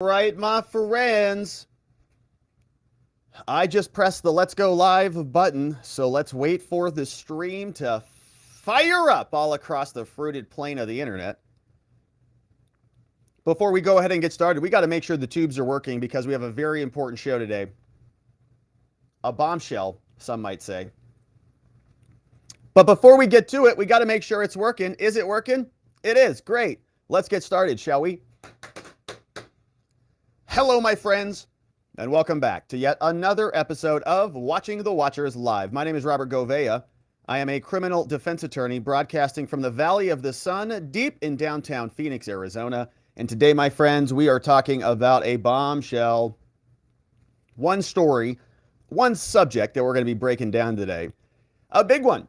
Right, my friends. I just pressed the Let's Go Live button, so let's wait for the stream to fire up all across the fruited plain of the internet. Before we go ahead and get started, we got to make sure the tubes are working because we have a very important show today. A bombshell, some might say. But before we get to it, we got to make sure it's working. Is it working? It is. Great. Let's get started, shall we? Hello, my friends, and welcome back to yet another episode of Watching the Watchers Live. My name is Robert Gouveia. I am a criminal defense attorney broadcasting from the Valley of the Sun, deep in downtown Phoenix, Arizona. And today, my friends, we are talking about a bombshell. One story, one subject that we're going to be breaking down today. A big one.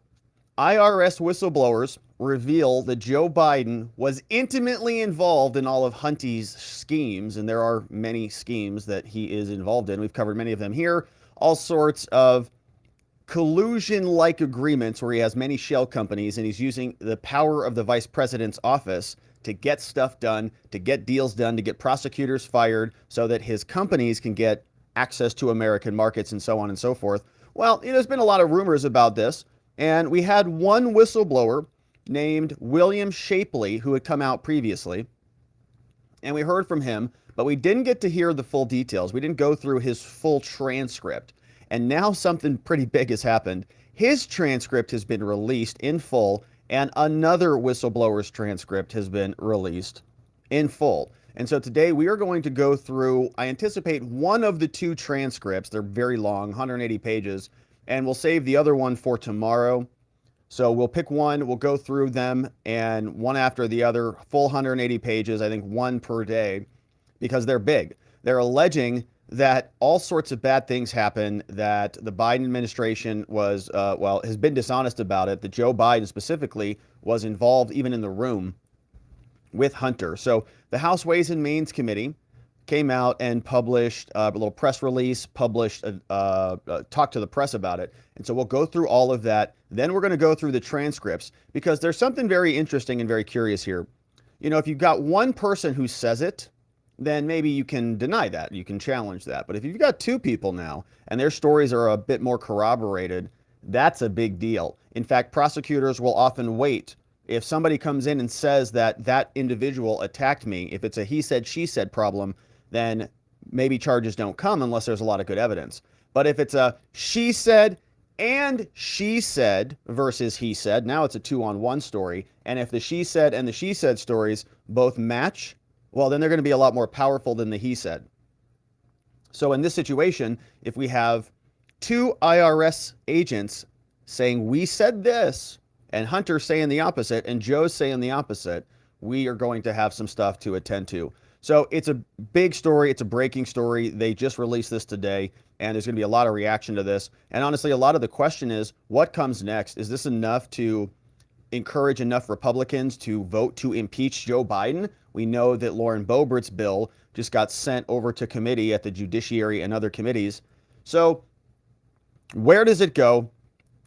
IRS whistleblowers reveal that Joe Biden was intimately involved in all of Hunty's schemes, and there are many schemes that he is involved in. We've covered many of them here. All sorts of collusion-like agreements where he has many shell companies, and he's using the power of the vice president's office to get stuff done, to get deals done, to get prosecutors fired so that his companies can get access to American markets and so on and so forth. Well, there's been a lot of rumors about this, and we had one whistleblower named William Shapley, who had come out previously, and we heard from him, but we didn't get to hear the full details. We didn't go through his full transcript, and now something pretty big has happened. His transcript has been released in full, and another whistleblower's transcript has been released in full. And so today we are going to go through, I anticipate, one of the two transcripts. They're very long, 180 pages, and we'll save the other one for tomorrow. So we'll pick one, we'll go through them, and one after the other, full 180 pages, I think one per day, because they're big. They're alleging that all sorts of bad things happen, that the Biden administration was, has been dishonest about it, that Joe Biden specifically was involved even in the room with Hunter. So the House Ways and Means Committee came out and published a little press release, talked to the press about it. And so we'll go through all of that. Then we're going to go through the transcripts because there's something very interesting and very curious here. If you've got one person who says it, then maybe you can deny that. You can challenge that. But if you've got two people now and their stories are a bit more corroborated, that's a big deal. In fact, prosecutors will often wait. If somebody comes in and says that that individual attacked me, if it's a he said, she said problem, then maybe charges don't come unless there's a lot of good evidence. But if it's a she said and she said versus he said, now it's a 2-on-1 story. And if the she said and the she said stories both match, well, then they're going to be a lot more powerful than the he said. So in this situation, if we have two IRS agents saying we said this and Hunter saying the opposite and Joe's saying the opposite, we are going to have some stuff to attend to. So it's a big story. It's a breaking story. They just released this today, and there's going to be a lot of reaction to this. And honestly, a lot of the question is, what comes next? Is this enough to encourage enough Republicans to vote to impeach Joe Biden? We know that Lauren Boebert's bill just got sent over to committee at the Judiciary and other committees. So where does it go?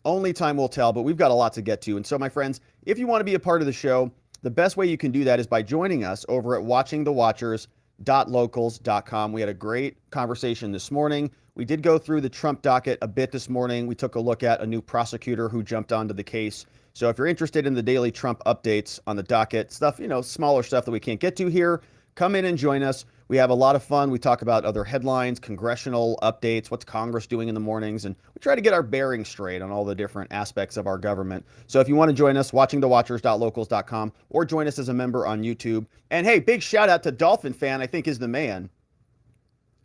Only time will tell, but we've got a lot to get to. And so, my friends, if you want to be a part of the show, the best way you can do that is by joining us over at watchingthewatchers.locals.com. We had a great conversation this morning. We did go through the Trump docket a bit this morning. We took a look at a new prosecutor who jumped onto the case. So if you're interested in the daily Trump updates on the docket, stuff, smaller stuff that we can't get to here, come in and join us. We have a lot of fun. We talk about other headlines, congressional updates, what's Congress doing in the mornings, and we try to get our bearings straight on all the different aspects of our government. So if you want to join us, watchingthewatchers.locals.com, or join us as a member on YouTube. And hey, big shout out to Dolphin Fan, I think is the man,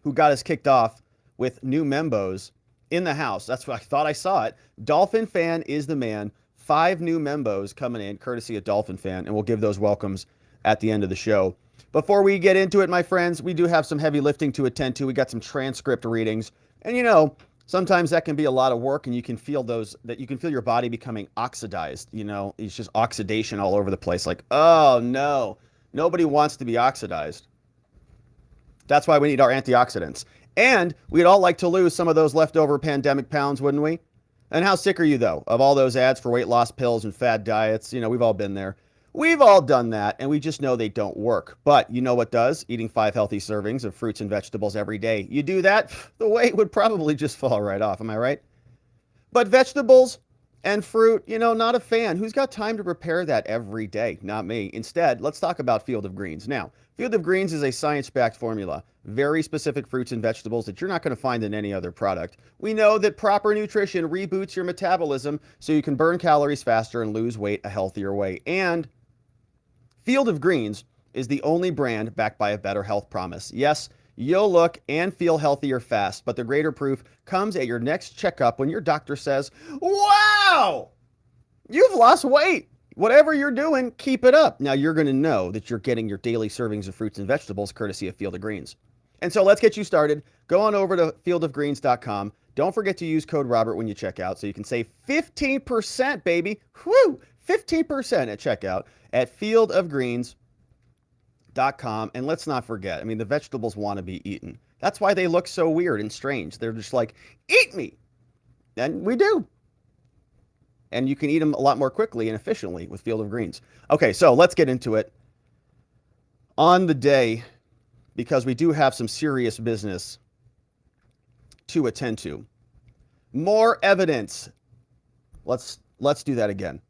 who got us kicked off with new membos in the house. That's what I thought I saw it. Dolphin Fan is the man. 5 new membos coming in, courtesy of Dolphin Fan, and we'll give those welcomes at the end of the show. Before we get into it, my friends, we do have some heavy lifting to attend to. We got some transcript readings. And sometimes that can be a lot of work, and you can feel your body becoming oxidized. It's just oxidation all over the place. Like, oh no, nobody wants to be oxidized. That's why we need our antioxidants. And we'd all like to lose some of those leftover pandemic pounds, wouldn't we? And how sick are you, though, of all those ads for weight loss pills and fad diets? We've all been there. We've all done that, and we just know they don't work. But you know what does? Eating 5 healthy servings of fruits and vegetables every day. You do that, the weight would probably just fall right off. Am I right? But vegetables and fruit, not a fan. Who's got time to prepare that every day? Not me. Instead, let's talk about Field of Greens. Now, Field of Greens is a science-backed formula. Very specific fruits and vegetables that you're not going to find in any other product. We know that proper nutrition reboots your metabolism so you can burn calories faster and lose weight a healthier way. And Field of Greens is the only brand backed by a better health promise. Yes, you'll look and feel healthier fast, but the greater proof comes at your next checkup when your doctor says, "Wow, you've lost weight. Whatever you're doing, keep it up." Now you're going to know that you're getting your daily servings of fruits and vegetables courtesy of Field of Greens. And so let's get you started. Go on over to fieldofgreens.com. Don't forget to use code Robert when you check out so you can save 15%, baby. Whoo! 15% at checkout at fieldofgreens.com. And let's not forget, the vegetables want to be eaten. That's why they look so weird and strange. They're just like, eat me. And we do. And you can eat them a lot more quickly and efficiently with Field of Greens. Okay, so let's get into it. On the day, because we do have some serious business to attend to. More evidence. Let's do that again.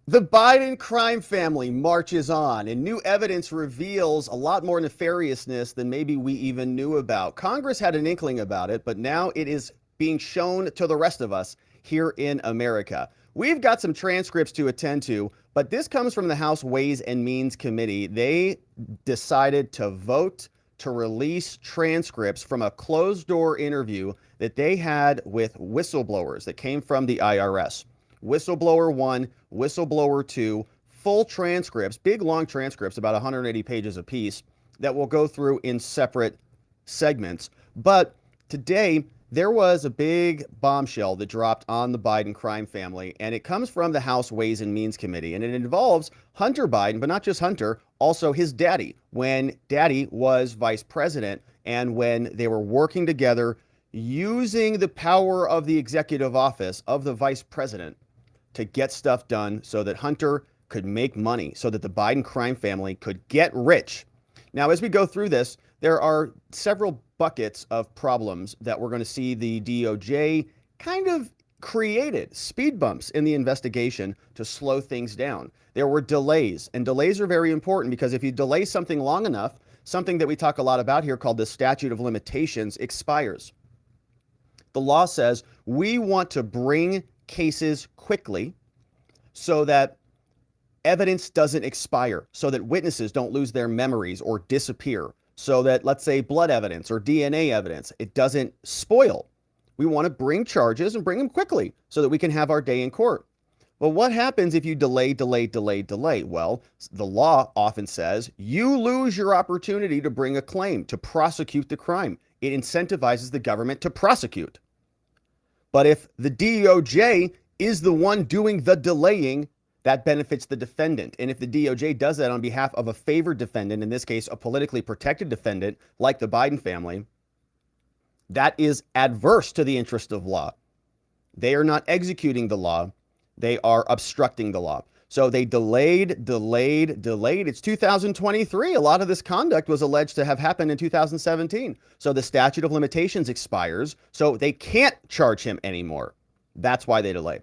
The Biden crime family marches on, and new evidence reveals a lot more nefariousness than maybe we even knew about. Congress had an inkling about it, but now it is being shown to the rest of us here in America. We've got some transcripts to attend to, but this comes from the House Ways and Means Committee. They decided to vote to release transcripts from a closed-door interview that they had with whistleblowers that came from the IRS. Whistleblower 1, Whistleblower 2, full transcripts, big long transcripts, about 180 pages apiece, that we'll go through in separate segments. But today, there was a big bombshell that dropped on the Biden crime family, and it comes from the House Ways and Means Committee, and it involves Hunter Biden, but not just Hunter, also his daddy, when daddy was vice president, and when they were working together using the power of the executive office of the vice president to get stuff done so that Hunter could make money, so that the Biden crime family could get rich. Now, as we go through this, there are several buckets of problems that we're going to see the DOJ kind of created, speed bumps in the investigation to slow things down. There were delays, and delays are very important because if you delay something long enough, something that we talk a lot about here called the statute of limitations expires. The law says we want to bring cases quickly so that evidence doesn't expire, so that witnesses don't lose their memories or disappear, so that, let's say, blood evidence or DNA evidence, it doesn't spoil. We want to bring charges and bring them quickly so that we can have our day in court. Well, what happens if you delay? Well, the law often says you lose your opportunity to bring a claim, to prosecute the crime. It incentivizes the government to prosecute. But if the DOJ is the one doing the delaying, that benefits the defendant. And if the DOJ does that on behalf of a favored defendant, in this case, a politically protected defendant like the Biden family, that is adverse to the interest of law. They are not executing the law. They are obstructing the law. So they delayed. It's 2023. A lot of this conduct was alleged to have happened in 2017. So the statute of limitations expires, so they can't charge him anymore. That's why they delay.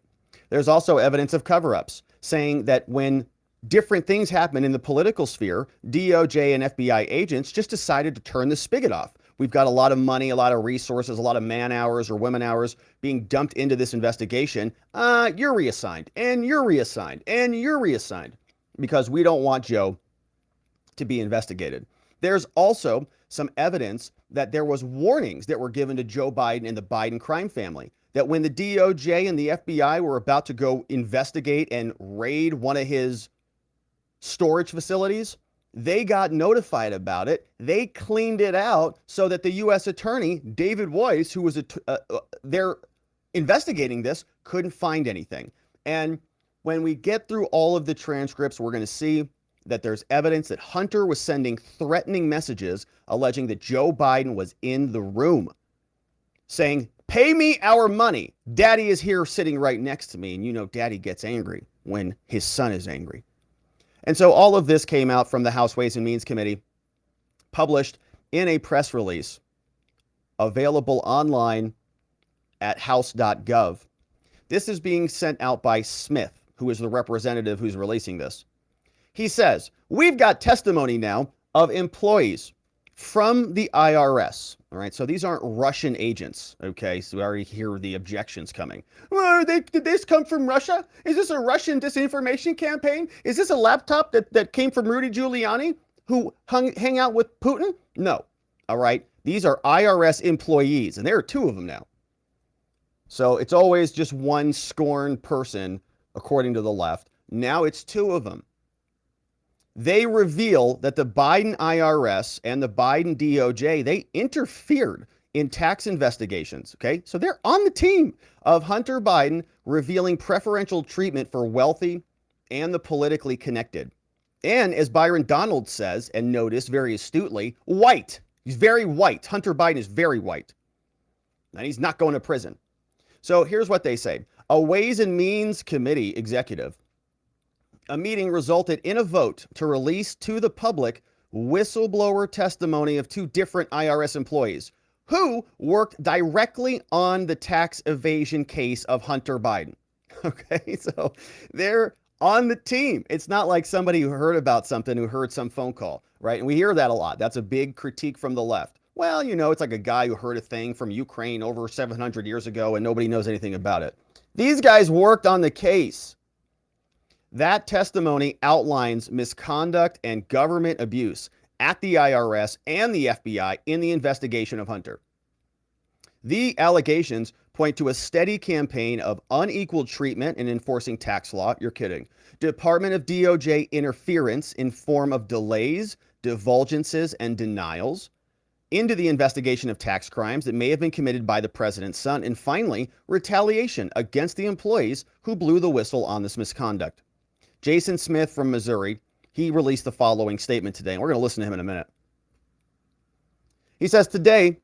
There's also evidence of cover-ups saying that when different things happen in the political sphere, DOJ and FBI agents just decided to turn the spigot off. We've got a lot of money, a lot of resources, a lot of man hours or women hours being dumped into this investigation. You're reassigned, and you're reassigned, and you're reassigned, because we don't want Joe to be investigated. There's also some evidence that there was warnings that were given to Joe Biden and the Biden crime family, that when the DOJ and the FBI were about to go investigate and raid one of his storage facilities, they got notified about it. They cleaned it out so that the U.S. attorney, David Weiss, who was there investigating this, couldn't find anything. And when we get through all of the transcripts, we're going to see that there's evidence that Hunter was sending threatening messages alleging that Joe Biden was in the room, saying, Pay me our money. Daddy is here sitting right next to me. And you know, daddy gets angry when his son is angry. And so all of this came out from the House Ways and Means Committee, published in a press release available online at house.gov. This is being sent out by Smith, who is the representative who's releasing this. He says, we've got testimony now of employees from the IRS. All right, so these aren't Russian agents. Okay, so we already hear the objections coming. Well, did this come from Russia? Is this a Russian disinformation campaign? Is this a laptop that came from Rudy Giuliani, who hang out with Putin? No. All right, these are IRS employees, and there are two of them now. So it's always just one scorned person, according to the left. Now it's two of them. They reveal that the Biden IRS and the Biden DOJ, they interfered in tax investigations, okay? So they're on the team of Hunter Biden, revealing preferential treatment for wealthy and the politically connected. And as Byron Donald says, and notice very astutely, white. He's very white. Hunter Biden is very white. And he's not going to prison. So here's what they say. A Ways and Means Committee executive, a meeting resulted in a vote to release to the public whistleblower testimony of two different IRS employees who worked directly on the tax evasion case of Hunter Biden. Okay, so they're on the team. It's not like somebody who heard about something, who heard some phone call, right? And we hear that a lot. That's a big critique from the left. Well, you know, it's like a guy who heard a thing from Ukraine over 700 years ago and nobody knows anything about it. These guys worked on the case. That testimony outlines misconduct and government abuse at the IRS and the FBI in the investigation of Hunter. The allegations point to a steady campaign of unequal treatment in enforcing tax law. You're kidding. Department of DOJ interference in form of delays, divulgences, and denials into the investigation of tax crimes that may have been committed by the president's son. And finally, retaliation against the employees who blew the whistle on this misconduct. Jason Smith from Missouri, he released the following statement today, and we're going to listen to him in a minute. He says, today,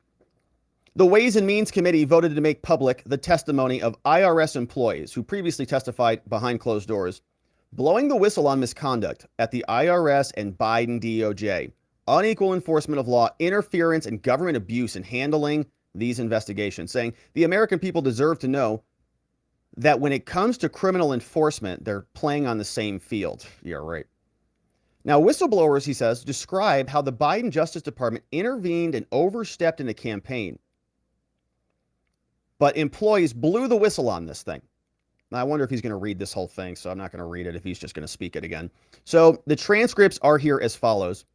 the Ways and Means Committee voted to make public the testimony of IRS employees who previously testified behind closed doors, blowing the whistle on misconduct at the IRS and Biden DOJ, unequal enforcement of law, interference, and government abuse in handling these investigations, saying the American people deserve to know that when it comes to criminal enforcement, they're playing on the same field. Yeah, right. Now, whistleblowers, he says, describe how the Biden Justice Department intervened and overstepped in a campaign. But employees blew the whistle on this thing. Now, I wonder if he's going to read this whole thing, so I'm not going to read it if he's just going to speak it again. So the transcripts are here as follows.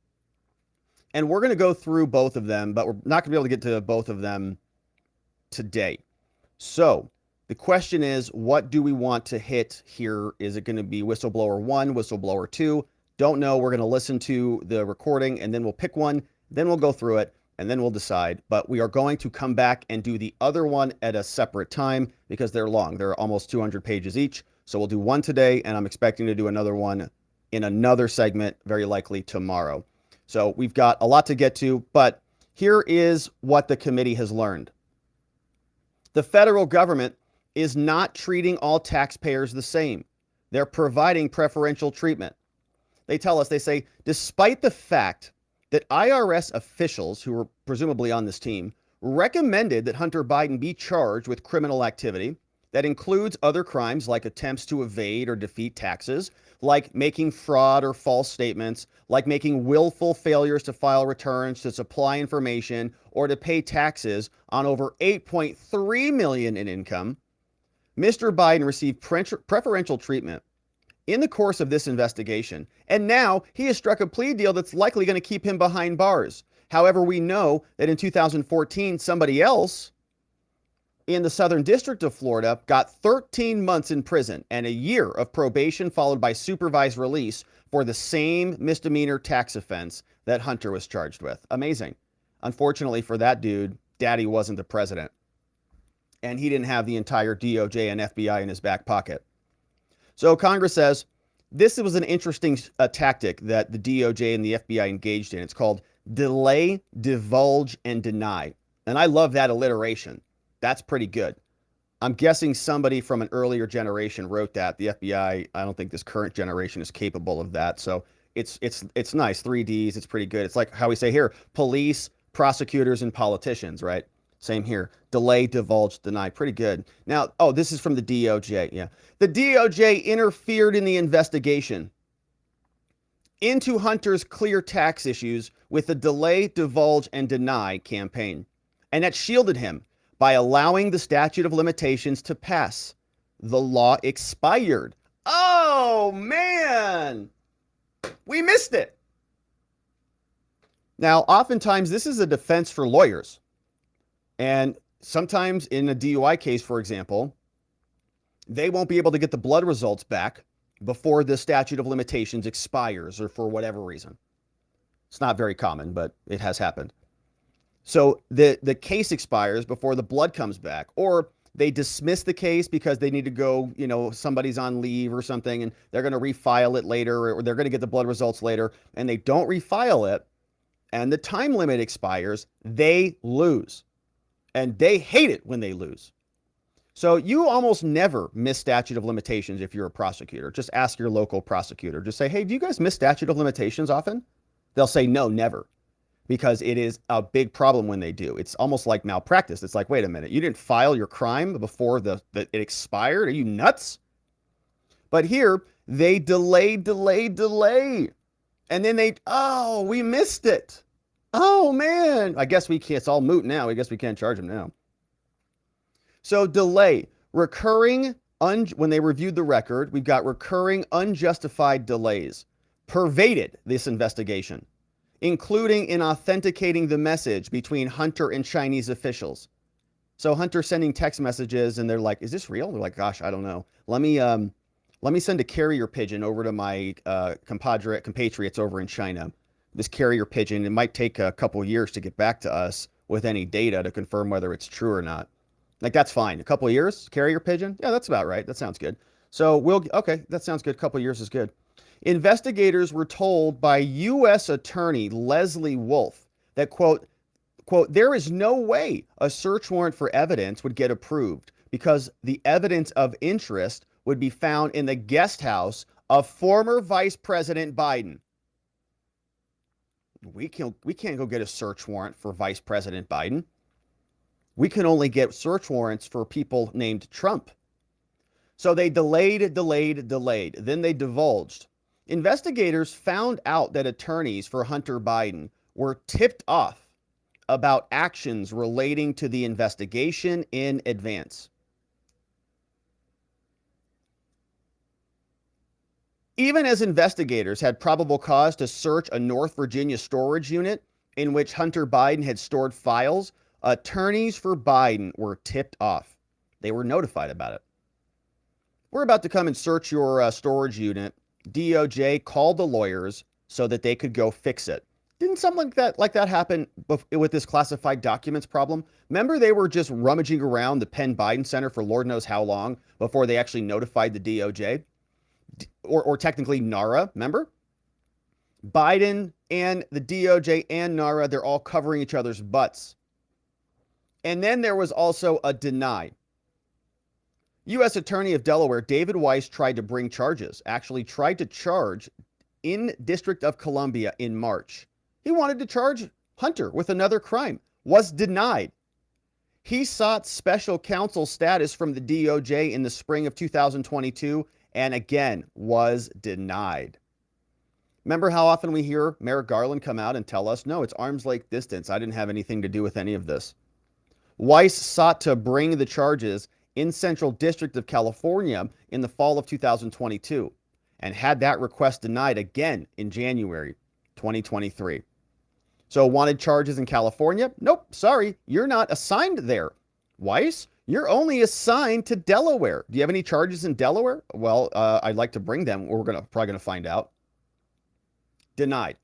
And we're going to go through both of them, but we're not going to be able to get to both of them today. So the question is, what do we want to hit here? Is it going to be whistleblower 1, whistleblower 2? Don't know. We're going to listen to the recording and then we'll pick one. Then we'll go through it and then we'll decide. But we are going to come back and do the other one at a separate time because they're long. They're almost 200 pages each. So we'll do one today and I'm expecting to do another one in another segment, very likely tomorrow. So we've got a lot to get to, but here is what the committee has learned. The federal government is not treating all taxpayers the same. They're providing preferential treatment. They tell us, they say, despite the fact that IRS officials who were presumably on this team recommended that Hunter Biden be charged with criminal activity that includes other crimes like attempts to evade or defeat taxes, like making fraud or false statements, like making willful failures to file returns, to supply information, or to pay taxes on over $8.3 million in income, Mr. Biden received preferential treatment in the course of this investigation, and now he has struck a plea deal that's likely going to keep him behind bars. However, we know that in 2014, somebody else in the Southern District of Florida got 13 months in prison and a year of probation followed by supervised release for the same misdemeanor tax offense that Hunter was charged with. Amazing. Unfortunately for that dude, daddy wasn't the president. And he didn't have the entire DOJ and FBI in his back pocket. So Congress says this was an interesting tactic that the DOJ and the FBI engaged in. It's called delay, divulge, and deny. And I love that alliteration. That's pretty good. I'm guessing somebody from an earlier generation wrote that. The FBI, I don't think this current generation is capable of that. So it's nice. 3Ds, it's pretty good. It's like how we say here, police, prosecutors, and politicians, right? Same here. Delay, divulge, deny. Pretty good. Now, oh, this is from the DOJ. Yeah. The DOJ interfered in the investigation into Hunter's clear tax issues with a delay, divulge, and deny campaign. And that shielded him by allowing the statute of limitations to pass. The law expired. Oh, man. We missed it. Now, oftentimes, this is a defense for lawyers. And sometimes in a DUI case, for example, they won't be able to get the blood results back before the statute of limitations expires or for whatever reason. It's not very common, but it has happened. So the case expires before the blood comes back, or they dismiss the case because they need to go, somebody's on leave or something, and they're going to refile it later, or they're going to get the blood results later, and they don't refile it, and the time limit expires, they lose. And they hate it when they lose. So you almost never miss statute of limitations if you're a prosecutor. Just ask your local prosecutor. Just say, hey, do you guys miss statute of limitations often? They'll say, no, never. Because it is a big problem when they do. It's almost like malpractice. It's like, wait a minute, you didn't file your crime before it expired? Are you nuts? But here, they delay. And then we missed it. Oh, man. I guess we can't. It's all moot now. I guess we can't charge them now. So delay. Recurring, when they reviewed the record, we've got recurring unjustified delays pervaded this investigation, including in authenticating the message between Hunter and Chinese officials. So Hunter sending text messages and they're like, is this real? They're like, gosh, I don't know. Let me send a carrier pigeon over to my compatriots over in China. This carrier pigeon, it might take a couple years to get back to us with any data to confirm whether it's true or not. Like, that's fine. A couple of years, carrier pigeon? Yeah, that's about right. That sounds good. So okay, that sounds good. A couple of years is good. Investigators were told by U.S. Attorney Leslie Wolf that, quote, there is no way a search warrant for evidence would get approved because the evidence of interest would be found in the guest house of former Vice President Biden. We can't go get a search warrant for Vice President Biden. We can only get search warrants for people named Trump. So they delayed. Then they divulged. Investigators found out that attorneys for Hunter Biden were tipped off about actions relating to the investigation in advance. Even as investigators had probable cause to search a North Virginia storage unit in which Hunter Biden had stored files, attorneys for Biden were tipped off. They were notified about it. We're about to come and search your storage unit. DOJ called the lawyers so that they could go fix it. Didn't something like that happen with this classified documents problem? Remember, they were just rummaging around the Penn Biden Center for Lord knows how long before they actually notified the DOJ? Or technically NARA, remember? Biden and the DOJ and NARA, they're all covering each other's butts. And then there was also a deny. U.S. Attorney of Delaware, David Weiss, tried to bring charges, actually tried to charge in District of Columbia in March. He wanted to charge Hunter with another crime, was denied. He sought special counsel status from the DOJ in the spring of 2022 and again was denied. Remember how often we hear Merrick Garland come out and tell us, no, it's arm's length distance. I didn't have anything to do with any of this. Weiss sought to bring the charges in Central District of California in the fall of 2022 and had that request denied again in January 2023. So wanted charges in California? Nope, sorry, you're not assigned there. Weiss, you're only assigned to Delaware. Do you have any charges in Delaware? Well, I'd like to bring them. We're probably going to find out. Denied.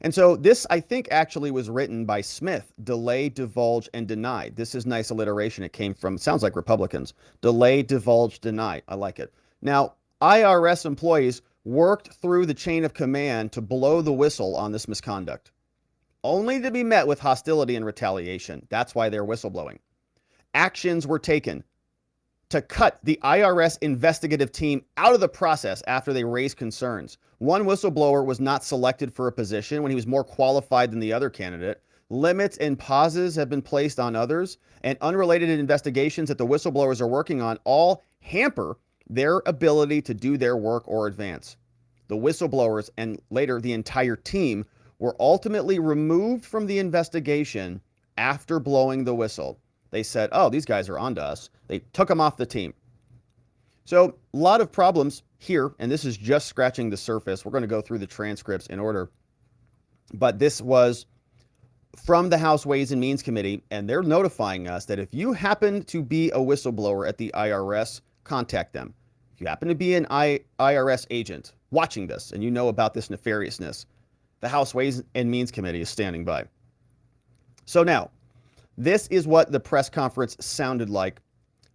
And so this, I think, actually was written by Smith. Delay, divulge, and denied. This is nice alliteration. It came from, sounds like Republicans. Delay, divulge, deny. I like it. Now, IRS employees worked through the chain of command to blow the whistle on this misconduct, only to be met with hostility and retaliation. That's why they're whistleblowing. actions were taken to cut the IRS investigative team out of the process after they raised concerns. One whistleblower was not selected for a position when he was more qualified than the other candidate. Limits and pauses have been placed on others, and unrelated investigations that the whistleblowers are working on all hamper their ability to do their work or advance. The whistleblowers and later the entire team were ultimately removed from the investigation after blowing the whistle. They said, oh, these guys are onto us. They took them off the team. So a lot of problems here, and this is just scratching the surface. We're going to go through the transcripts in order. But this was from the House Ways and Means Committee, and they're notifying us that if you happen to be a whistleblower at the IRS, contact them. If you happen to be an IRS agent watching this and you know about this nefariousness, the House Ways and Means Committee is standing by. So now, this is what the press conference sounded like.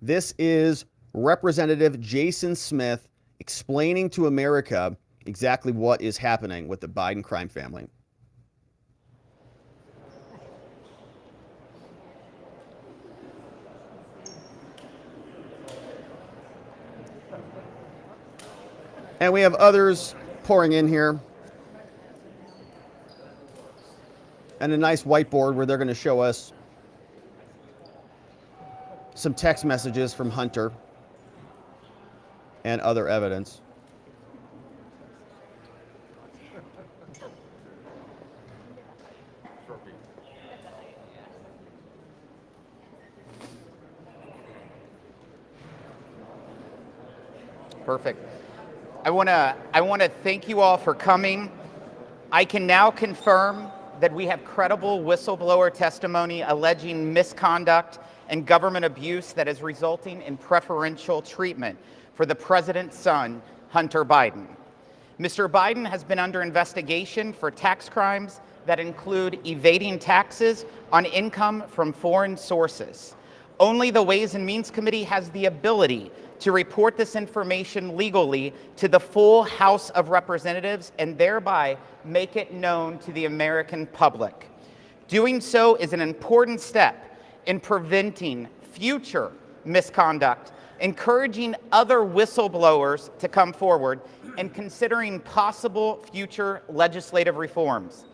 This is Representative Jason Smith explaining to America exactly what is happening with the Biden crime family. And we have others pouring in here. And a nice whiteboard where they're going to show us some text messages from Hunter and other evidence. Perfect. I want to thank you all for coming. I can now confirm that we have credible whistleblower testimony alleging misconduct and government abuse that is resulting in preferential treatment for the president's son, Hunter Biden. Mr. Biden has been under investigation for tax crimes that include evading taxes on income from foreign sources. Only the Ways and Means Committee has the ability to report this information legally to the full House of Representatives and thereby make it known to the American public. Doing so is an important step in preventing future misconduct, encouraging other whistleblowers to come forward, and considering possible future legislative reforms.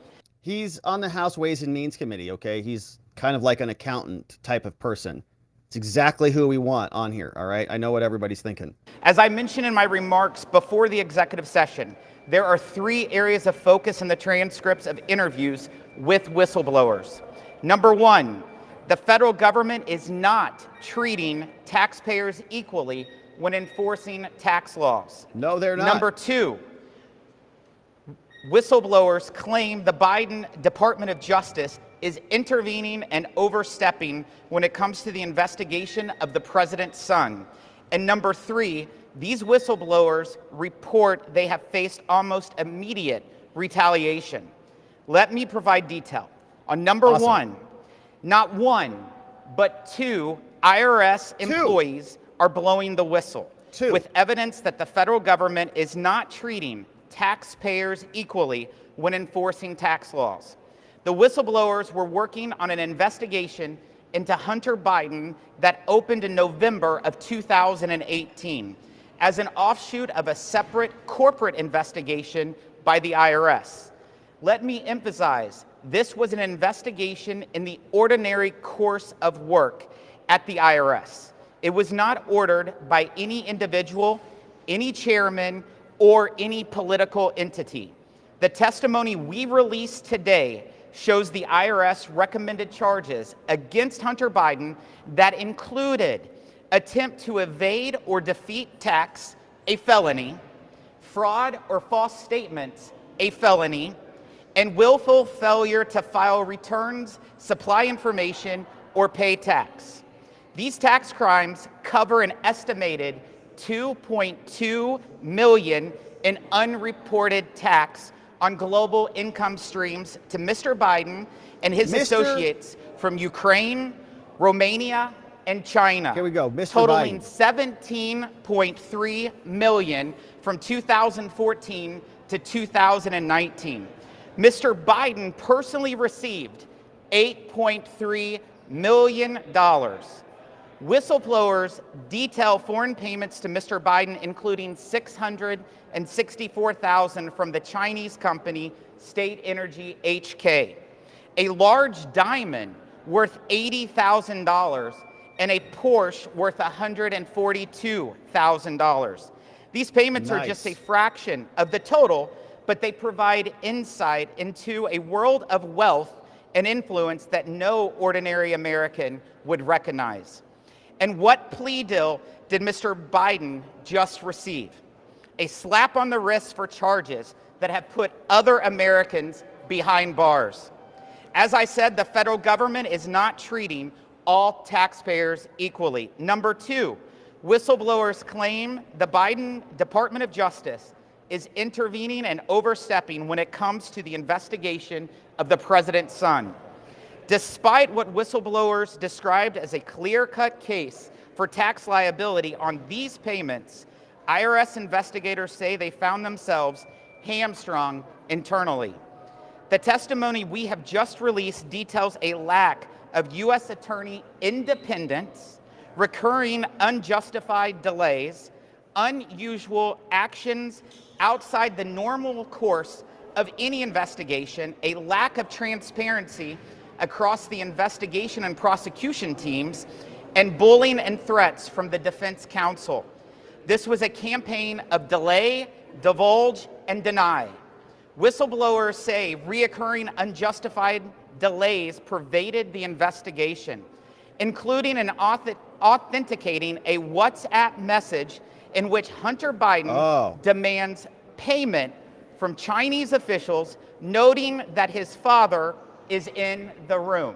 He's on the House Ways and Means Committee, okay? He's kind of like an accountant type of person. It's exactly who we want on here, all right? I know what everybody's thinking. As I mentioned in my remarks before the executive session, there are 3 areas of focus in the transcripts of interviews with whistleblowers. Number 1, the federal government is not treating taxpayers equally when enforcing tax laws. No, they're not. Number 2, whistleblowers claim the Biden Department of Justice is intervening and overstepping when it comes to the investigation of the president's son. And number 3, these whistleblowers report they have faced almost immediate retaliation. Let me provide detail. On number Awesome. 1, not 1, but 2 IRS employees are blowing the whistle with evidence that the federal government is not treating taxpayers equally when enforcing tax laws. The whistleblowers were working on an investigation into Hunter Biden that opened in November of 2018 as an offshoot of a separate corporate investigation by the IRS. Let me emphasize, this was an investigation in the ordinary course of work at the IRS. It was not ordered by any individual, any chairman, or any political entity. The testimony we released today shows the IRS recommended charges against Hunter Biden that included attempt to evade or defeat tax, a felony, fraud or false statements, a felony, and willful failure to file returns, supply information, or pay tax. These tax crimes cover an estimated $2.2 million in unreported tax on global income streams to Mr. Biden and his associates from Ukraine, Romania, and China. Here we go, Mr. Totaling Biden. $17.3 million from 2014 to 2019. Mr. Biden personally received $8.3 million Whistleblowers detail foreign payments to Mr. Biden, including $664,000 from the Chinese company State Energy HK, a large diamond worth $80,000, and a Porsche worth $142,000. These payments are just a fraction of the total, but they provide insight into a world of wealth and influence that no ordinary American would recognize. And what plea deal did Mr. Biden just receive? A slap on the wrist for charges that have put other Americans behind bars. As I said, the federal government is not treating all taxpayers equally. Number two, whistleblowers claim the Biden Department of Justice is intervening and overstepping when it comes to the investigation of the president's son. Despite what whistleblowers described as a clear-cut case for tax liability on these payments, IRS investigators say they found themselves hamstrung internally. The testimony we have just released details a lack of U.S. attorney independence, recurring unjustified delays, unusual actions outside the normal course of any investigation, a lack of transparency across the investigation and prosecution teams, and bullying and threats from the defense counsel. This was a campaign of delay, divulge, and deny. Whistleblowers say reoccurring unjustified delays pervaded the investigation, including authenticating a WhatsApp message in which Hunter Biden demands payment from Chinese officials, noting that his father is in the room.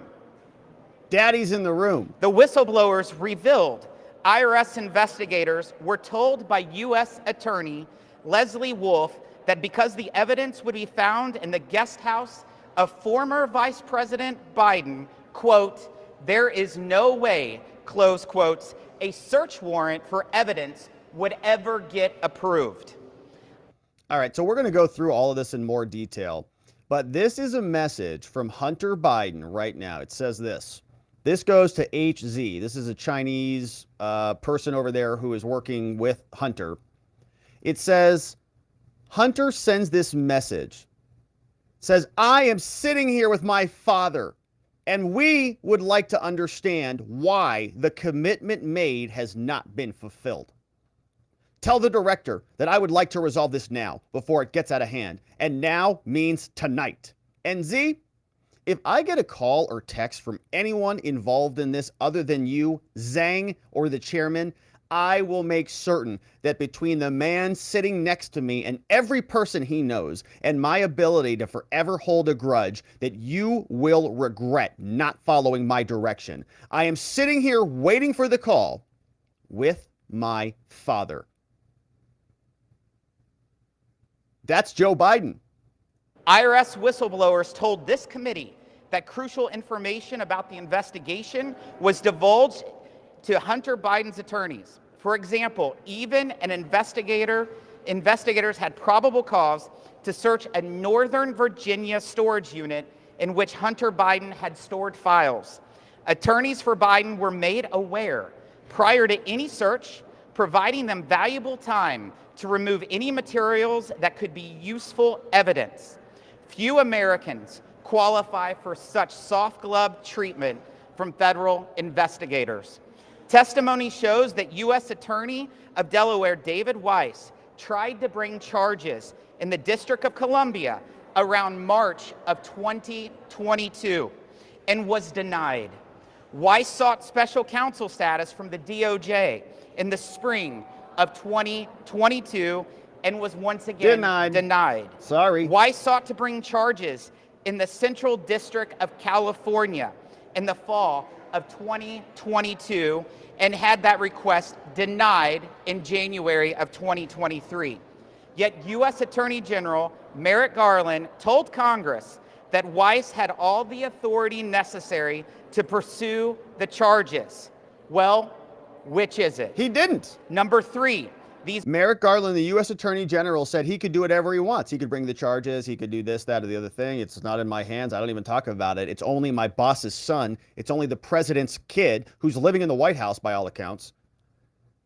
Daddy's in the room. The whistleblowers revealed IRS investigators were told by U.S. Attorney Leslie Wolf that because the evidence would be found in the guest house of former Vice President Biden, quote, there is no way, close quotes, a search warrant for evidence would ever get approved. All right, so we're going to go through all of this in more detail, but this is a message from Hunter Biden right now. It says this. This goes to HZ. This is a Chinese person over there who is working with Hunter. It says, Hunter sends this message. It says, I am sitting here with my father, and we would like to understand why the commitment made has not been fulfilled. Tell the director that I would like to resolve this now before it gets out of hand. And now means tonight. And Z, if I get a call or text from anyone involved in this other than you, Zhang, or the chairman, I will make certain that between the man sitting next to me and every person he knows and my ability to forever hold a grudge, that you will regret not following my direction. I am sitting here waiting for the call with my father. That's Joe Biden. IRS whistleblowers told this committee that crucial information about the investigation was divulged to Hunter Biden's attorneys. For example, even an investigators had probable cause to search a Northern Virginia storage unit in which Hunter Biden had stored files. Attorneys for Biden were made aware prior to any search, providing them valuable time to remove any materials that could be useful evidence. Few Americans qualify for such soft glove treatment from federal investigators. Testimony shows that U.S. Attorney of Delaware David Weiss tried to bring charges in the District of Columbia around March of 2022 and was denied. Weiss sought special counsel status from the DOJ in the spring of 2022 and was once again denied. Sorry. Weiss sought to bring charges in the Central District of California in the fall of 2022 and had that request denied in January of 2023. Yet U.S. Attorney General Merrick Garland told Congress that Weiss had all the authority necessary to pursue the charges. Well, which is it? He didn't. Number three, Merrick Garland, the U.S. Attorney General, said he could do whatever he wants. He could bring the charges. He could do this, that, or the other thing. It's not in my hands. I don't even talk about it. It's only my boss's son. It's only the president's kid who's living in the White House by all accounts.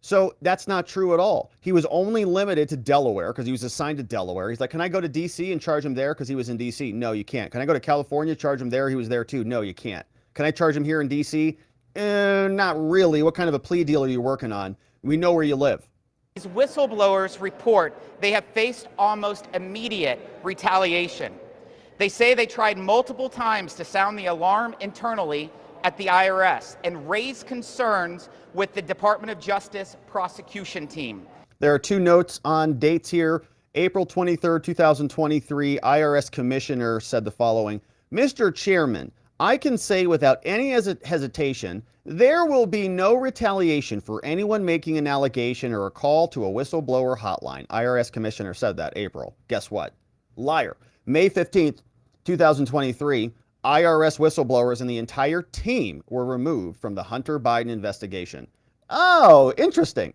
So that's not true at all. He was only limited to Delaware because he was assigned to Delaware. He's like, can I go to D.C. and charge him there because he was in D.C.? No, you can't. Can I go to California, charge him there? He was there too. No, you can't. Can I charge him here in D.C.? Not really. What kind of a plea deal are you working on? We know where you live. These whistleblowers report they have faced almost immediate retaliation. They say they tried multiple times to sound the alarm internally at the IRS and raise concerns with the Department of Justice prosecution team. There are two notes on dates here. April 23rd, 2023, IRS Commissioner said the following: Mr. Chairman, I can say without any hesitation, there will be no retaliation for anyone making an allegation or a call to a whistleblower hotline. IRS Commissioner said that April. Guess what? Liar. May 15th, 2023, IRS whistleblowers and the entire team were removed from the Hunter Biden investigation. Oh, interesting.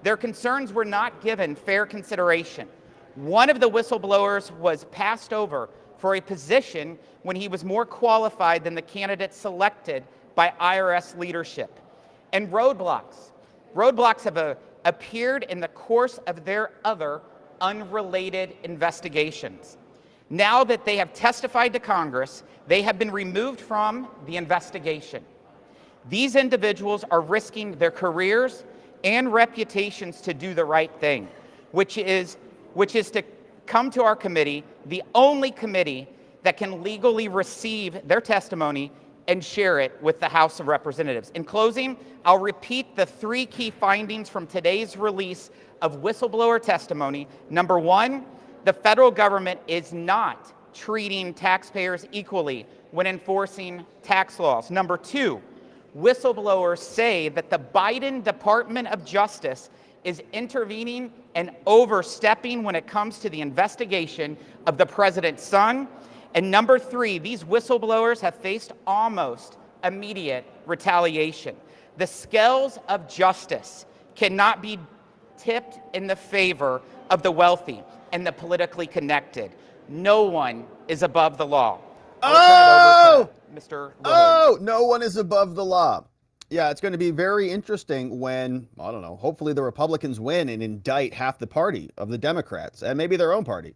Their concerns were not given fair consideration. One of the whistleblowers was passed over for a position when he was more qualified than the candidate selected by IRS leadership. And roadblocks have appeared in the course of their other unrelated investigations. Now that they have testified to Congress, they have been removed from the investigation. These individuals are risking their careers and reputations to do the right thing, which is to come to our committee, the only committee that can legally receive their testimony and share it with the House of Representatives. In closing, I'll repeat the three key findings from today's release of whistleblower testimony. Number one, the federal government is not treating taxpayers equally when enforcing tax laws. Number two, whistleblowers say that the Biden Department of Justice is intervening and overstepping when it comes to the investigation of the president's son. And number three, these whistleblowers have faced almost immediate retaliation. The scales of justice cannot be tipped in the favor of the wealthy and the politically connected. No one is above the law. Mr. Oh, no one is above the law. Yeah, it's going to be very interesting when, I don't know, hopefully the Republicans win and indict half the party of the Democrats and maybe their own party.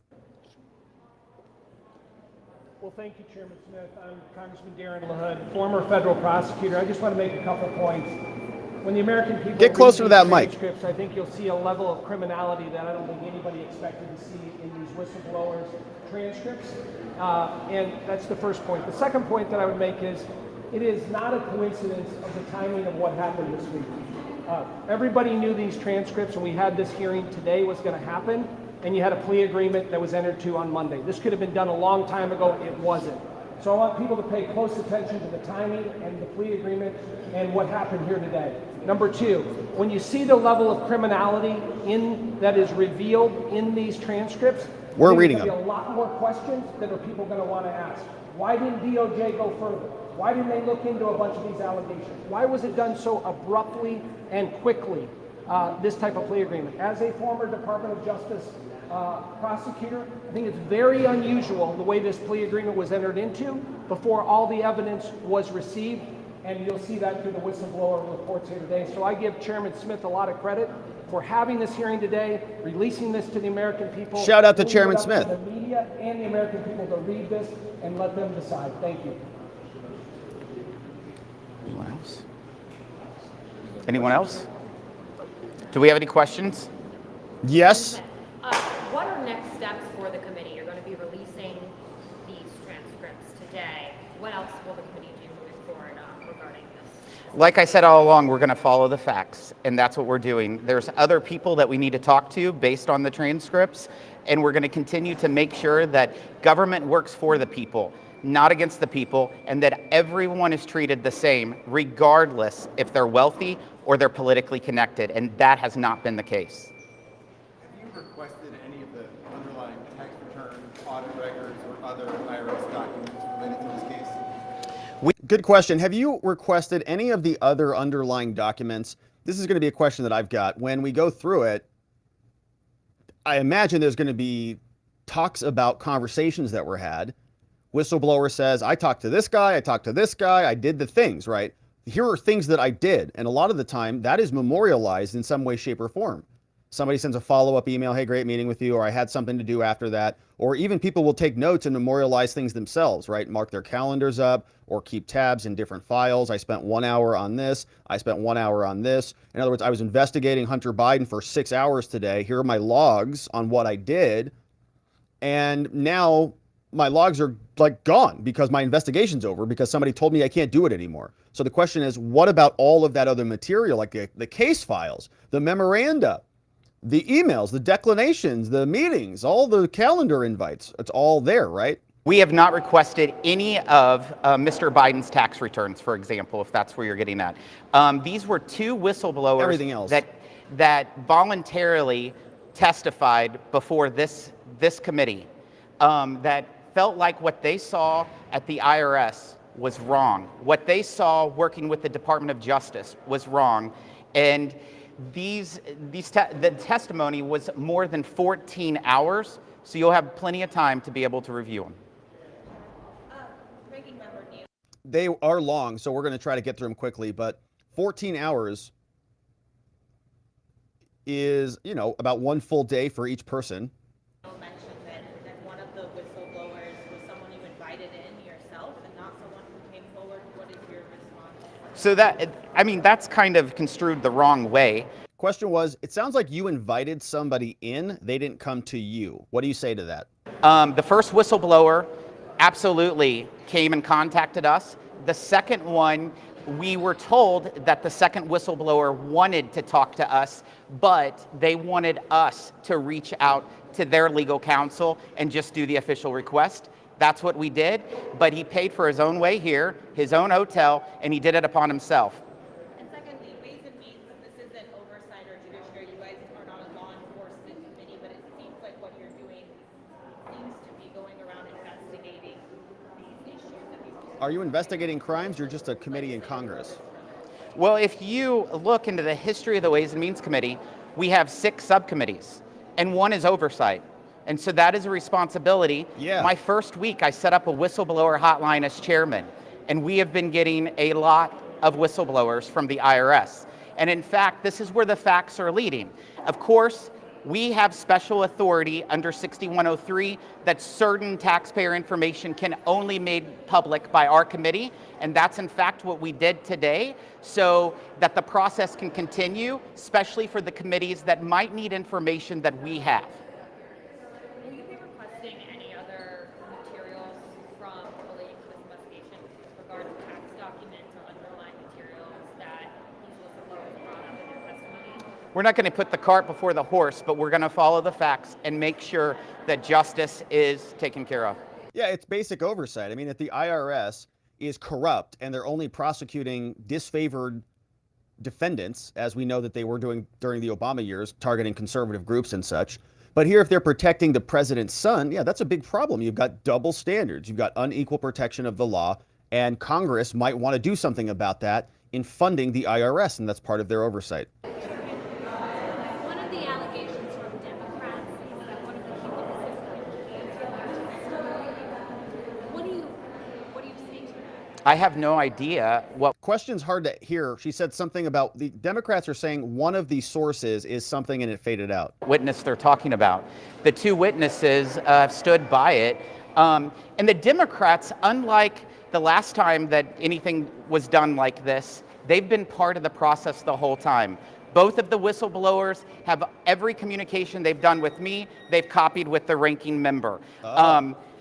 Well, thank you, Chairman Smith. I'm Congressman Darren LaHood, former federal prosecutor. I just want to make a couple points. When the American people get closer to that mic, I think you'll see a level of criminality that I don't think anybody expected to see in these whistleblowers' transcripts. And that's the first point. The second point that I would make is it is not a coincidence of the timing of what happened this week. Everybody knew these transcripts, and we had this hearing today was going to happen, and you had a plea agreement that was entered to on Monday. This could have been done a long time ago. It wasn't. So I want people to pay close attention to the timing and the plea agreement and what happened here today. Number two, when you see the level of criminality that is revealed in these transcripts, we're reading them. There's going to be a lot more questions that are people going to want to ask. Why didn't DOJ go further? Why didn't they look into a bunch of these allegations? Why was it done so abruptly and quickly, this type of plea agreement? As a former Department of Justice prosecutor, I think it's very unusual the way this plea agreement was entered into before all the evidence was received, and you'll see that through the whistleblower reports here today. So I give Chairman Smith a lot of credit for having this hearing today, releasing this to the American people. Shout out to Chairman Smith. The media and the American people to read this and let them decide. Thank you. Anyone else? Anyone else? Do we have any questions? Yes. What are next steps for the committee? You're going to be releasing these transcripts today. What else will the committee do moving forward regarding this? Like I said all along, we're going to follow the facts, and that's what we're doing. There's other people that we need to talk to based on the transcripts, and we're going to continue to make sure that government works for the people, not against the people, and that everyone is treated the same, regardless if they're wealthy or they're politically connected, and that has not been the case. Have you requested any of the underlying tax return, audit records, or other IRS documents related to this case? Good question. Have you requested any of the other underlying documents? This is going to be a question that I've got. When we go through it, I imagine there's going to be talks about conversations that were had. Whistleblower says, I talked to this guy, I talked to this guy, I did the things, right? Here are things that I did. And a lot of the time that is memorialized in some way, shape, or form. Somebody sends a follow-up email, hey, great meeting with you, or I had something to do after that. Or even people will take notes and memorialize things themselves, right? Mark their calendars up or keep tabs in different files. I spent 1 hour on this. I spent 1 hour on this. In other words, I was investigating Hunter Biden for 6 hours today. Here are my logs on what I did. And now my logs are like gone because my investigation's over because somebody told me I can't do it anymore. So the question is, what about all of that other material, like the case files, the memoranda, the emails, the declinations, the meetings, all the calendar invites? It's all there, right? We have not requested any of Mr. Biden's tax returns, for example, if that's where you're getting at. These were 2 whistleblowers Everything else. that voluntarily testified before this committee that felt like what they saw at the IRS was wrong. What they saw working with the Department of Justice was wrong. And the testimony was more than 14 hours, so you'll have plenty of time to be able to review them. They are long, so we're going to try to get through them quickly, but 14 hours is, about 1 full day for each person. Mentioned that one of the whistleblowers was someone you invited in yourself and not someone who came forward. What is your response? So that's kind of construed the wrong way. Question was, it sounds like you invited somebody in, they didn't come to you. What do you say to that? The first whistleblower absolutely came and contacted us. The second one, we were told that the second whistleblower wanted to talk to us, but they wanted us to reach out to their legal counsel and just do the official request. That's what we did, but he paid for his own way here, his own hotel, and he did it upon himself. And secondly, Ways and Means, this isn't oversight or judiciary. You guys are not a law enforcement committee, but it seems like what you're doing seems to be going around investigating these issues. Are you investigating crimes? You're just a committee in Congress. Well, if you look into the history of the Ways and Means Committee, we have 6 subcommittees, and 1 is oversight. And so that is a responsibility. Yeah. My first week, I set up a whistleblower hotline as chairman, and we have been getting a lot of whistleblowers from the IRS. And in fact, this is where the facts are leading. Of course, we have special authority under 6103 that certain taxpayer information can only be made public by our committee, and that's in fact what we did today, so that the process can continue, especially for the committees that might need information that we have. Will you be requesting any other materials from relating to this investigation regarding tax documents or underlying materials that these whistleblowers brought up in their testimony? We're not going to put the cart before the horse, but we're going to follow the facts and make sure that justice is taken care of. Yeah, it's basic oversight. I mean, if the IRS is corrupt and they're only prosecuting disfavored defendants, as we know that they were doing during the Obama years, targeting conservative groups and such. But here, if they're protecting the president's son, yeah, that's a big problem. You've got double standards. You've got unequal protection of the law, and Congress might want to do something about that in funding the IRS, and that's part of their oversight. One of the allegations from Democrats is that one of the key witnesses What do you say to that? I have no idea what. Question's hard to hear. She said something about the Democrats are saying one of the sources is something and it faded out. Witness they're talking about. The 2 witnesses stood by it. And the Democrats, unlike the last time that anything was done like this, they've been part of the process the whole time. Both of the whistleblowers have every communication they've done with me, they've copied with the ranking member.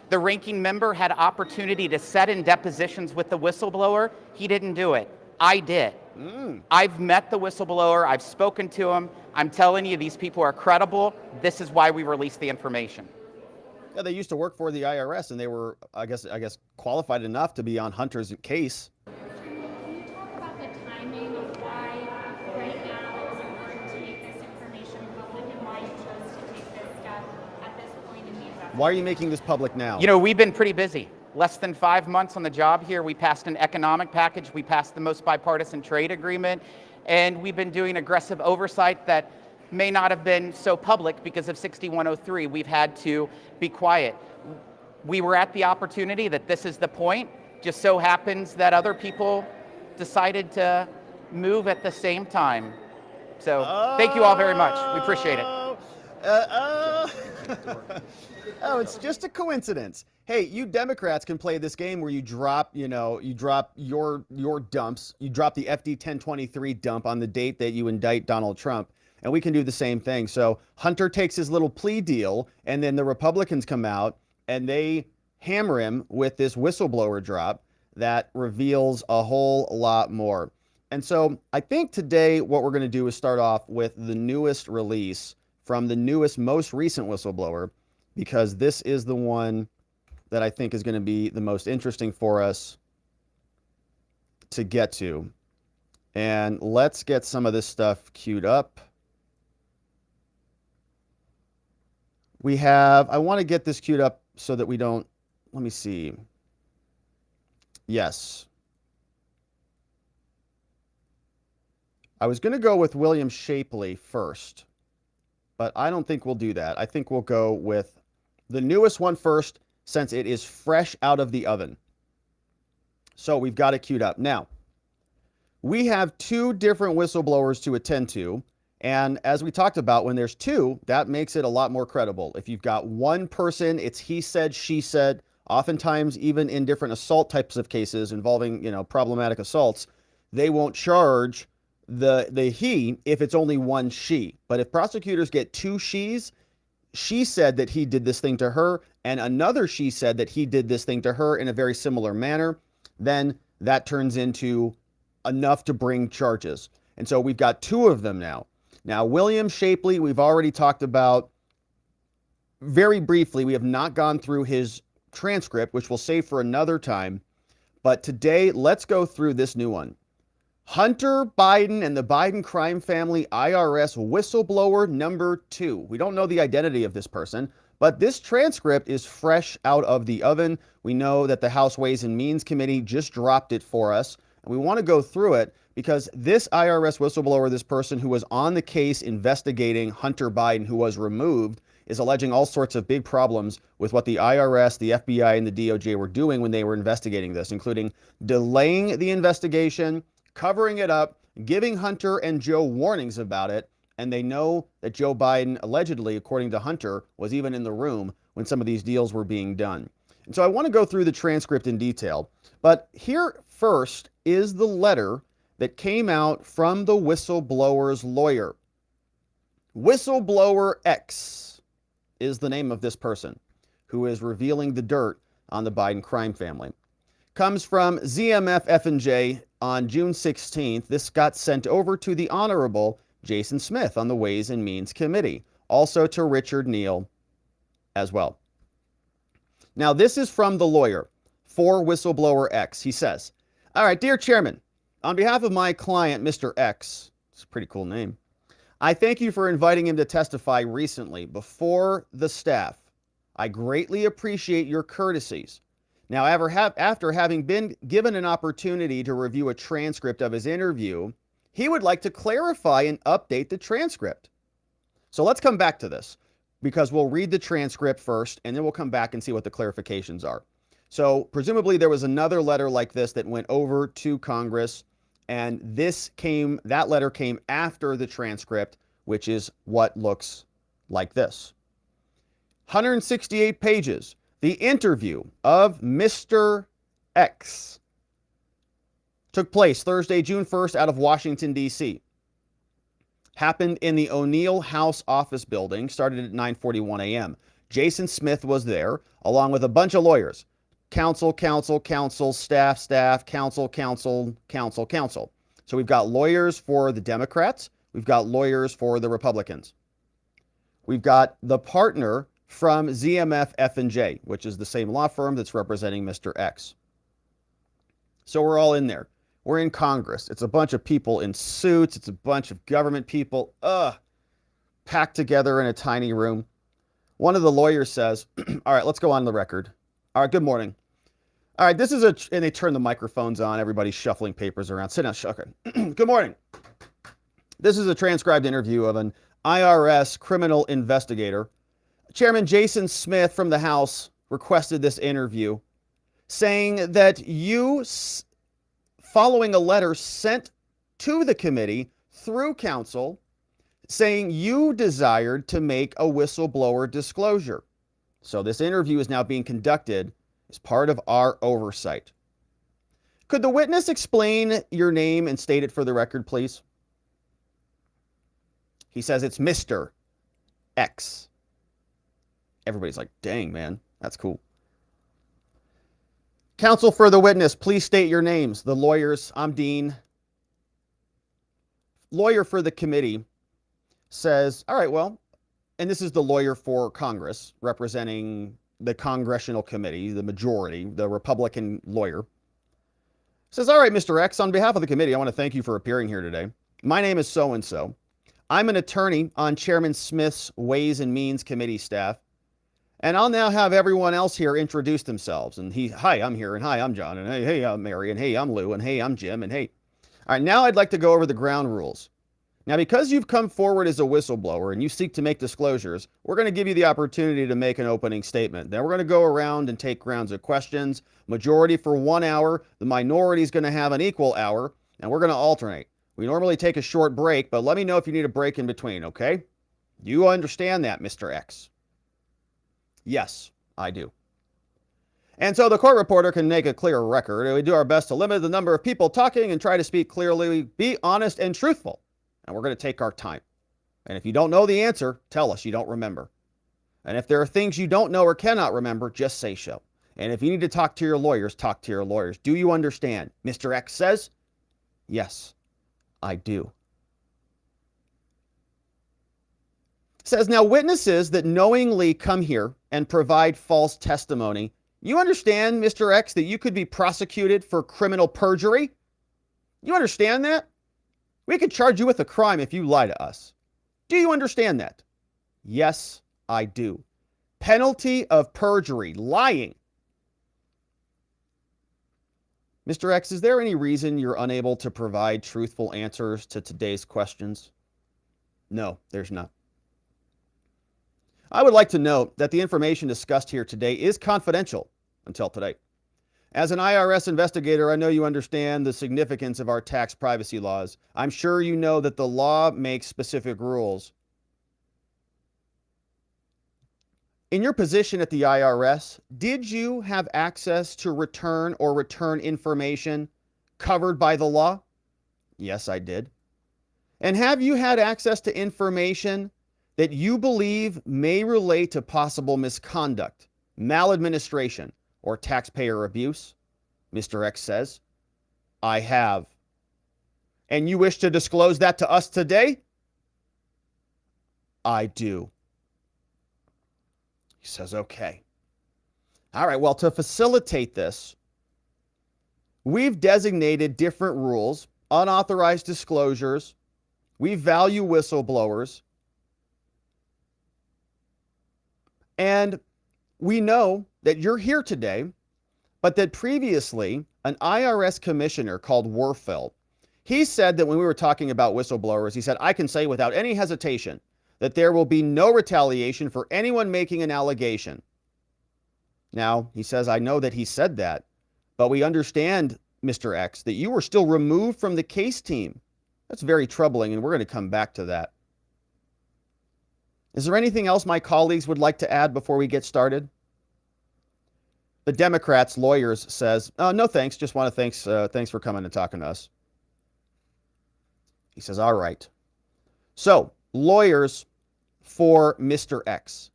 The ranking member had opportunity to set in depositions with the whistleblower. He didn't do it. I did. I've met the whistleblower. I've spoken to him. I'm telling you, these people are credible. This is why we released the information. Yeah, they used to work for the IRS, and they were, I guess, qualified enough to be on Hunter's case. Can you talk about the timing of why right now it's important to make this information public and why you chose to take this step at this point in the investigation? Why are you making this public now? You know, we've been pretty busy. Less than 5 months on the job here. We passed an economic package. We passed the most bipartisan trade agreement. And we've been doing aggressive oversight that may not have been so public because of 6103. We've had to be quiet. We were at the opportunity that this is the point. Just so happens that other people decided to move at the same time. So thank you all very much. We appreciate it. Oh, it's just a coincidence. Hey, you Democrats can play this game where you drop, your dumps. You drop the FD 1023 dump on the date that you indict Donald Trump, and we can do the same thing. So Hunter takes his little plea deal, and then the Republicans come out and they hammer him with this whistleblower drop that reveals a whole lot more. And so I think today what we're going to do is start off with the newest release from the newest, most recent whistleblower, because this is the one that I think is going to be the most interesting for us to get to. And let's get some of this stuff queued up. I want to get this queued up so that we don't, let me see. Yes. I was going to go with William Shapley first, but I don't think we'll do that. I think we'll go with the newest one first, since it is fresh out of the oven. So we've got it queued up. Now, we have two different whistleblowers to attend to. And as we talked about, when there's two, that makes it a lot more credible. If you've got one person, it's he said, she said. Oftentimes, even in different assault types of cases involving, problematic assaults, they won't charge the he if it's only one she. But if prosecutors get two she's, she said that he did this thing to her, and another she said that he did this thing to her in a very similar manner, then that turns into enough to bring charges. And so we've got two of them now. Now, William Shapley, we've already talked about very briefly. We have not gone through his transcript, which we'll save for another time. But today, let's go through this new one. Hunter Biden and the Biden crime family IRS whistleblower number 2. We don't know the identity of this person, but this transcript is fresh out of the oven. We know that the House Ways and Means Committee just dropped it for us, and we want to go through it because this IRS whistleblower, this person who was on the case investigating Hunter Biden, who was removed, is alleging all sorts of big problems with what the IRS, the FBI, and the DOJ were doing when they were investigating this, including delaying the investigation, covering it up, giving Hunter and Joe warnings about it, and they know that Joe Biden, allegedly, according to Hunter, was even in the room when some of these deals were being done. And so I want to go through the transcript in detail, but here first is the letter that came out from the whistleblower's lawyer. Whistleblower X is the name of this person who is revealing the dirt on the Biden crime family. Comes from ZMF F&J on June 16th. This got sent over to the Honorable Jason Smith on the Ways and Means Committee, also to Richard Neal as well. Now, this is from the lawyer for Whistleblower X. He says, all right, dear Chairman, on behalf of my client, Mr. X, it's a pretty cool name, I thank you for inviting him to testify recently before the staff. I greatly appreciate your courtesies. Now, after having been given an opportunity to review a transcript of his interview, he would like to clarify and update the transcript. So let's come back to this because we'll read the transcript first and then we'll come back and see what the clarifications are. So presumably there was another letter like this that went over to Congress, and that letter came after the transcript, which is what looks like this. 168 pages. The interview of Mr. X took place Thursday, June 1st out of Washington, D.C. Happened in the O'Neill House office building, started at 9:41 a.m. Jason Smith was there, along with a bunch of lawyers. Counsel, staff, counsel. So we've got lawyers for the Democrats. We've got lawyers for the Republicans. We've got the partner from ZMF F&J, which is the same law firm that's representing Mr. X. So we're all in there. We're in Congress. It's a bunch of people in suits. It's a bunch of government people, packed together in a tiny room. One of the lawyers says, all right, let's go on the record. All right, good morning. All right, and they turn the microphones on. Everybody's shuffling papers around. Sit down, okay. Good morning. This is a transcribed interview of an IRS Criminal Investigator. Chairman Jason Smith from the House requested this interview, saying that you, following a letter sent to the committee through counsel, saying you desired to make a whistleblower disclosure. So this interview is now being conducted as part of our oversight. Could the witness explain your name and state it for the record, please? He says it's Mr. X. Everybody's like, dang, man, that's cool. Counsel for the witness, please state your names. The lawyers, I'm Dean. Lawyer for the committee says, all right, well, and this is the lawyer for Congress representing the congressional committee, the majority, the Republican lawyer. Says, all right, Mr. X, on behalf of the committee, I want to thank you for appearing here today. My name is so-and-so. I'm an attorney on Chairman Smith's Ways and Means Committee staff. And I'll now have everyone else here introduce themselves. And hi, I'm here, and hi, I'm John, and hey, I'm Mary, and hey, I'm Lou, and hey, I'm Jim, and hey. All right, now I'd like to go over the ground rules. Now, because you've come forward as a whistleblower and you seek to make disclosures, we're going to give you the opportunity to make an opening statement. Then we're going to go around and take rounds of questions. Majority for 1 hour. The minority is going to have an equal hour, and we're going to alternate. We normally take a short break, but let me know if you need a break in between, okay? You understand that, Mr. X? Yes, I do. And so the court reporter can make a clear record. We do our best to limit the number of people talking and try to speak clearly, be honest and truthful. And we're going to take our time. And if you don't know the answer, tell us you don't remember. And if there are things you don't know or cannot remember, just say so. And if you need to talk to your lawyers, talk to your lawyers. Do you understand? Mr. X says, yes, I do. Says, now witnesses that knowingly come here and provide false testimony, you understand, Mr. X, that you could be prosecuted for criminal perjury? You understand that? We could charge you with a crime if you lie to us. Do you understand that? Yes, I do. Penalty of perjury, lying. Mr. X, is there any reason you're unable to provide truthful answers to today's questions? No, there's not. I would like to note that the information discussed here today is confidential until today. As an IRS investigator, I know you understand the significance of our tax privacy laws. I'm sure you know that the law makes specific rules. In your position at the IRS, did you have access to return information covered by the law? Yes, I did. And have you had access to information that you believe may relate to possible misconduct, maladministration, or taxpayer abuse? Mr. X says, I have. And you wish to disclose that to us today? I do. He says, okay. All right, well, to facilitate this, we've designated different rules, unauthorized disclosures. We value whistleblowers. And we know that you're here today, but that previously an IRS commissioner called Werfel, he said that when we were talking about whistleblowers, he said, I can say without any hesitation that there will be no retaliation for anyone making an allegation. Now, he says, I know that he said that, but we understand, Mr. X, that you were still removed from the case team. That's very troubling, and we're going to come back to that. Is there anything else my colleagues would like to add before we get started? The Democrats' lawyers says, no thanks, just want to thanks for coming and talking to us. He says, all right. So, lawyers for Mr. X.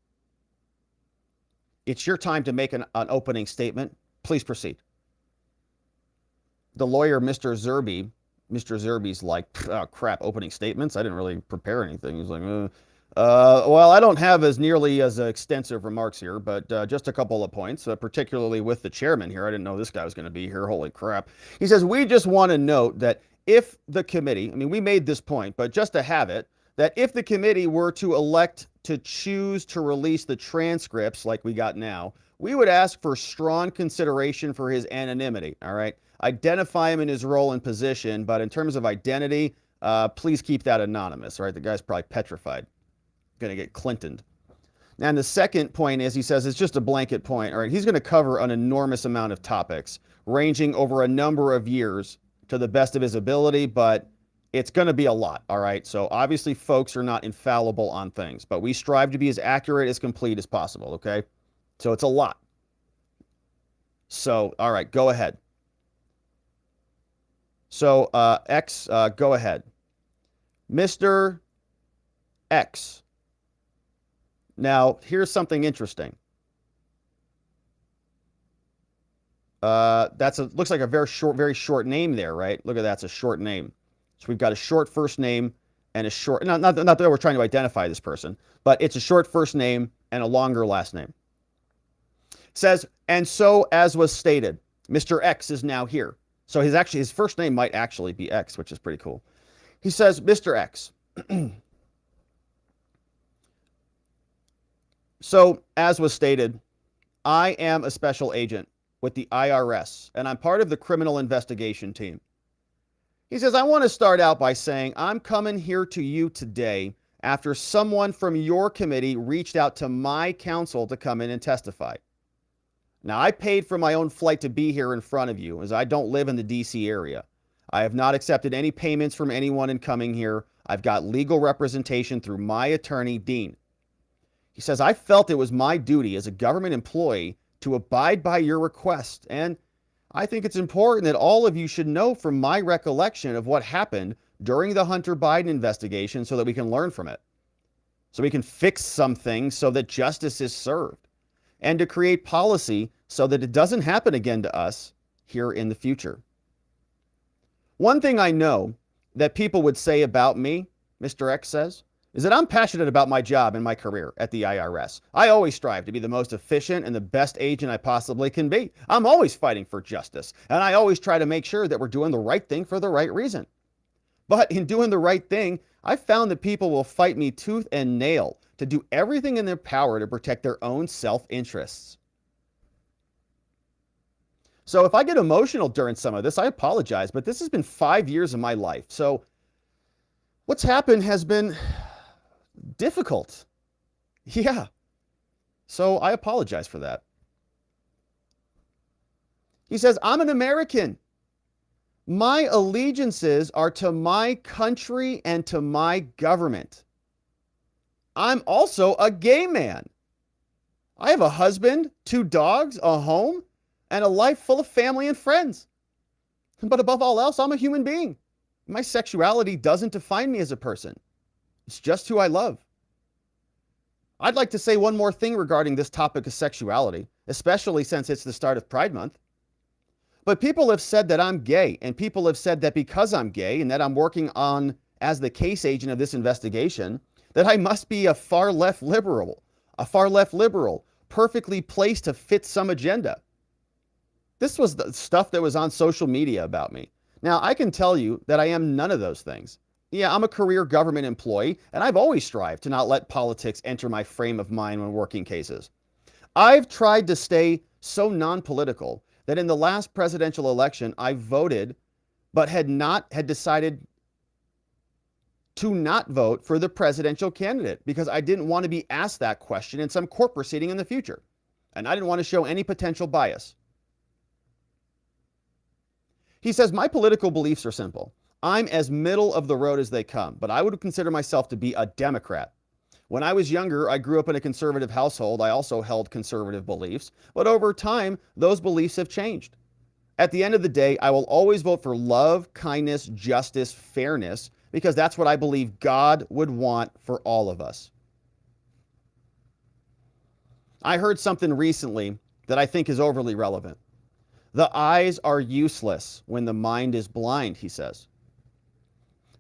It's your time to make an opening statement. Please proceed. The lawyer, Mr. Zerby's like, oh, crap, opening statements? I didn't really prepare anything. He's like, well, I don't have as nearly as extensive remarks here, but just a couple of points, particularly with the chairman here. I didn't know this guy was going to be here. Holy crap. He says, we just want to note that if the committee, I mean, we made this point, but just to have it, that if the committee were to elect to choose to release the transcripts like we got now, we would ask for strong consideration for his anonymity, all right? Identify him in his role and position, but in terms of identity, please keep that anonymous, right? The guy's probably petrified. going to get Clintoned. And the second point is, he says, it's just a blanket point. All right, he's going to cover an enormous amount of topics, ranging over a number of years to the best of his ability, but it's going to be a lot, all right? So obviously folks are not infallible on things, but we strive to be as accurate, as complete as possible, okay? So it's a lot. So, all right, go ahead. So, X, go ahead. Mr. X. Now, here's something interesting. Looks like a very short name there, right? Look at that, it's a short name. So we've got a short first name and a short, not that we're trying to identify this person, but it's a short first name and a longer last name. It says, and so as was stated, Mr. X is now here. So his first name might actually be X, which is pretty cool. He says, Mr. X. So as was stated, I am a special agent with the IRS, and I'm part of the criminal investigation team. He says, I want to start out by saying I'm coming here to you today after someone from your committee reached out to my counsel to come in and testify. Now, I paid for my own flight to be here in front of you, as I don't live in the DC area. I have not accepted any payments from anyone in coming here. I've got legal representation through my attorney, Dean. He says, I felt it was my duty as a government employee to abide by your request, and I think it's important that all of you should know from my recollection of what happened during the Hunter Biden investigation so that we can learn from it, so we can fix some things so that justice is served, and to create policy so that it doesn't happen again to us here in the future. One thing I know that people would say about me, Mr. X says, is that I'm passionate about my job and my career at the IRS. I always strive to be the most efficient and the best agent I possibly can be. I'm always fighting for justice, and I always try to make sure that we're doing the right thing for the right reason. But in doing the right thing, I've found that people will fight me tooth and nail to do everything in their power to protect their own self-interests. So if I get emotional during some of this, I apologize, but this has been 5 years of my life. So what's happened has been difficult. Yeah. So I apologize for that. He says, I'm an American. My allegiances are to my country and to my government. I'm also a gay man. I have a husband, 2 dogs, a home, and a life full of family and friends. But above all else, I'm a human being. My sexuality doesn't define me as a person. It's just who I love. I'd like to say one more thing regarding this topic of sexuality, especially since it's the start of Pride Month. But people have said that I'm gay, and people have said that because I'm gay and that I'm working on as the case agent of this investigation, that I must be a far left liberal, perfectly placed to fit some agenda. This was the stuff that was on social media about me. Now, I can tell you that I am none of those things. Yeah, I'm a career government employee, and I've always strived to not let politics enter my frame of mind when working cases. I've tried to stay so non-political that in the last presidential election, I voted, but had decided to not vote for the presidential candidate because I didn't want to be asked that question in some court proceeding in the future. And I didn't want to show any potential bias. He says, my political beliefs are simple. I'm as middle of the road as they come, but I would consider myself to be a Democrat. When I was younger, I grew up in a conservative household. I also held conservative beliefs, but over time, those beliefs have changed. At the end of the day, I will always vote for love, kindness, justice, fairness, because that's what I believe God would want for all of us. I heard something recently that I think is overly relevant. The eyes are useless when the mind is blind, he says.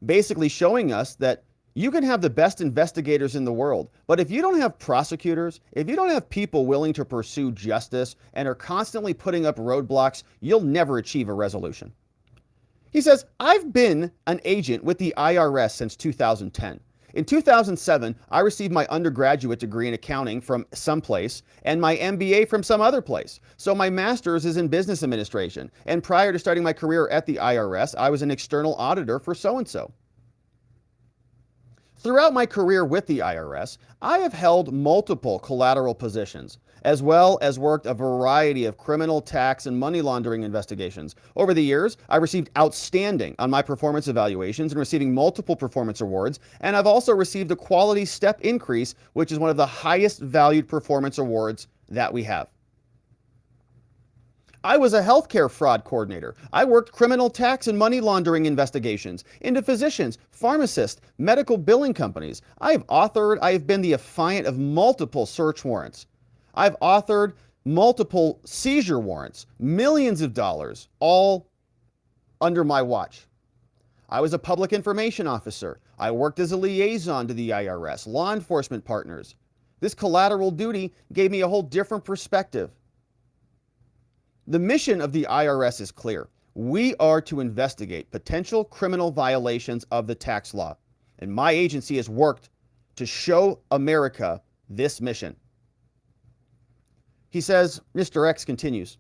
Basically showing us that you can have the best investigators in the world, but if you don't have prosecutors, if you don't have people willing to pursue justice and are constantly putting up roadblocks, you'll never achieve a resolution. He says, I've been an agent with the IRS since 2010. In 2007, I received my undergraduate degree in accounting from someplace and my MBA from some other place. So my master's is in business administration. And prior to starting my career at the IRS, I was an external auditor for so-and-so. Throughout my career with the IRS, I have held multiple collateral positions, as well as worked a variety of criminal, tax, and money laundering investigations. Over the years, I received outstanding on my performance evaluations and receiving multiple performance awards, and I've also received a quality step increase, which is one of the highest valued performance awards that we have. I was a healthcare fraud coordinator. I worked criminal tax and money laundering investigations into physicians, pharmacists, medical billing companies. I have been the affiant of multiple search warrants. I've authored multiple seizure warrants, millions of dollars, all under my watch. I was a public information officer. I worked as a liaison to the IRS, law enforcement partners. This collateral duty gave me a whole different perspective. The mission of the IRS is clear. We are to investigate potential criminal violations of the tax law. And my agency has worked to show America this mission. He says, Mr. X continues,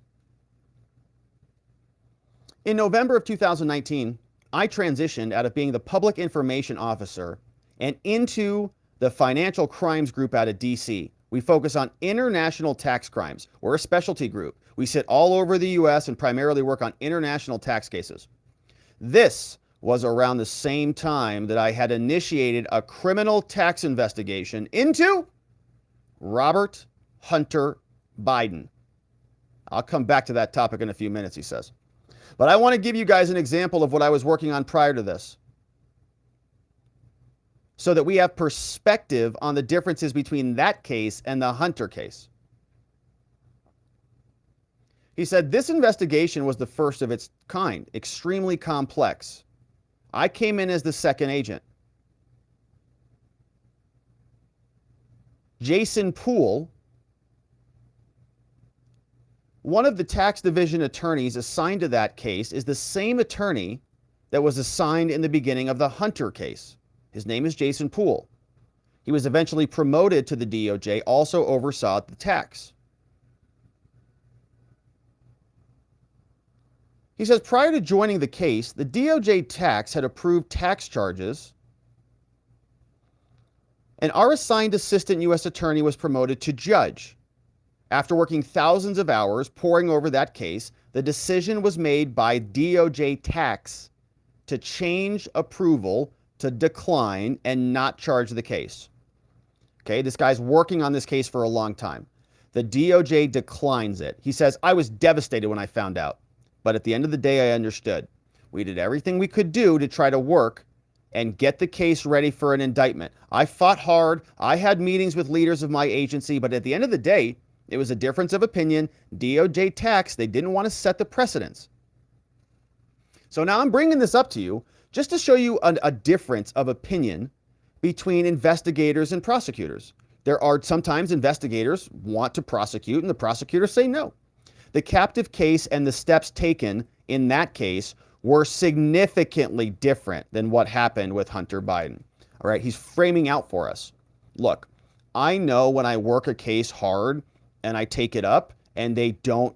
in November of 2019, I transitioned out of being the public information officer and into the financial crimes group out of DC. We focus on international tax crimes. We're a specialty group. We sit all over the US and primarily work on international tax cases. This was around the same time that I had initiated a criminal tax investigation into Robert Hunter Biden. I'll come back to that topic in a few minutes, he says. But I want to give you guys an example of what I was working on prior to this, so that we have perspective on the differences between that case and the Hunter case. He said, this investigation was the first of its kind, extremely complex. I came in as the second agent. Jason Poole, one of the tax division attorneys assigned to that case, is the same attorney that was assigned in the beginning of the Hunter case. His name is Jason Poole. He was eventually promoted to the DOJ, also oversaw the tax. He says, prior to joining the case, the DOJ tax had approved tax charges, and our assigned assistant U.S. attorney was promoted to judge. After working thousands of hours poring over that case, the decision was made by DOJ tax to change approval to decline and not charge the case. Okay, this guy's working on this case for a long time. The DOJ declines it. He says, I was devastated when I found out, but at the end of the day, I understood. We did everything we could do to try to work and get the case ready for an indictment. I fought hard. I had meetings with leaders of my agency, but at the end of the day, it was a difference of opinion. DOJ tax, they didn't want to set the precedents. So now I'm bringing this up to you just to show you a difference of opinion between investigators and prosecutors. There are sometimes investigators want to prosecute and the prosecutors say no. The captive case and the steps taken in that case were significantly different than what happened with Hunter Biden. All right, he's framing out for us. Look, I know when I work a case hard and I take it up and they don't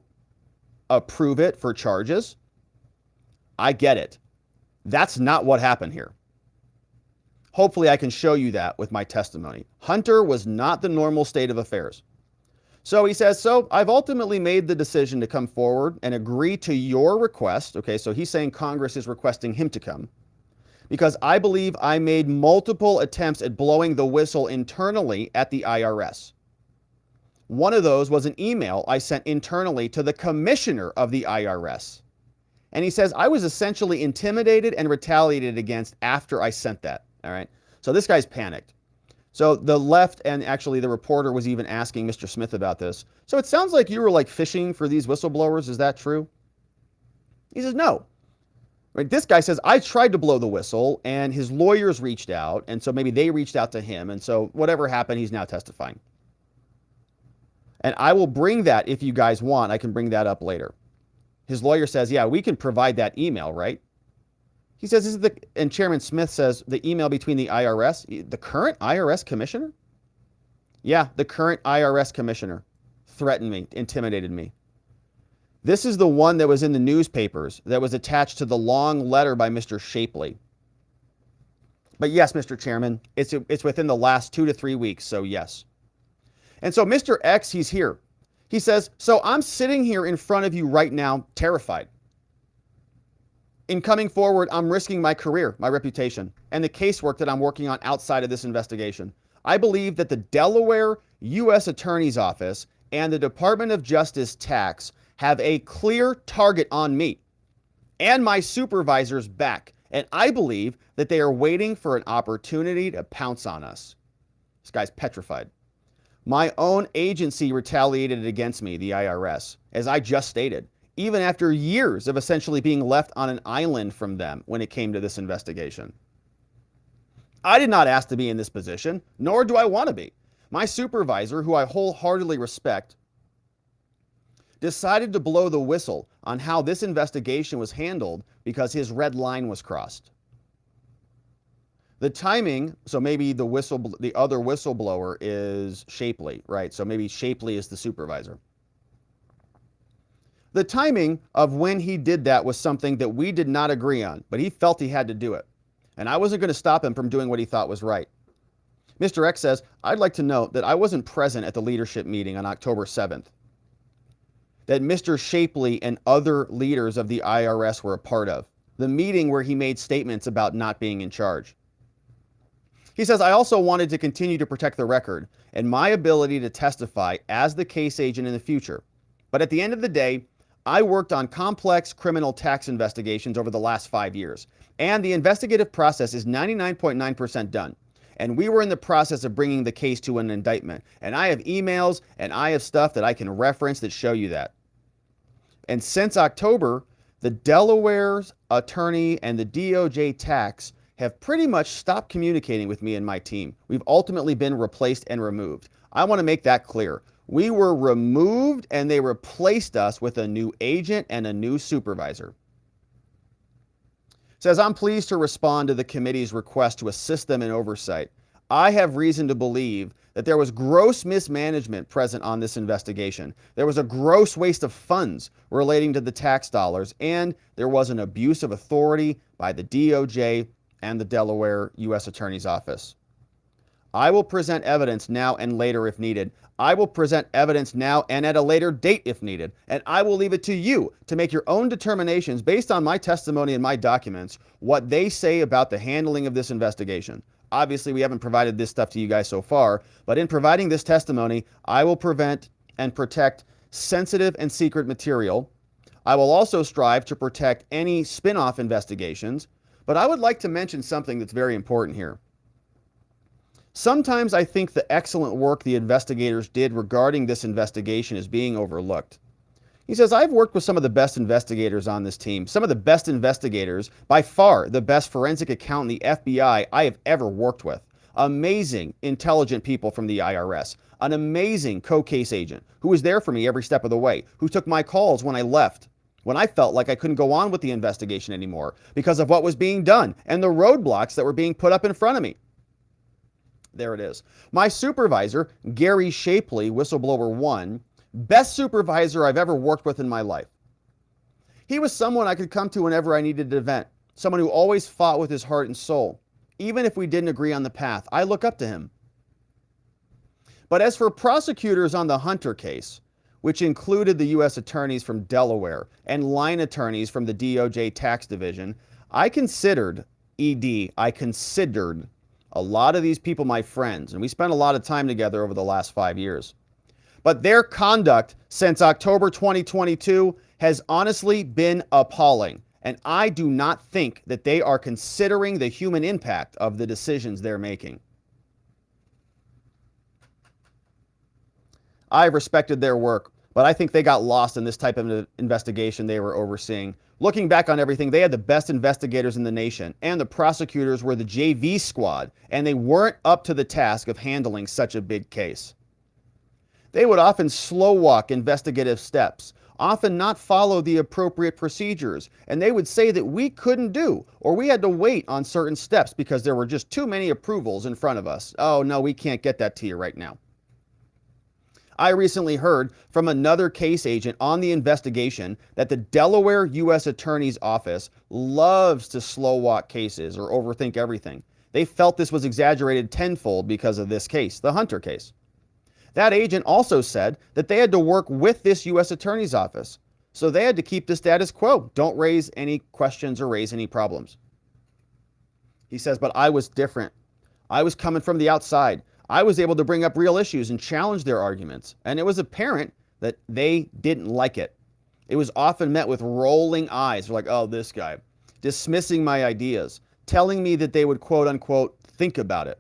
approve it for charges, I get it. That's not what happened here. Hopefully I can show you that with my testimony. Hunter was not the normal state of affairs. So he says, so I've ultimately made the decision to come forward and agree to your request. Okay, so he's saying Congress is requesting him to come because I believe I made multiple attempts at blowing the whistle internally at the IRS. One of those was an email I sent internally to the commissioner of the IRS. And he says, I was essentially intimidated and retaliated against after I sent that. All right. So this guy's panicked. So the left, and actually the reporter was even asking Mr. Smith about this. So it sounds like you were like fishing for these whistleblowers. Is that true? He says, no. Right. This guy says, I tried to blow the whistle and his lawyers reached out. And so maybe they reached out to him. And so whatever happened, he's now testifying. And I will bring that if you guys want. I can bring that up later. His lawyer says, yeah, we can provide that email, right? He says, this is and Chairman Smith says, the email between the IRS, the current IRS commissioner? Yeah, the current IRS commissioner threatened me, intimidated me. This is the one that was in the newspapers that was attached to the long letter by Mr. Shapley. But yes, Mr. Chairman, it's within the last 2 to 3 weeks, so yes. And so Mr. X, he's here. He says, so I'm sitting here in front of you right now, terrified. In coming forward, I'm risking my career, my reputation, and the casework that I'm working on outside of this investigation. I believe that the Delaware U.S. Attorney's Office and the Department of Justice Tax have a clear target on me and my supervisor's back, and I believe that they are waiting for an opportunity to pounce on us. This guy's petrified. My own agency retaliated against me, the IRS, as I just stated, even after years of essentially being left on an island from them when it came to this investigation. I did not ask to be in this position, nor do I want to be. My supervisor, who I wholeheartedly respect, decided to blow the whistle on how this investigation was handled because his red line was crossed. The timing, so maybe the other whistleblower is Shapley, right? So maybe Shapley is the supervisor. The timing of when he did that was something that we did not agree on, but he felt he had to do it. And I wasn't going to stop him from doing what he thought was right. Mr. X says, I'd like to note that I wasn't present at the leadership meeting on October 7th, that Mr. Shapley and other leaders of the IRS were a part of, the meeting where he made statements about not being in charge. He says, I also wanted to continue to protect the record and my ability to testify as the case agent in the future. But at the end of the day, I worked on complex criminal tax investigations over the last 5 years, and the investigative process is 99.9% done. And we were in the process of bringing the case to an indictment. And I have emails and I have stuff that I can reference that show you that. And since October, the Delaware's attorney and the DOJ tax have pretty much stopped communicating with me and my team. We've ultimately been replaced and removed. I want to make that clear. We were removed and they replaced us with a new agent and a new supervisor. Says, I'm pleased to respond to the committee's request to assist them in oversight. I have reason to believe that there was gross mismanagement present on this investigation. There was a gross waste of funds relating to the tax dollars, and there was an abuse of authority by the DOJ and the Delaware U.S. Attorney's Office. I will present evidence now and later if needed. I will present evidence now and at a later date if needed. And I will leave it to you to make your own determinations based on my testimony and my documents, what they say about the handling of this investigation. Obviously, we haven't provided this stuff to you guys so far, but in providing this testimony, I will prevent and protect sensitive and secret material. I will also strive to protect any spin-off investigations, but I would like to mention something that's very important here. Sometimes I think the excellent work the investigators did regarding this investigation is being overlooked. He says, I've worked with some of the best investigators on this team, some of the best investigators, by far the best forensic accountant the FBI I have ever worked with. Amazing, intelligent people from the IRS, an amazing co-case agent who was there for me every step of the way, who took my calls when I left, when I felt like I couldn't go on with the investigation anymore because of what was being done and the roadblocks that were being put up in front of me. There it is. My supervisor, Gary Shapley, Whistleblower 1, best supervisor I've ever worked with in my life. He was someone I could come to whenever I needed an event, someone who always fought with his heart and soul. Even if we didn't agree on the path, I look up to him. But as for prosecutors on the Hunter case, which included the U.S. attorneys from Delaware and line attorneys from the DOJ tax division, I considered a lot of these people my friends, and we spent a lot of time together over the last 5 years. But their conduct since October 2022 has honestly been appalling, and I do not think that they are considering the human impact of the decisions they're making. I've respected their work, but I think they got lost in this type of investigation they were overseeing. Looking back on everything, they had the best investigators in the nation, and the prosecutors were the JV squad, and they weren't up to the task of handling such a big case. They would often slow walk investigative steps, often not follow the appropriate procedures, and they would say that we couldn't do, or we had to wait on certain steps because there were just too many approvals in front of us. Oh no, we can't get that to you right now. I recently heard from another case agent on the investigation that the Delaware U.S. Attorney's Office loves to slow walk cases or overthink everything. They felt this was exaggerated tenfold because of this case, the Hunter case. That agent also said that they had to work with this U.S. Attorney's Office, so they had to keep the status quo. Don't raise any questions or raise any problems. He says, but I was different. I was coming from the outside. I was able to bring up real issues and challenge their arguments, and it was apparent that they didn't like it. It was often met with rolling eyes. They're like, oh, this guy, dismissing my ideas, telling me that they would, quote unquote, think about it.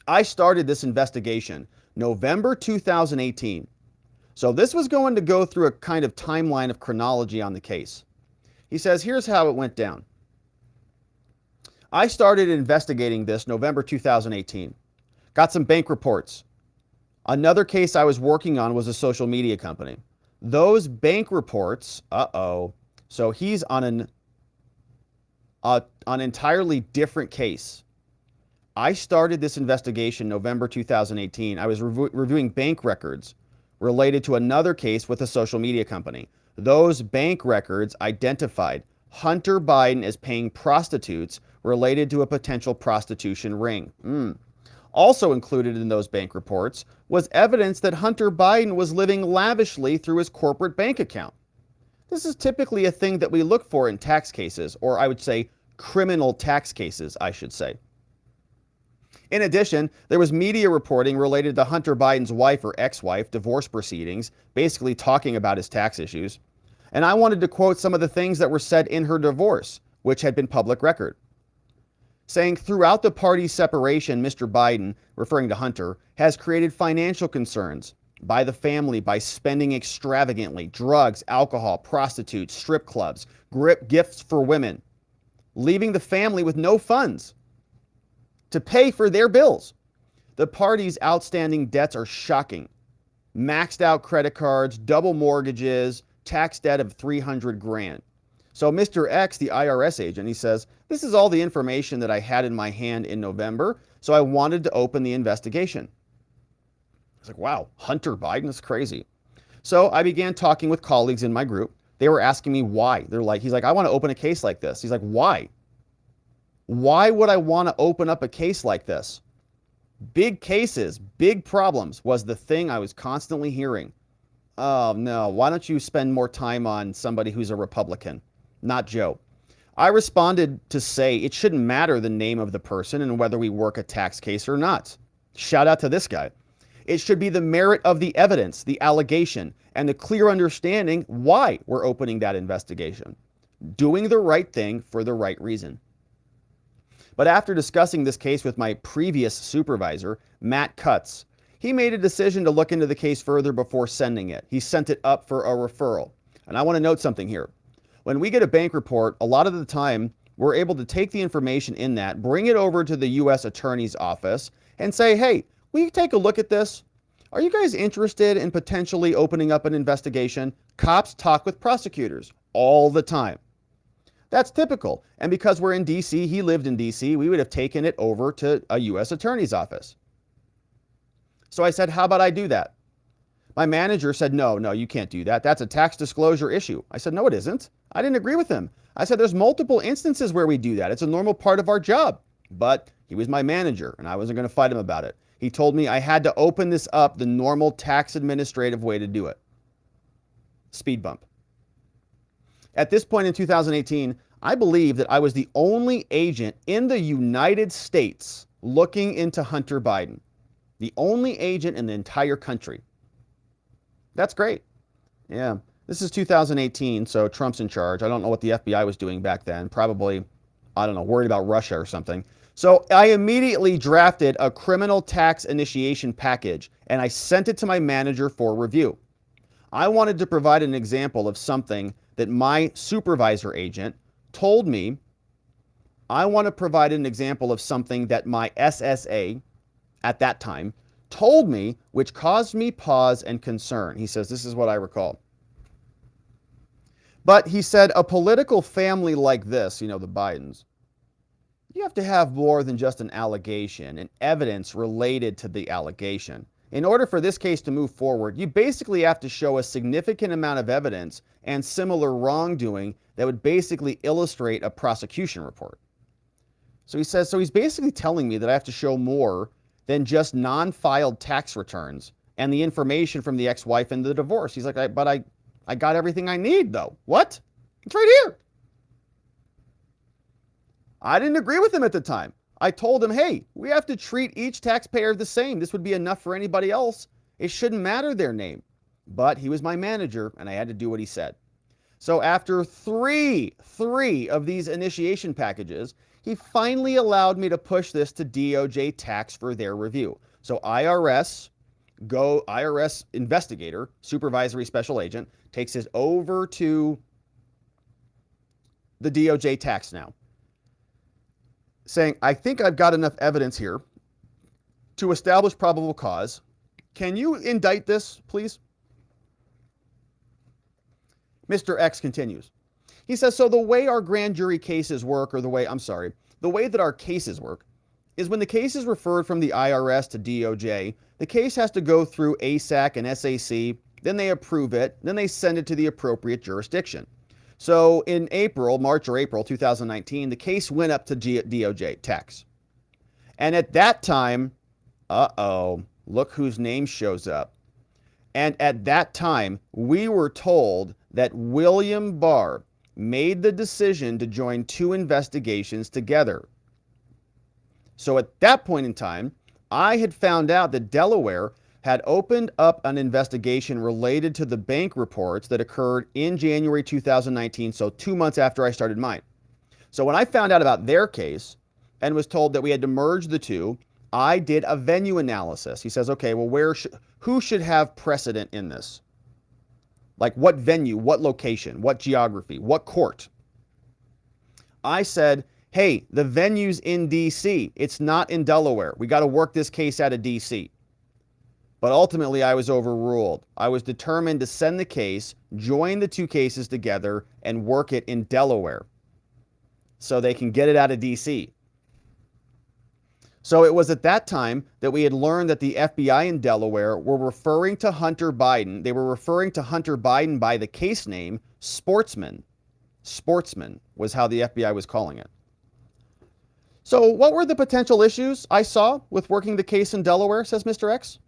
I started this investigation November 2018. So this was going to go through a kind of timeline of chronology on the case. He says, here's how it went down. I started investigating this November 2018. Got some bank reports. Another case I was working on was a social media company. Those bank reports, so he's on an entirely different case. I started this investigation November 2018. I was reviewing bank records related to another case with a social media company. Those bank records identified Hunter Biden as paying prostitutes related to a potential prostitution ring. Also included in those bank reports was evidence that Hunter Biden was living lavishly through his corporate bank account. This is typically a thing that we look for in tax cases, or I would say criminal tax cases, I should say. In addition, there was media reporting related to Hunter Biden's wife or ex-wife divorce proceedings, basically talking about his tax issues. And I wanted to quote some of the things that were said in her divorce, which had been public record. Saying, throughout the party separation, Mr. Biden, referring to Hunter, has created financial concerns by the family by spending extravagantly, drugs, alcohol, prostitutes, strip clubs, gifts for women, leaving the family with no funds to pay for their bills. The party's outstanding debts are shocking. Maxed out credit cards, double mortgages, tax debt of $300,000. So Mr. X, the IRS agent, he says, this is all the information that I had in my hand in November, so I wanted to open the investigation. I was like, wow, Hunter Biden is crazy. So I began talking with colleagues in my group. They were asking me why. He's like, I want to open a case like this. He's like, why? Why would I want to open up a case like this? Big cases, big problems was the thing I was constantly hearing. Oh no, why don't you spend more time on somebody who's a Republican, not Joe? I responded to say it shouldn't matter the name of the person and whether we work a tax case or not. Shout out to this guy. It should be the merit of the evidence, the allegation, and the clear understanding why we're opening that investigation. Doing the right thing for the right reason. But after discussing this case with my previous supervisor, Matt Cutts, he made a decision to look into the case further before sending it. He sent it up for a referral. And I want to note something here. When we get a bank report, a lot of the time, we're able to take the information in that, bring it over to the U.S. Attorney's Office, and say, hey, will you take a look at this? Are you guys interested in potentially opening up an investigation? Cops talk with prosecutors all the time. That's typical. And because we're in D.C., he lived in D.C., we would have taken it over to a U.S. Attorney's Office. So I said, how about I do that? My manager said, no, you can't do that. That's a tax disclosure issue. I said, no, it isn't. I didn't agree with him. I said, there's multiple instances where we do that. It's a normal part of our job. But he was my manager, and I wasn't going to fight him about it. He told me I had to open this up the normal tax administrative way to do it. Speed bump. At this point in 2018, I believe that I was the only agent in the United States looking into Hunter Biden. The only agent in the entire country. That's great. Yeah. This is 2018, so Trump's in charge. I don't know what the FBI was doing back then. Probably, I don't know, worried about Russia or something. So I immediately drafted a criminal tax initiation package, and I sent it to my manager for review. I wanted to provide an example of something that my supervisor agent told me. I want to provide an example of something that my SSA at that time told me, which caused me pause and concern. He says, this is what I recall. But he said, a political family like this, the Bidens, you have to have more than just an allegation and evidence related to the allegation. In order for this case to move forward, you basically have to show a significant amount of evidence and similar wrongdoing that would basically illustrate a prosecution report. So he says, so he's basically telling me that I have to show more than just non-filed tax returns and the information from the ex-wife and the divorce. He's like, I got everything I need though. What? It's right here. I didn't agree with him at the time. I told him, hey, we have to treat each taxpayer the same. This would be enough for anybody else. It shouldn't matter their name. But he was my manager and I had to do what he said. So after three of these initiation packages, he finally allowed me to push this to DOJ tax for their review. So IRS investigator, supervisory special agent, takes this over to the DOJ tax now, saying, I think I've got enough evidence here to establish probable cause. Can you indict this, please? Mr. X continues. He says, so the way our grand jury cases work, or the way that our cases work is when the case is referred from the IRS to DOJ, the case has to go through ASAC and SAC, then they approve it, then they send it to the appropriate jurisdiction. So in March or April 2019, the case went up to DOJ tax. And at that time, look whose name shows up. And at that time, we were told that William Barr made the decision to join two investigations together. So at that point in time, I had found out that Delaware had opened up an investigation related to the bank reports that occurred in January 2019, so 2 months after I started mine. So when I found out about their case and was told that we had to merge the two, I did a venue analysis. He says, okay, well, who should have precedent in this? Like what venue, what location, what geography, what court? I said, hey, the venue's in DC. It's not in Delaware. We got to work this case out of DC. But ultimately, I was overruled. I was determined to send the case, join the two cases together, and work it in Delaware so they can get it out of DC. So it was at that time that we had learned that the FBI in Delaware were referring to Hunter Biden. They were referring to Hunter Biden by the case name Sportsman. Sportsman was how the FBI was calling it. So what were the potential issues I saw with working the case in Delaware, says Mr. X?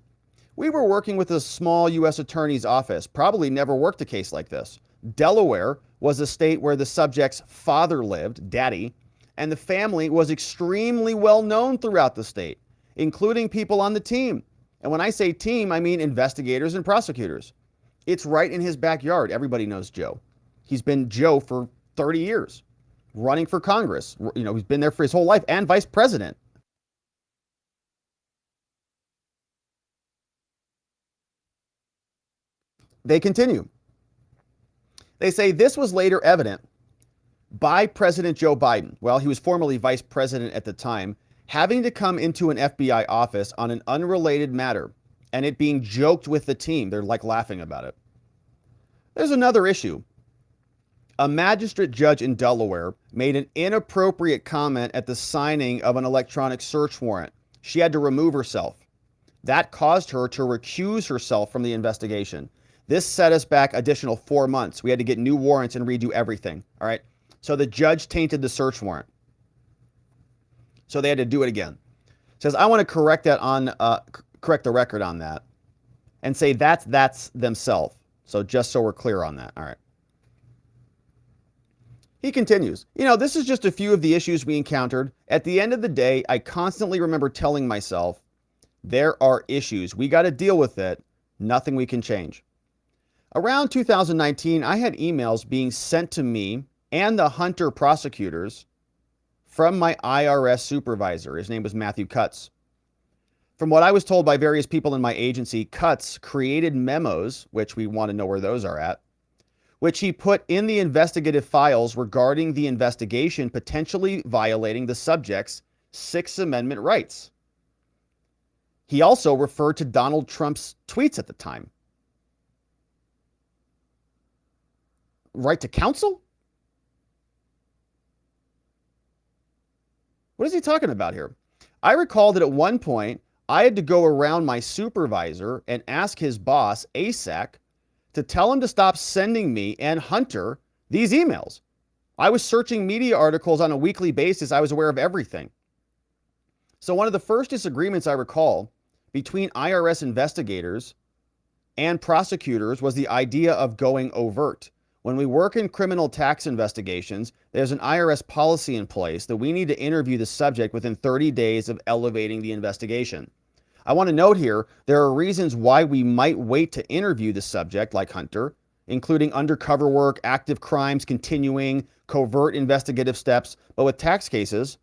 We were working with a small U.S. attorney's office, probably never worked a case like this. Delaware was a state where the subject's father lived, daddy, and the family was extremely well known throughout the state, including people on the team. And when I say team, I mean investigators and prosecutors. It's right in his backyard. Everybody knows Joe. He's been Joe for 30 years, running for Congress. You know, he's been there for his whole life, and vice president. They continue. They say this was later evident by President Joe Biden, well, he was formerly vice president at the time, having to come into an FBI office on an unrelated matter and it being joked with the team. They're like laughing about it. There's another issue. A magistrate judge in Delaware made an inappropriate comment at the signing of an electronic search warrant. She had to remove herself. That caused her to recuse herself from the investigation. This set us back additional 4 months. We had to get new warrants and redo everything. All right. So the judge tainted the search warrant. So they had to do it again. Says, I want to correct the record on that and say that's themselves. So just so we're clear on that. All right. He continues, this is just a few of the issues we encountered. At the end of the day, I constantly remember telling myself, there are issues. We got to deal with it. Nothing we can change. Around 2019, I had emails being sent to me and the Hunter prosecutors from my IRS supervisor. His name was Matthew Cutts. From what I was told by various people in my agency, Cutts created memos, which we want to know where those are at, which he put in the investigative files regarding the investigation potentially violating the subject's Sixth Amendment rights. He also referred to Donald Trump's tweets at the time. Right to counsel? What is he talking about here? I recall that at one point, I had to go around my supervisor and ask his boss, ASAC, to tell him to stop sending me and Hunter these emails. I was searching media articles on a weekly basis. I was aware of everything. So one of the first disagreements I recall between IRS investigators and prosecutors was the idea of going overt. When we work in criminal tax investigations, there's an IRS policy in place that we need to interview the subject within 30 days of elevating the investigation. I want to note here, there are reasons why we might wait to interview the subject, like Hunter, including undercover work, active crimes, continuing, covert investigative steps. But with tax cases,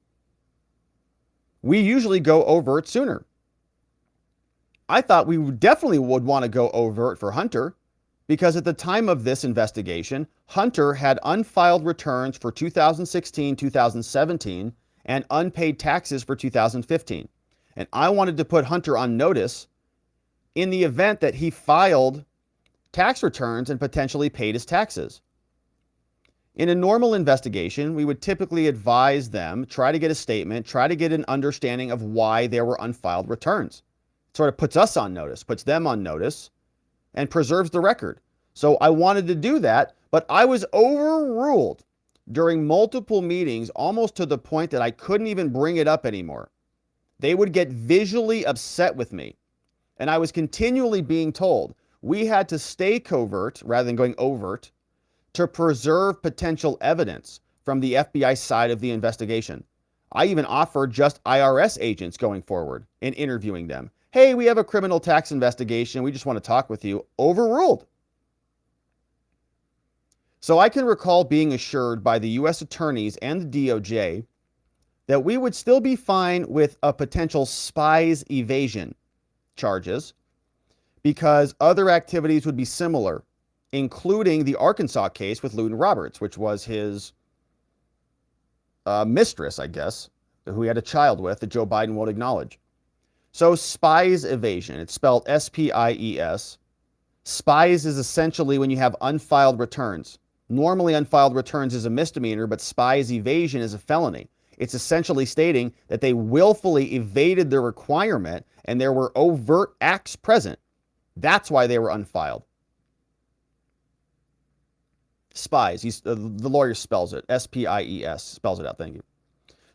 we usually go overt sooner. I thought we definitely would want to go overt for Hunter because at the time of this investigation, Hunter had unfiled returns for 2016, 2017, and unpaid taxes for 2015. And I wanted to put Hunter on notice in the event that he filed tax returns and potentially paid his taxes. In a normal investigation, we would typically advise them, try to get a statement, try to get an understanding of why there were unfiled returns. It sort of puts us on notice, puts them on notice, and preserves the record. So I wanted to do that, but I was overruled during multiple meetings, almost to the point that I couldn't even bring it up anymore. They would get visually upset with me. And I was continually being told we had to stay covert rather than going overt to preserve potential evidence from the FBI side of the investigation. I even offered just IRS agents going forward and interviewing them. Hey, we have a criminal tax investigation. We just want to talk with you. Overruled. So I can recall being assured by the U.S. attorneys and the DOJ that we would still be fine with a potential spies evasion charges because other activities would be similar, including the Arkansas case with Luton Roberts, which was his mistress, I guess, who he had a child with that Joe Biden won't acknowledge. So spies evasion, it's spelled S-P-I-E-S. Spies is essentially when you have unfiled returns. Normally unfiled returns is a misdemeanor, but spies evasion is a felony. It's essentially stating that they willfully evaded the requirement and there were overt acts present. That's why they were unfiled. Spies, the lawyer spells it, S-P-I-E-S, spells it out, thank you.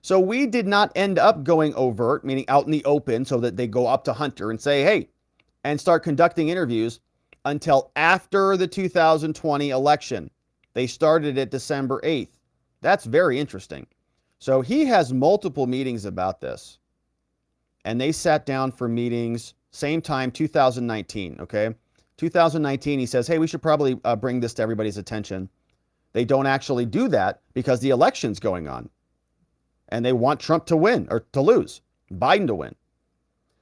So we did not end up going overt, meaning out in the open, so that they go up to Hunter and say, hey, and start conducting interviews until after the 2020 election. They started it December 8th. That's very interesting. So he has multiple meetings about this. And they sat down for meetings, same time, 2019, okay? 2019, he says, hey, we should probably bring this to everybody's attention. They don't actually do that because the election's going on. And they want Trump to win, or to lose, Biden to win.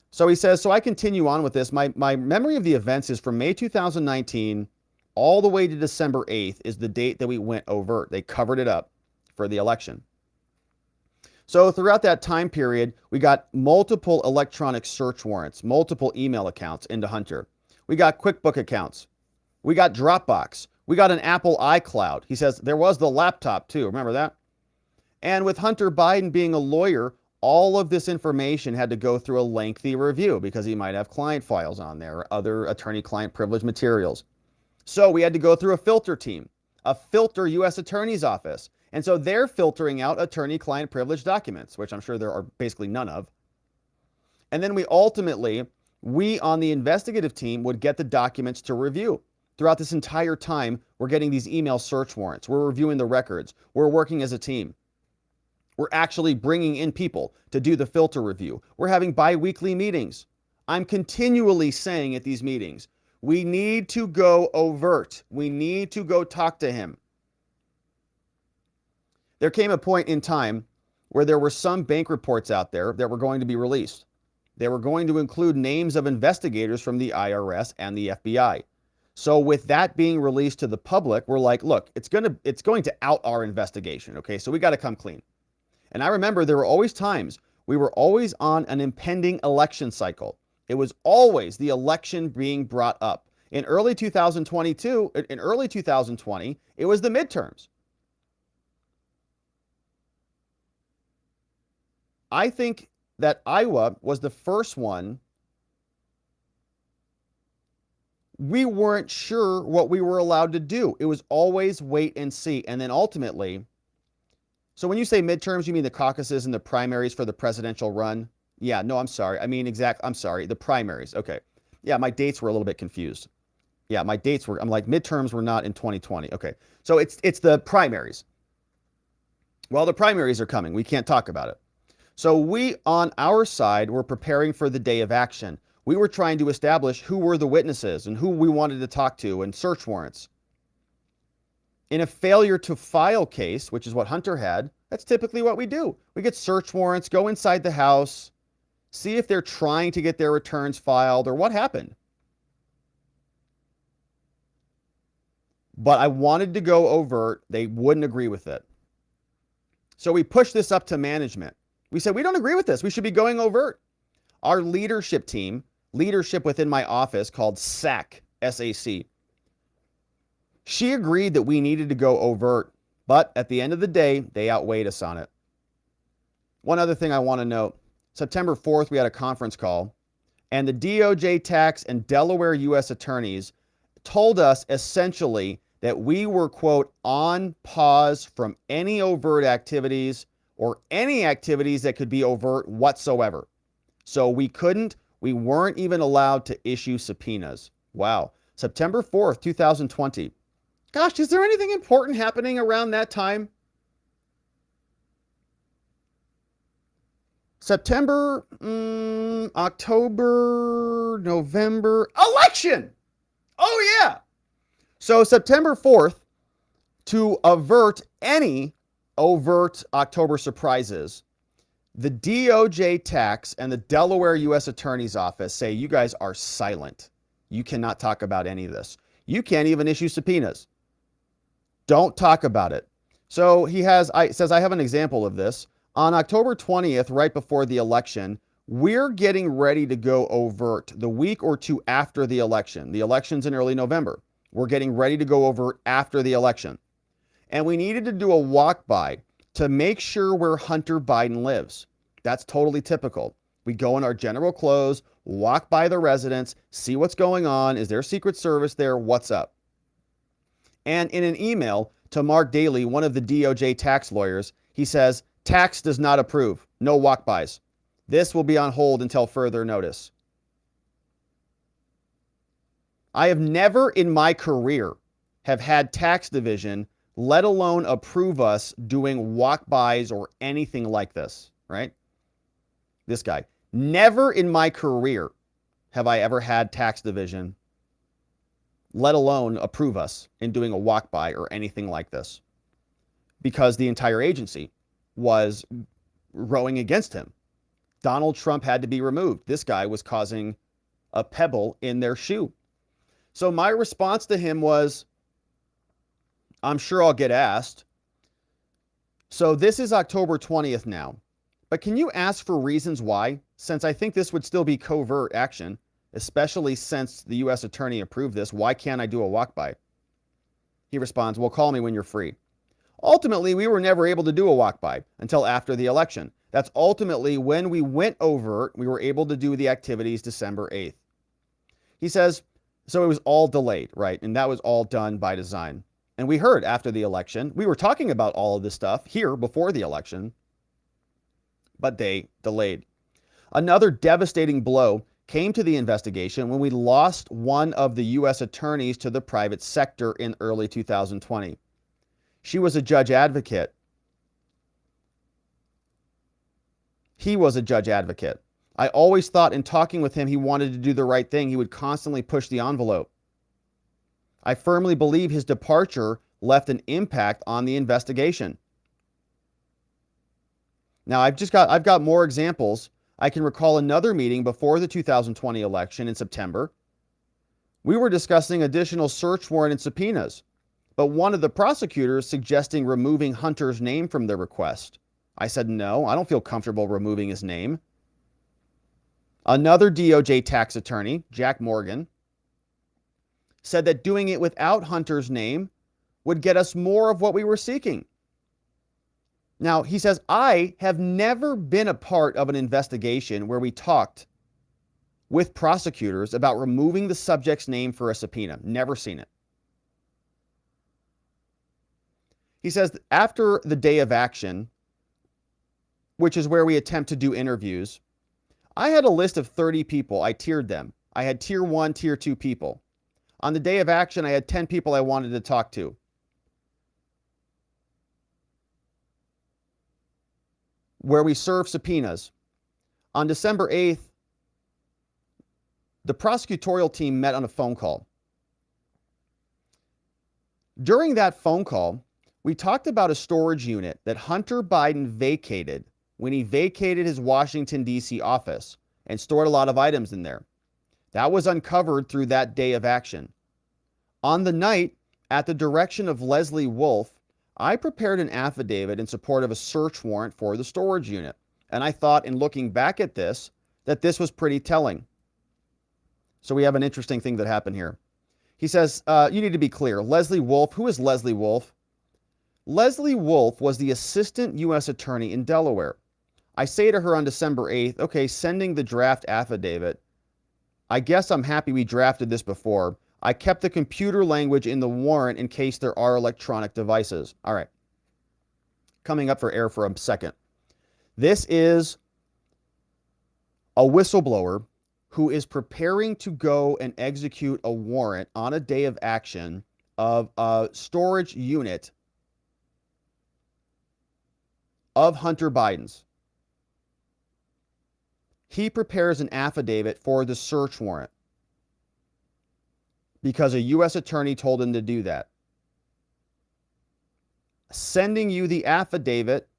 So he says, so I continue on with this. My memory of the events is from May 2019 all the way to December 8th is the date that we went overt. They covered it up for the election. So throughout that time period, we got multiple electronic search warrants, multiple email accounts into Hunter. We got QuickBook accounts. We got Dropbox. We got an Apple iCloud. He says there was the laptop too. Remember that? And with Hunter Biden being a lawyer, all of this information had to go through a lengthy review because he might have client files on there or other attorney-client privilege materials. So we had to go through a filter team, a filter U.S. Attorney's Office. And so they're filtering out attorney-client privilege documents, which I'm sure there are basically none of. And then we on the investigative team would get the documents to review. Throughout this entire time, we're getting these email search warrants. We're reviewing the records. We're working as a team. We're actually bringing in people to do the filter review. We're having bi-weekly meetings. I'm continually saying at these meetings, we need to go overt. We need to go talk to him. There came a point in time where there were some bank reports out there that were going to be released. They were going to include names of investigators from the IRS and the FBI. So with that being released to the public, we're like, look, it's going to out our investigation, okay? So we got to come clean. And I remember there were always times we were always on an impending election cycle. It was always the election being brought up. In early 2020, it was the midterms. I think that Iowa was the first one. We weren't sure what we were allowed to do. It was always wait and see. And then ultimately, So when you say midterms, you mean the caucuses and the primaries for the presidential run? Yeah, no, I'm sorry. I'm sorry, the primaries. Okay. Yeah, my dates were a little bit confused. Yeah, my dates were, I'm like, midterms were not in 2020. Okay. So it's the primaries. Well, the primaries are coming. We can't talk about it. So we, on our side, were preparing for the day of action. We were trying to establish who were the witnesses and who we wanted to talk to and search warrants. In a failure to file case, which is what Hunter had, that's typically what we do. We get search warrants, go inside the house, see if they're trying to get their returns filed or what happened. But I wanted to go overt. They wouldn't agree with it. So we pushed this up to management. We said, we don't agree with this. We should be going overt. Our leadership team, leadership within my office called SAC, S-A-C, she agreed that we needed to go overt, but at the end of the day, they outweighed us on it. One other thing I want to note, September 4th, we had a conference call, and the DOJ tax and Delaware U.S. attorneys told us essentially that we were, quote, on pause from any overt activities or any activities that could be overt whatsoever. So we weren't even allowed to issue subpoenas. Wow. September 4th, 2020. Gosh, is there anything important happening around that time? September, October, November, election. Oh, yeah. So September 4th, to avert any overt October surprises, the DOJ tax and the Delaware U.S. Attorney's Office say you guys are silent. You cannot talk about any of this. You can't even issue subpoenas. Don't talk about it. So he says, I have an example of this. On October 20th, right before the election, we're getting ready to go overt the week or two after the election. The election's in early November. We're getting ready to go overt after the election. And we needed to do a walk-by to make sure where Hunter Biden lives. That's totally typical. We go in our general clothes, walk by the residence, see what's going on. Is there Secret Service there? What's up? And in an email to Mark Daly, one of the DOJ tax lawyers, he says, tax does not approve. No walk-bys. This will be on hold until further notice. I have never in my career have had tax division, let alone approve us doing walk-bys or anything like this, right? This guy. Never in my career have I ever had tax division, let alone approve us in doing a walk-by or anything like this, because the entire agency was rowing against him. Donald Trump had to be removed. This guy was causing a pebble in their shoe. So my response to him was, I'm sure I'll get asked. So this is October 20th now, but can you ask for reasons why? Since I think this would still be covert action, especially since the U.S. attorney approved this, why can't I do a walk-by? He responds, well, call me when you're free. Ultimately, we were never able to do a walk-by until after the election. That's ultimately when we went overt, we were able to do the activities December 8th. He says, so it was all delayed, right? And that was all done by design. And we heard after the election, we were talking about all of this stuff here before the election, but they delayed. Another devastating blow came to the investigation when we lost one of the U.S. attorneys to the private sector in early 2020. She was a judge advocate. He was a judge advocate. I always thought in talking with him, he wanted to do the right thing. He would constantly push the envelope. I firmly believe his departure left an impact on the investigation. Now, I've got more examples. I can recall another meeting before the 2020 election in September. We were discussing additional search warrant and subpoenas, but one of the prosecutors suggesting removing Hunter's name from the request. I said, no, I don't feel comfortable removing his name. Another DOJ tax attorney, Jack Morgan, said that doing it without Hunter's name would get us more of what we were seeking. Now, he says, I have never been a part of an investigation where we talked with prosecutors about removing the subject's name for a subpoena. Never seen it. He says, after the day of action, which is where we attempt to do interviews, I had a list of 30 people. I tiered them. I had tier 1, tier 2 people. On the day of action, I had 10 people I wanted to talk to. Where we serve subpoenas. On December 8th, the prosecutorial team met on a phone call. During that phone call, we talked about a storage unit that Hunter Biden vacated when he vacated his Washington, D.C. office and stored a lot of items in there. That was uncovered through that day of action. On the night, at the direction of Leslie Wolf, I prepared an affidavit in support of a search warrant for the storage unit. And I thought, in looking back at this, that this was pretty telling. So we have an interesting thing that happened here. He says, you need to be clear. Leslie Wolf, who is Leslie Wolf? Leslie Wolf was the assistant U.S. attorney in Delaware. I say to her on December 8th, okay, sending the draft affidavit. I guess I'm happy we drafted this before. I kept the computer language in the warrant in case there are electronic devices. All right. Coming up for air for a second. This is a whistleblower who is preparing to go and execute a warrant on a day of action of a storage unit of Hunter Biden's. He prepares an affidavit for the search warrant because a U.S. attorney told him to do that. Sending you the affidavit.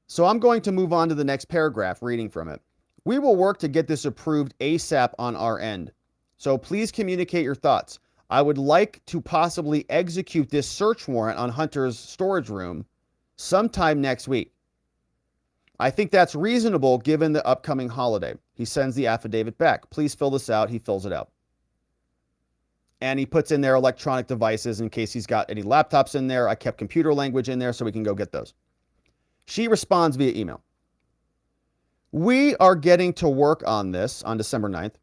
So I'm going to move on to the next paragraph, reading from it. We will work to get this approved ASAP on our end. So please communicate your thoughts. I would like to possibly execute this search warrant on Hunter's storage room sometime next week. I think that's reasonable given the upcoming holiday. He sends the affidavit back. Please fill this out. He fills it out. And he puts in there electronic devices in case he's got any laptops in there. I kept computer language in there so we can go get those. She responds via email. We are getting to work on this on December 9th,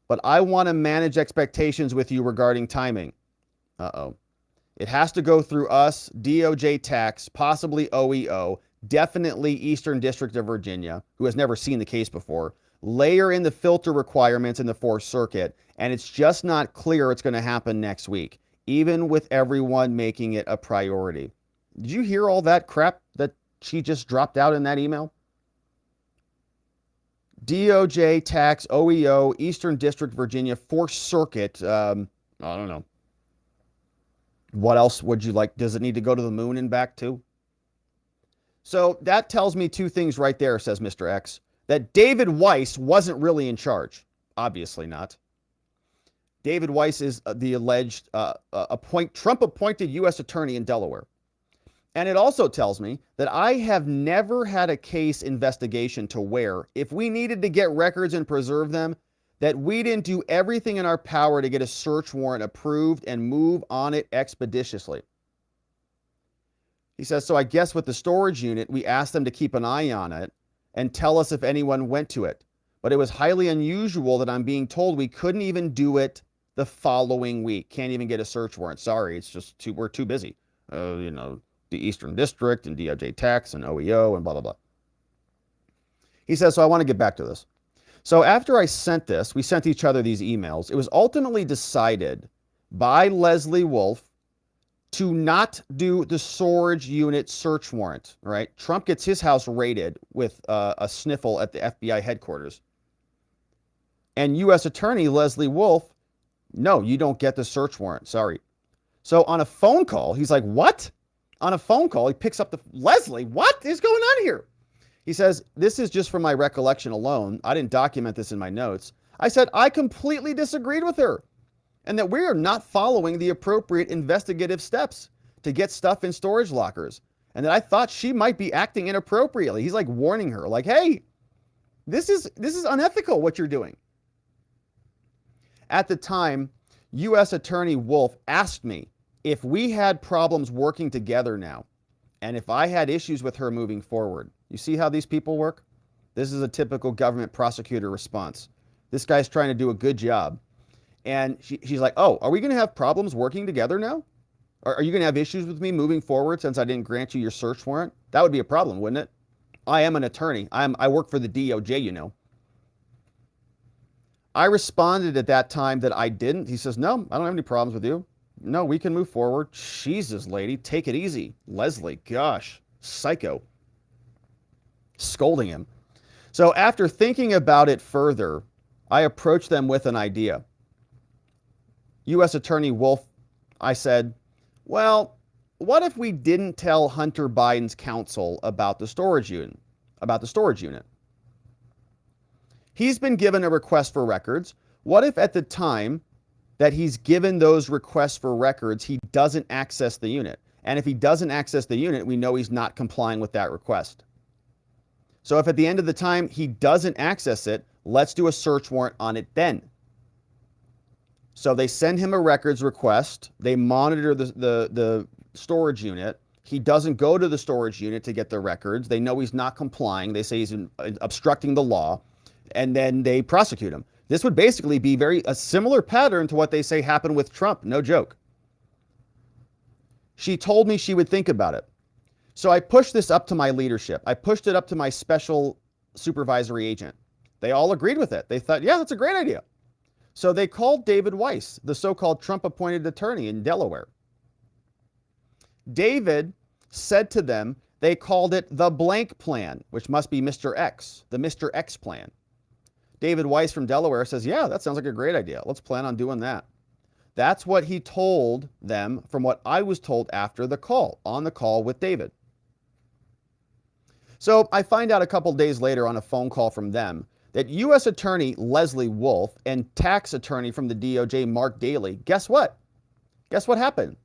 but I want to manage expectations with you regarding timing. Uh-oh. It has to go through us, DOJ tax, possibly OEO, definitely Eastern District of Virginia, who has never seen the case before. Layer in the filter requirements in the Fourth Circuit, and it's just not clear it's going to happen next week, even with everyone making it a priority. Did you hear all that crap that she just dropped out in that email? DOJ, tax, OEO, Eastern District, Virginia, Fourth Circuit. I don't know. What else would you like? Does it need to go to the moon and back too? So that tells me two things right there, says Mr. X. That David Weiss wasn't really in charge. Obviously not. David Weiss is the alleged Trump-appointed U.S. attorney in Delaware. And it also tells me that I have never had a case investigation to where, if we needed to get records and preserve them, that we didn't do everything in our power to get a search warrant approved and move on it expeditiously. He says, so I guess with the storage unit, we asked them to keep an eye on it and tell us if anyone went to it. But it was highly unusual that I'm being told we couldn't even do it the following week. Can't even get a search warrant. Sorry, it's just we're too busy. The Eastern District and DOJ tax and OEO and blah, blah, blah. He says, so I want to get back to this. So after I sent this, we sent each other these emails. It was ultimately decided by Leslie Wolf to not do the storage unit search warrant, right? Trump gets his house raided with a sniffle at the FBI headquarters. And U.S. Attorney Leslie Wolf, no, you don't get the search warrant. Sorry. So on a phone call, he's like, what? On a phone call, he picks up the, Leslie, what is going on here? He says, this is just from my recollection alone. I didn't document this in my notes. I said, I completely disagreed with her and that we are not following the appropriate investigative steps to get stuff in storage lockers and that I thought she might be acting inappropriately. He's like warning her like, hey, this is unethical what you're doing. At the time, U.S. Attorney Wolf asked me if we had problems working together now and if I had issues with her moving forward. You see how these people work? This is a typical government prosecutor response. This guy's trying to do a good job. And she's like, oh, are we going to have problems working together now? Are you going to have issues with me moving forward since I didn't grant you your search warrant? That would be a problem, wouldn't it? I am an attorney. I work for the DOJ, you know. I responded at that time that I didn't. He says, no, I don't have any problems with you. No, we can move forward. Jesus, lady, take it easy. Leslie, gosh, psycho. Scolding him. So after thinking about it further, I approached them with an idea. U.S. Attorney Wolf, I said, well, what if we didn't tell Hunter Biden's counsel about the storage unit? He's been given a request for records. What if at the time that he's given those requests for records, he doesn't access the unit? And if he doesn't access the unit, we know he's not complying with that request. So if at the end of the time he doesn't access it, let's do a search warrant on it then. So they send him a records request. They monitor the storage unit. He doesn't go to the storage unit to get the records. They know he's not complying. They say he's obstructing the law, and then they prosecute him. This would basically be a similar pattern to what they say happened with Trump. No joke. She told me she would think about it. So I pushed this up to my leadership. I pushed it up to my special supervisory agent. They all agreed with it. They thought, yeah, that's a great idea. So they called David Weiss, the so-called Trump-appointed attorney in Delaware. David said to them, they called it the blank plan, which must be Mr. X, the Mr. X plan. David Weiss from Delaware says, yeah, that sounds like a great idea. Let's plan on doing that. That's what he told them from what I was told after the call, on the call with David. So I find out a couple days later on a phone call from them that U.S. Attorney Leslie Wolf and tax attorney from the DOJ, Mark Daly, guess what? Guess what happened?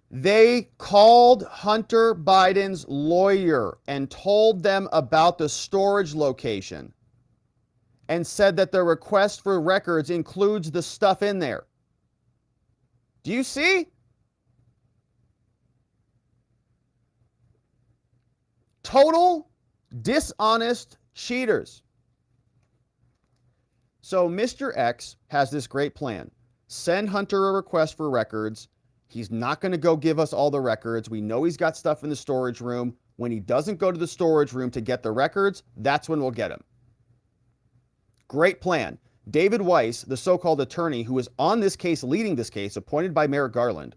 They called Hunter Biden's lawyer and told them about the storage location and said that the request for records includes the stuff in there. Do you see? Total dishonest cheaters. So Mr. X has this great plan. Send Hunter a request for records. He's not going to go give us all the records. We know he's got stuff in the storage room. When he doesn't go to the storage room to get the records, that's when we'll get him. Great plan. David Weiss, the so-called attorney who is on this case, leading this case, appointed by Merrick Garland,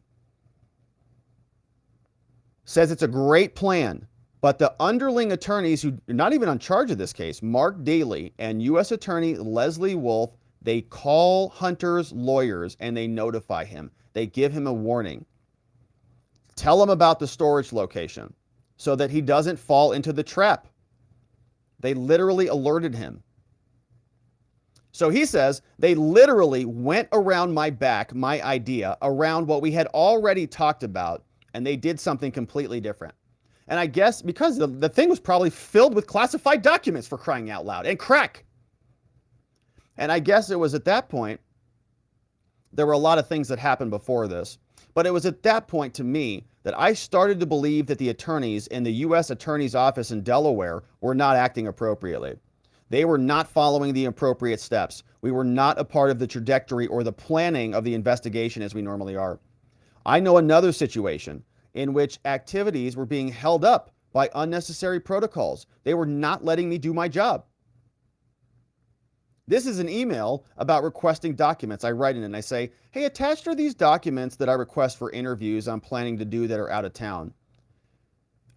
says it's a great plan. But the underling attorneys who are not even on charge of this case, Mark Daly and U.S. Attorney Leslie Wolf, they call Hunter's lawyers and they notify him. They give him a warning. Tell him about the storage location so that he doesn't fall into the trap. They literally alerted him. So he says they literally went around my back, my idea, around what we had already talked about, and they did something completely different. And I guess because the thing was probably filled with classified documents, for crying out loud, and crack. And I guess it was at that point, there were a lot of things that happened before this, but it was at that point to me that I started to believe that the attorneys in the U.S. Attorney's Office in Delaware were not acting appropriately. They were not following the appropriate steps. We were not a part of the trajectory or the planning of the investigation as we normally are. I know another situation in which activities were being held up by unnecessary protocols. They were not letting me do my job. This is an email about requesting documents. I write in and I say, hey, attached are these documents that I request for interviews I'm planning to do that are out of town.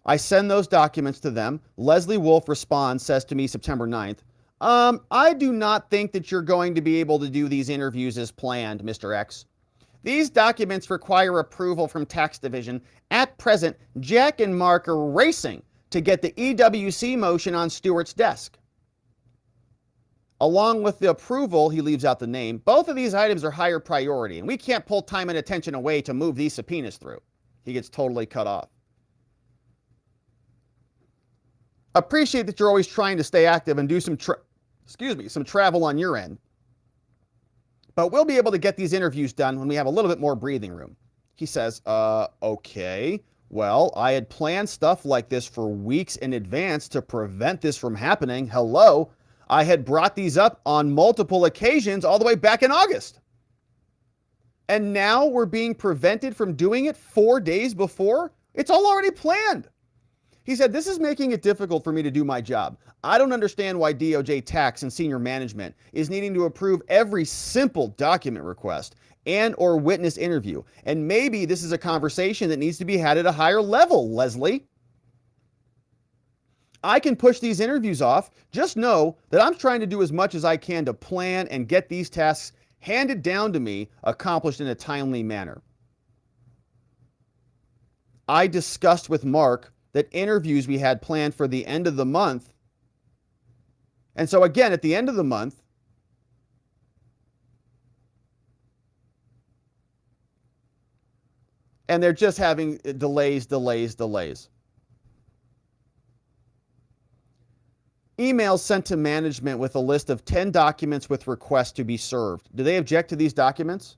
I send those documents to them. Leslie Wolf responds, says to me September 9th, I do not think that you're going to be able to do these interviews as planned, Mr. X. These documents require approval from tax division. At present, Jack and Mark are racing to get the EWC motion on Stewart's desk. Along with the approval, he leaves out the name. Both of these items are higher priority, and we can't pull time and attention away to move these subpoenas through. He gets totally cut off. Appreciate that you're always trying to stay active and do some travel on your end. But we'll be able to get these interviews done when we have a little bit more breathing room. He says, okay. Well, I had planned stuff like this for weeks in advance to prevent this from happening. Hello. I had brought these up on multiple occasions all the way back in August. And now we're being prevented from doing it 4 days before? It's all already planned. He said, this is making it difficult for me to do my job. I don't understand why DOJ tax and senior management is needing to approve every simple document request and or witness interview. And maybe this is a conversation that needs to be had at a higher level, Leslie. I can push these interviews off. Just know that I'm trying to do as much as I can to plan and get these tasks handed down to me accomplished in a timely manner. I discussed with Mark that interviews we had planned for the end of the month. And so again, at the end of the month, and they're just having delays. Emails sent to management with a list of 10 documents with requests to be served. Do they object to these documents?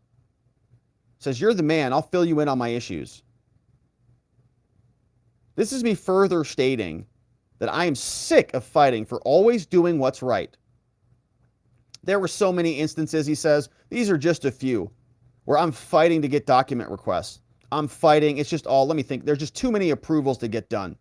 Says, you're the man, I'll fill you in on my issues. This is me further stating that I am sick of fighting for always doing what's right. There were so many instances, he says, these are just a few, where I'm fighting to get document requests. I'm fighting, it's just all, let me think, there's just too many approvals to get done.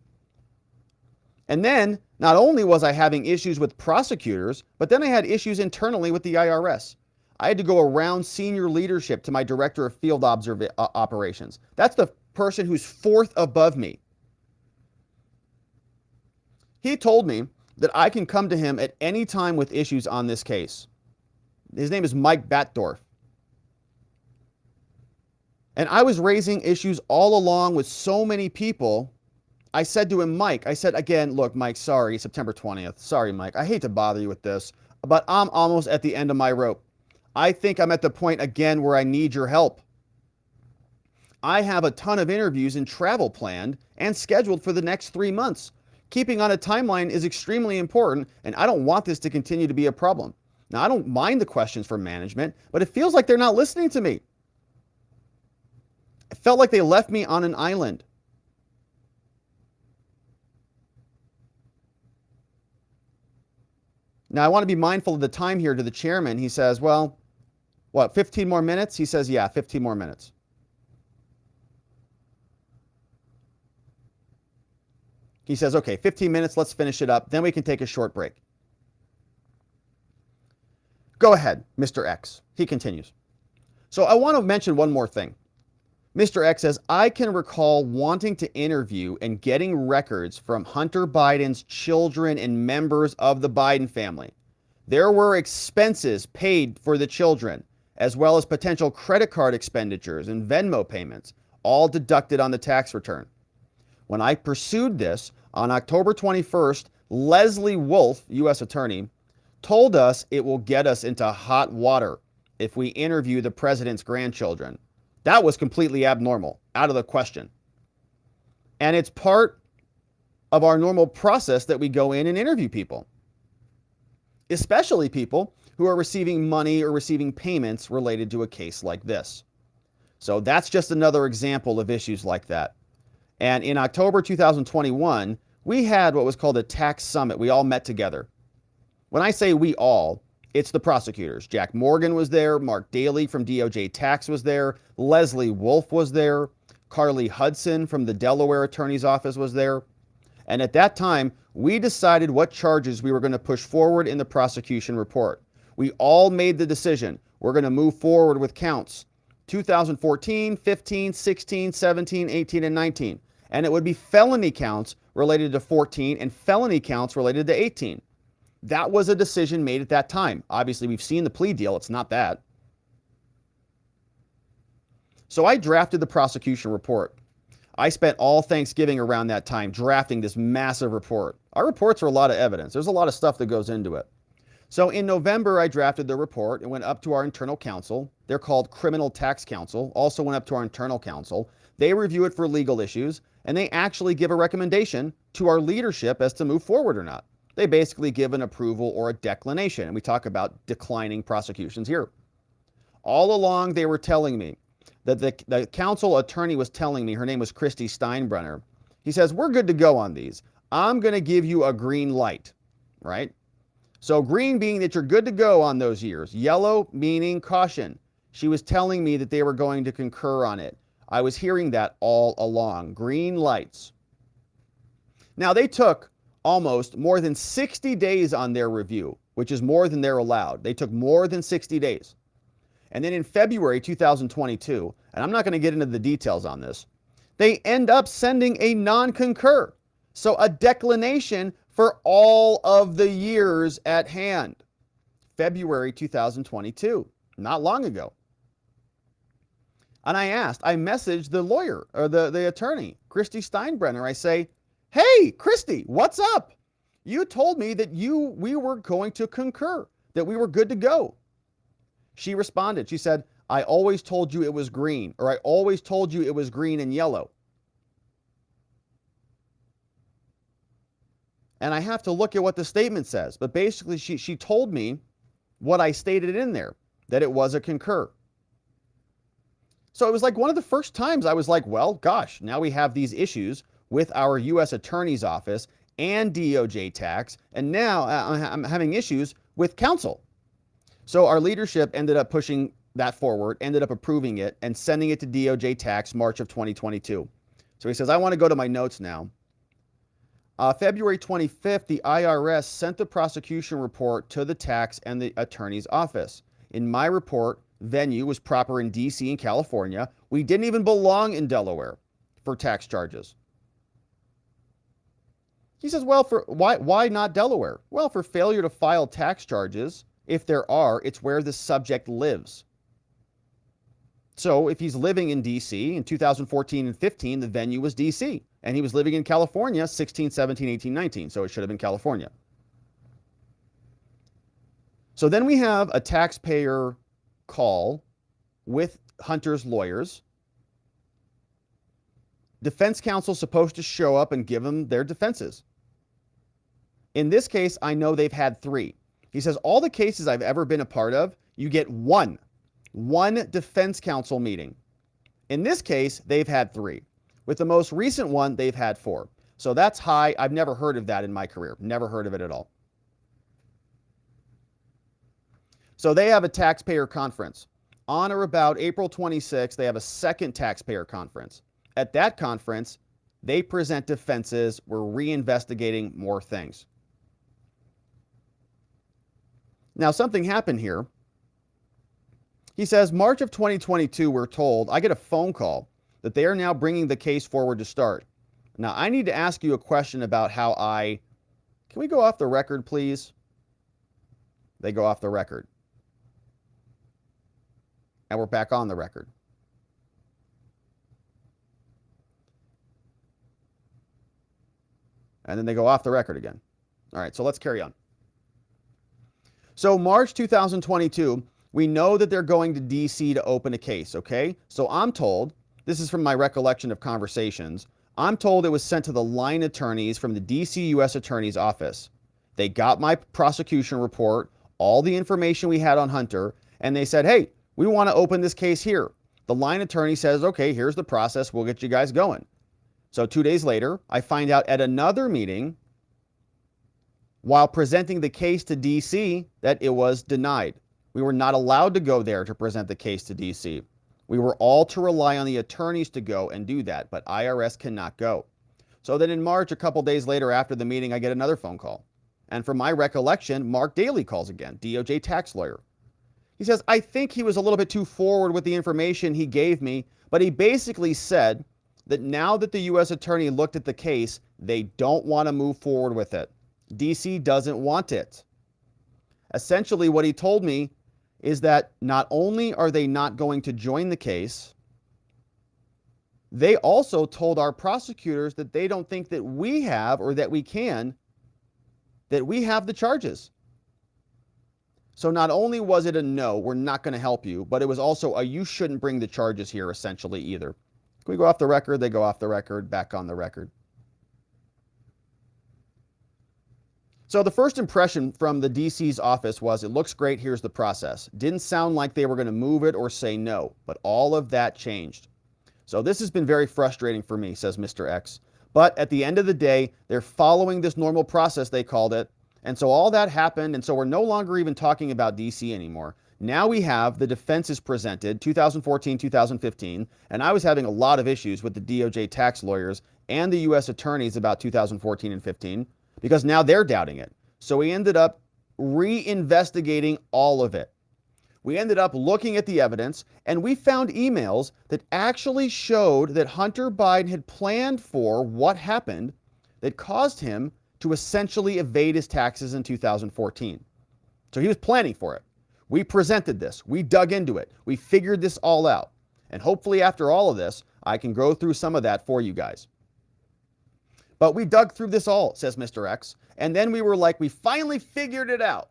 And then, not only was I having issues with prosecutors, but then I had issues internally with the IRS. I had to go around senior leadership to my director of field operations. That's the person who's fourth above me. He told me that I can come to him at any time with issues on this case. His name is Mike Batdorf. And I was raising issues all along with so many people. I said to him, Mike, I said, again, look, Mike, sorry, September 20th. Sorry, Mike, I hate to bother you with this, but I'm almost at the end of my rope. I think I'm at the point again where I need your help. I have a ton of interviews and travel planned and scheduled for the next 3 months. Keeping on a timeline is extremely important, and I don't want this to continue to be a problem. Now, I don't mind the questions from management, but it feels like they're not listening to me. It felt like they left me on an island. Now, I want to be mindful of the time here to the chairman. He says, well, what, 15 more minutes? He says, yeah, 15 more minutes. He says, okay, 15 minutes, let's finish it up. Then we can take a short break. Go ahead, Mr. X. He continues. So I want to mention one more thing. Mr. X says, I can recall wanting to interview and getting records from Hunter Biden's children and members of the Biden family. There were expenses paid for the children, as well as potential credit card expenditures and Venmo payments, all deducted on the tax return. When I pursued this on October 21st, Leslie Wolf, U.S. Attorney, told us it will get us into hot water if we interview the president's grandchildren. That was completely abnormal, out of the question. And it's part of our normal process that we go in and interview people, especially people who are receiving money or receiving payments related to a case like this. So that's just another example of issues like that. And in October 2021, we had what was called a tax summit. We all met together. When I say we all, it's the prosecutors. Jack Morgan was there. Mark Daly from DOJ Tax was there. Leslie Wolf was there. Carly Hudson from the Delaware Attorney's Office was there. And at that time, we decided what charges we were going to push forward in the prosecution report. We all made the decision. We're going to move forward with counts 2014, 15, 16, 17, 18, and 19. And it would be felony counts related to 14 and felony counts related to 18. That was a decision made at that time. Obviously, we've seen the plea deal. It's not that. So I drafted the prosecution report. I spent all Thanksgiving around that time drafting this massive report. Our reports are a lot of evidence. There's a lot of stuff that goes into it. So in November, I drafted the report. It went up to our internal counsel. They're called Criminal Tax Counsel. Also went up to our internal counsel. They review it for legal issues, and they actually give a recommendation to our leadership as to move forward or not. They basically give an approval or a declination, and we talk about declining prosecutions here. All along, they were telling me that the counsel attorney was telling me, her name was Christy Steinbrenner. He says, we're good to go on these. I'm going to give you a green light, right? So green being that you're good to go on those years. Yellow meaning caution. She was telling me that they were going to concur on it. I was hearing that all along. Green lights. Now, they took almost more than 60 days on their review, which is more than they're allowed. They took more than 60 days. And then in February 2022, and I'm not going to get into the details on this, they end up sending a non-concur. So a declination for all of the years at hand. February 2022, not long ago. And I messaged the lawyer, or the attorney, Christy Steinbrenner. I say, hey, Christy, what's up? You told me that we were going to concur, that we were good to go. She responded. She said, I always told you it was green, or I always told you it was green and yellow. And I have to look at what the statement says. But basically, she told me what I stated in there, that it was a concur. So it was like one of the first times I was like, well, gosh, now we have these issues with our U.S. Attorney's Office and DOJ tax, and now I'm having issues with counsel. So our leadership ended up pushing that forward, ended up approving it, and sending it to DOJ tax March of 2022. So he says, I want to go to my notes now. February 25th, the IRS sent the prosecution report to the tax and the attorney's office. In my report, venue was proper in DC and California. We didn't even belong in Delaware for tax charges. He says, well, why not Delaware? Well, for failure to file tax charges, if there are, it's where the subject lives. So if he's living in DC in 2014 and 15, the venue was DC. And he was living in California 16, 17, 18, 19. So it should have been California. So then we have a taxpayer call with Hunter's lawyers. Defense counsel supposed to show up and give them their defenses. In this case, I know they've had 3. He says, all the cases I've ever been a part of, you get one defense counsel meeting. In this case, they've had 3. With the most recent one, they've had 4. So that's high. I've never heard of that in my career. Never heard of it at all. So they have a taxpayer conference. On or about April 26th, they have a second taxpayer conference. At that conference, they present defenses. We're reinvestigating more things. Now, something happened here. He says, March of 2022, we're told, I get a phone call that they are now bringing the case forward to start. Now, I need to ask you a question about how can we go off the record, please? They go off the record. And we're back on the record. And then they go off the record again. All right, so let's carry on. So March 2022, we know that they're going to DC to open a case, okay? So I'm told, this is from my recollection of conversations, I'm told it was sent to the line attorneys from the DC U.S. Attorney's Office. They got my prosecution report, all the information we had on Hunter, and they said, hey, we want to open this case here. The line attorney says, okay, here's the process. We'll get you guys going. So 2 days later, I find out at another meeting, while presenting the case to DC, that it was denied. We were not allowed to go there to present the case to DC. We were all to rely on the attorneys to go and do that, but IRS cannot go. So then in March, a couple days later after the meeting, I get another phone call. And from my recollection, Mark Daly calls again, DOJ tax lawyer. He says, I think he was a little bit too forward with the information he gave me, but he basically said that now that the U.S. attorney looked at the case, they don't want to move forward with it. DC doesn't want it. Essentially, what he told me is that not only are they not going to join the case, they also told our prosecutors that they don't think that we have, or that we can, that we have the charges. So not only was it a no, we're not going to help you, but it was also a you shouldn't bring the charges here essentially either. Can we go off the record? They go off the record, back on the record. So the first impression from the DC's office was, it looks great, here's the process. Didn't sound like they were going to move it or say no, but all of that changed. So this has been very frustrating for me, says Mr. X. But at the end of the day, they're following this normal process, they called it. And so all that happened, and so we're no longer even talking about DC anymore. Now we have the defenses presented 2014, 2015, and I was having a lot of issues with the DOJ tax lawyers and the U.S. attorneys about 2014 and 15 because now they're doubting it. So we ended up reinvestigating all of it. We ended up looking at the evidence, and we found emails that actually showed that Hunter Biden had planned for what happened that caused him to essentially evade his taxes in 2014. So he was planning for it. We presented this. We dug into it. We figured this all out. And hopefully after all of this, I can go through some of that for you guys. But we dug through this all, says Mr. X. And then we were like, we finally figured it out.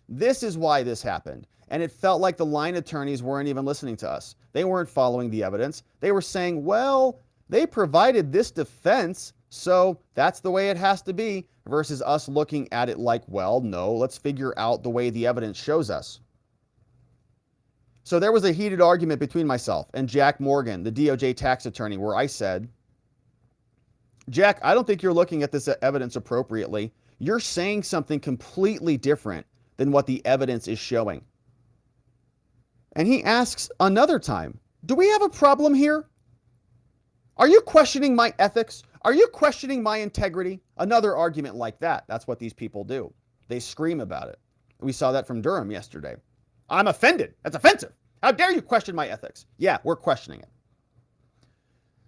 This is why this happened. And it felt like the line attorneys weren't even listening to us. They weren't following the evidence. They were saying, well, they provided this defense, so that's the way it has to be, versus us looking at it like, well, no, let's figure out the way the evidence shows us. So there was a heated argument between myself and Jack Morgan, the DOJ tax attorney, where I said, Jack, I don't think you're looking at this evidence appropriately. You're saying something completely different than what the evidence is showing. And he asks another time, do we have a problem here? Are you questioning my ethics? Are you questioning my integrity? Another argument like that. That's what these people do. They scream about it. We saw that from Durham yesterday. I'm offended. That's offensive. How dare you question my ethics? Yeah, we're questioning it.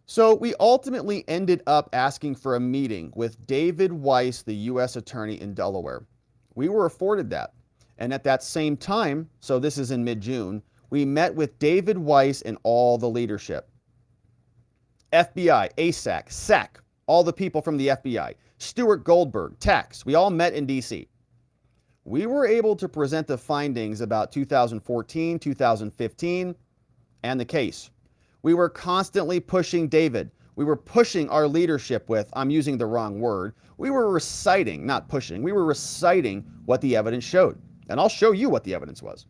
So we ultimately ended up asking for a meeting with David Weiss, the U.S. attorney in Delaware. We were afforded that. And at that same time, so this is in mid-June, we met with David Weiss and all the leadership. FBI, ASAC, SAC, all the people from the FBI, Stuart Goldberg, tax, we all met in D.C. We were able to present the findings about 2014, 2015, and the case. We were constantly pushing David. We were pushing our leadership with, I'm using the wrong word, we were reciting, not pushing, we were reciting what the evidence showed. And I'll show you what the evidence was.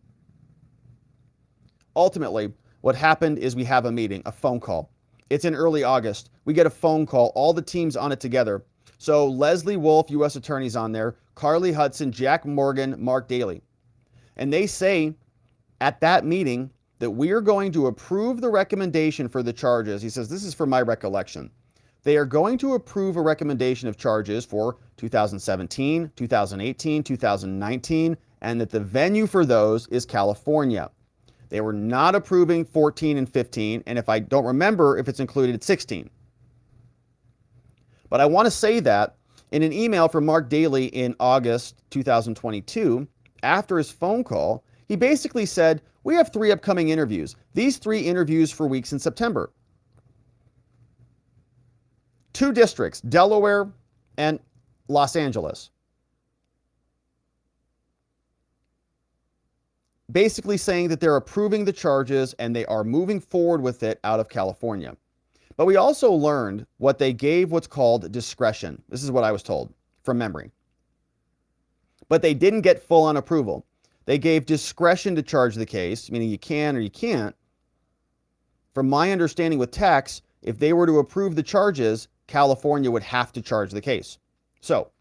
Ultimately, what happened is we have a meeting, a phone call. It's in early August. We get a phone call, all the teams on it together. So Leslie Wolf, U.S. attorney's on there, Carly Hudson, Jack Morgan, Mark Daly. And they say at that meeting that we are going to approve the recommendation for the charges. He says, this is from my recollection. They are going to approve a recommendation of charges for 2017, 2018, 2019, and that the venue for those is California. They were not approving 14 and 15, and if I don't remember if it's included, it's 16. But I want to say that in an email from Mark Daly in August 2022, after his phone call, he basically said, we have 3 upcoming interviews. These 3 interviews for weeks in September. 2 districts, Delaware and Los Angeles. Basically saying that they're approving the charges and they are moving forward with it out of California. But we also learned what they gave what's called discretion. This is what I was told from memory. But they didn't get full-on approval. They gave discretion to charge the case, meaning you can or you can't. From my understanding with tax, if they were to approve the charges, California would have to charge the case. So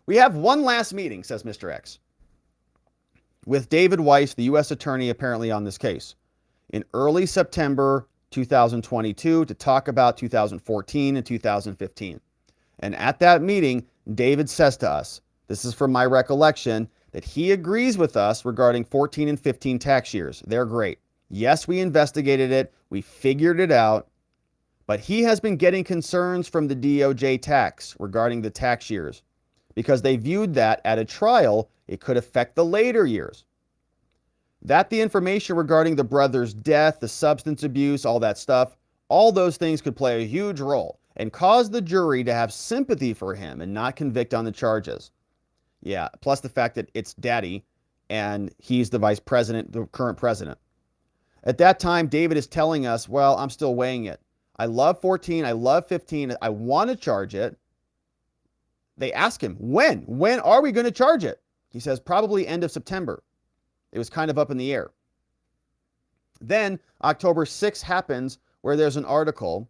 we have one last meeting, says Mr. X, with David Weiss, the U.S. attorney apparently on this case, in early September 2022 to talk about 2014 and 2015. And at that meeting, David says to us, this is from my recollection, that he agrees with us regarding 14 and 15 tax years. They're great. Yes, we investigated it. We figured it out. But he has been getting concerns from the DOJ tax regarding the tax years because they viewed that at a trial, it could affect the later years. That the information regarding the brother's death, the substance abuse, all that stuff, all those things could play a huge role and cause the jury to have sympathy for him and not convict on the charges. Yeah, plus the fact that it's daddy and he's the vice president, the current president. At that time, David is telling us, well, I'm still weighing it. I love 14, I love 15, I want to charge it. They ask him, when? When are we going to charge it? He says, probably end of September. It was kind of up in the air. Then October 6th happens where there's an article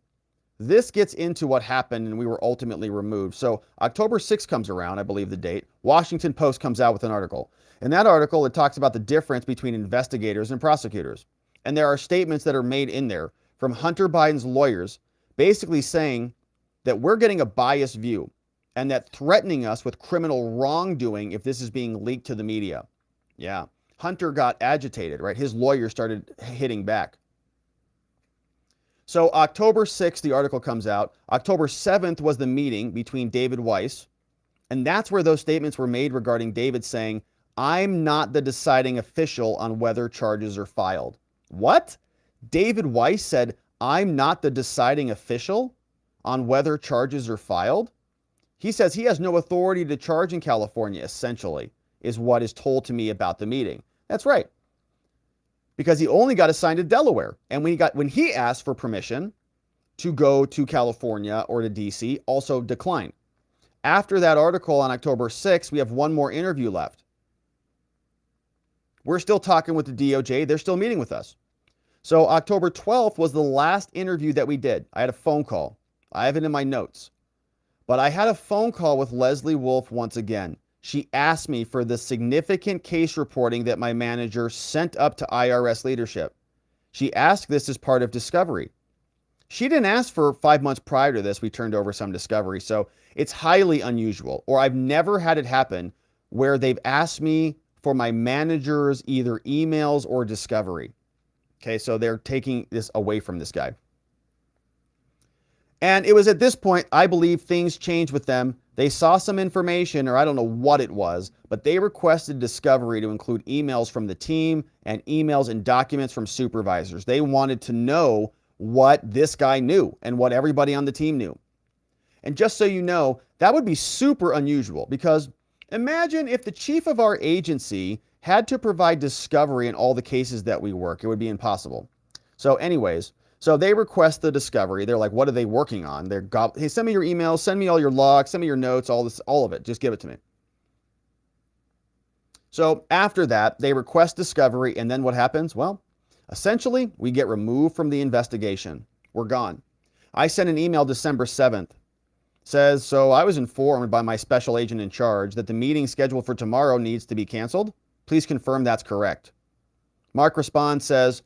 this gets into what happened and we were ultimately removed. So October 6th comes around, I believe the date. Washington Post comes out with an article. In that article, it talks about the difference between investigators and prosecutors. And there are statements that are made in there from Hunter Biden's lawyers basically saying that we're getting a biased view and that threatening us with criminal wrongdoing if this is being leaked to the media. Yeah, Hunter got agitated, right? His lawyer started hitting back. So October 6th, the article comes out. October 7th was the meeting between David Weiss. And that's where those statements were made regarding David saying, I'm not the deciding official on whether charges are filed. What? David Weiss said, I'm not the deciding official on whether charges are filed? He says he has no authority to charge in California, essentially, is what is told to me about the meeting. That's right. Because he only got assigned to Delaware. And when he asked for permission to go to California or to DC, also declined. After that article on October 6th, we have one more interview left. We're still talking with the DOJ. They're still meeting with us. So October 12th was the last interview that we did. I had a phone call. I have it in my notes. But I had a phone call with Leslie Wolf once again. She asked me for the significant case reporting that my manager sent up to IRS leadership. She asked this as part of discovery. She didn't ask for 5 months prior to this. We turned over some discovery. So it's highly unusual, or I've never had it happen where they've asked me for my manager's either emails or discovery. Okay, so they're taking this away from this guy. And it was at this point, I believe things changed with them. They saw some information, or I don't know what it was, but they requested discovery to include emails from the team and emails and documents from supervisors. They wanted to know what this guy knew and what everybody on the team knew. And just so you know, that would be super unusual, because imagine if the chief of our agency had to provide discovery in all the cases that we work. It would be impossible. So anyways, so they request the discovery. They're like, what are they working on? Hey, send me your emails, send me all your logs, send me your notes, all of it. Just give it to me. So after that, they request discovery, and then what happens? Well, essentially, we get removed from the investigation. We're gone. I sent an email December 7th. Says, so I was informed by my special agent in charge that the meeting scheduled for tomorrow needs to be canceled. Please confirm that's correct. Mark responds, says,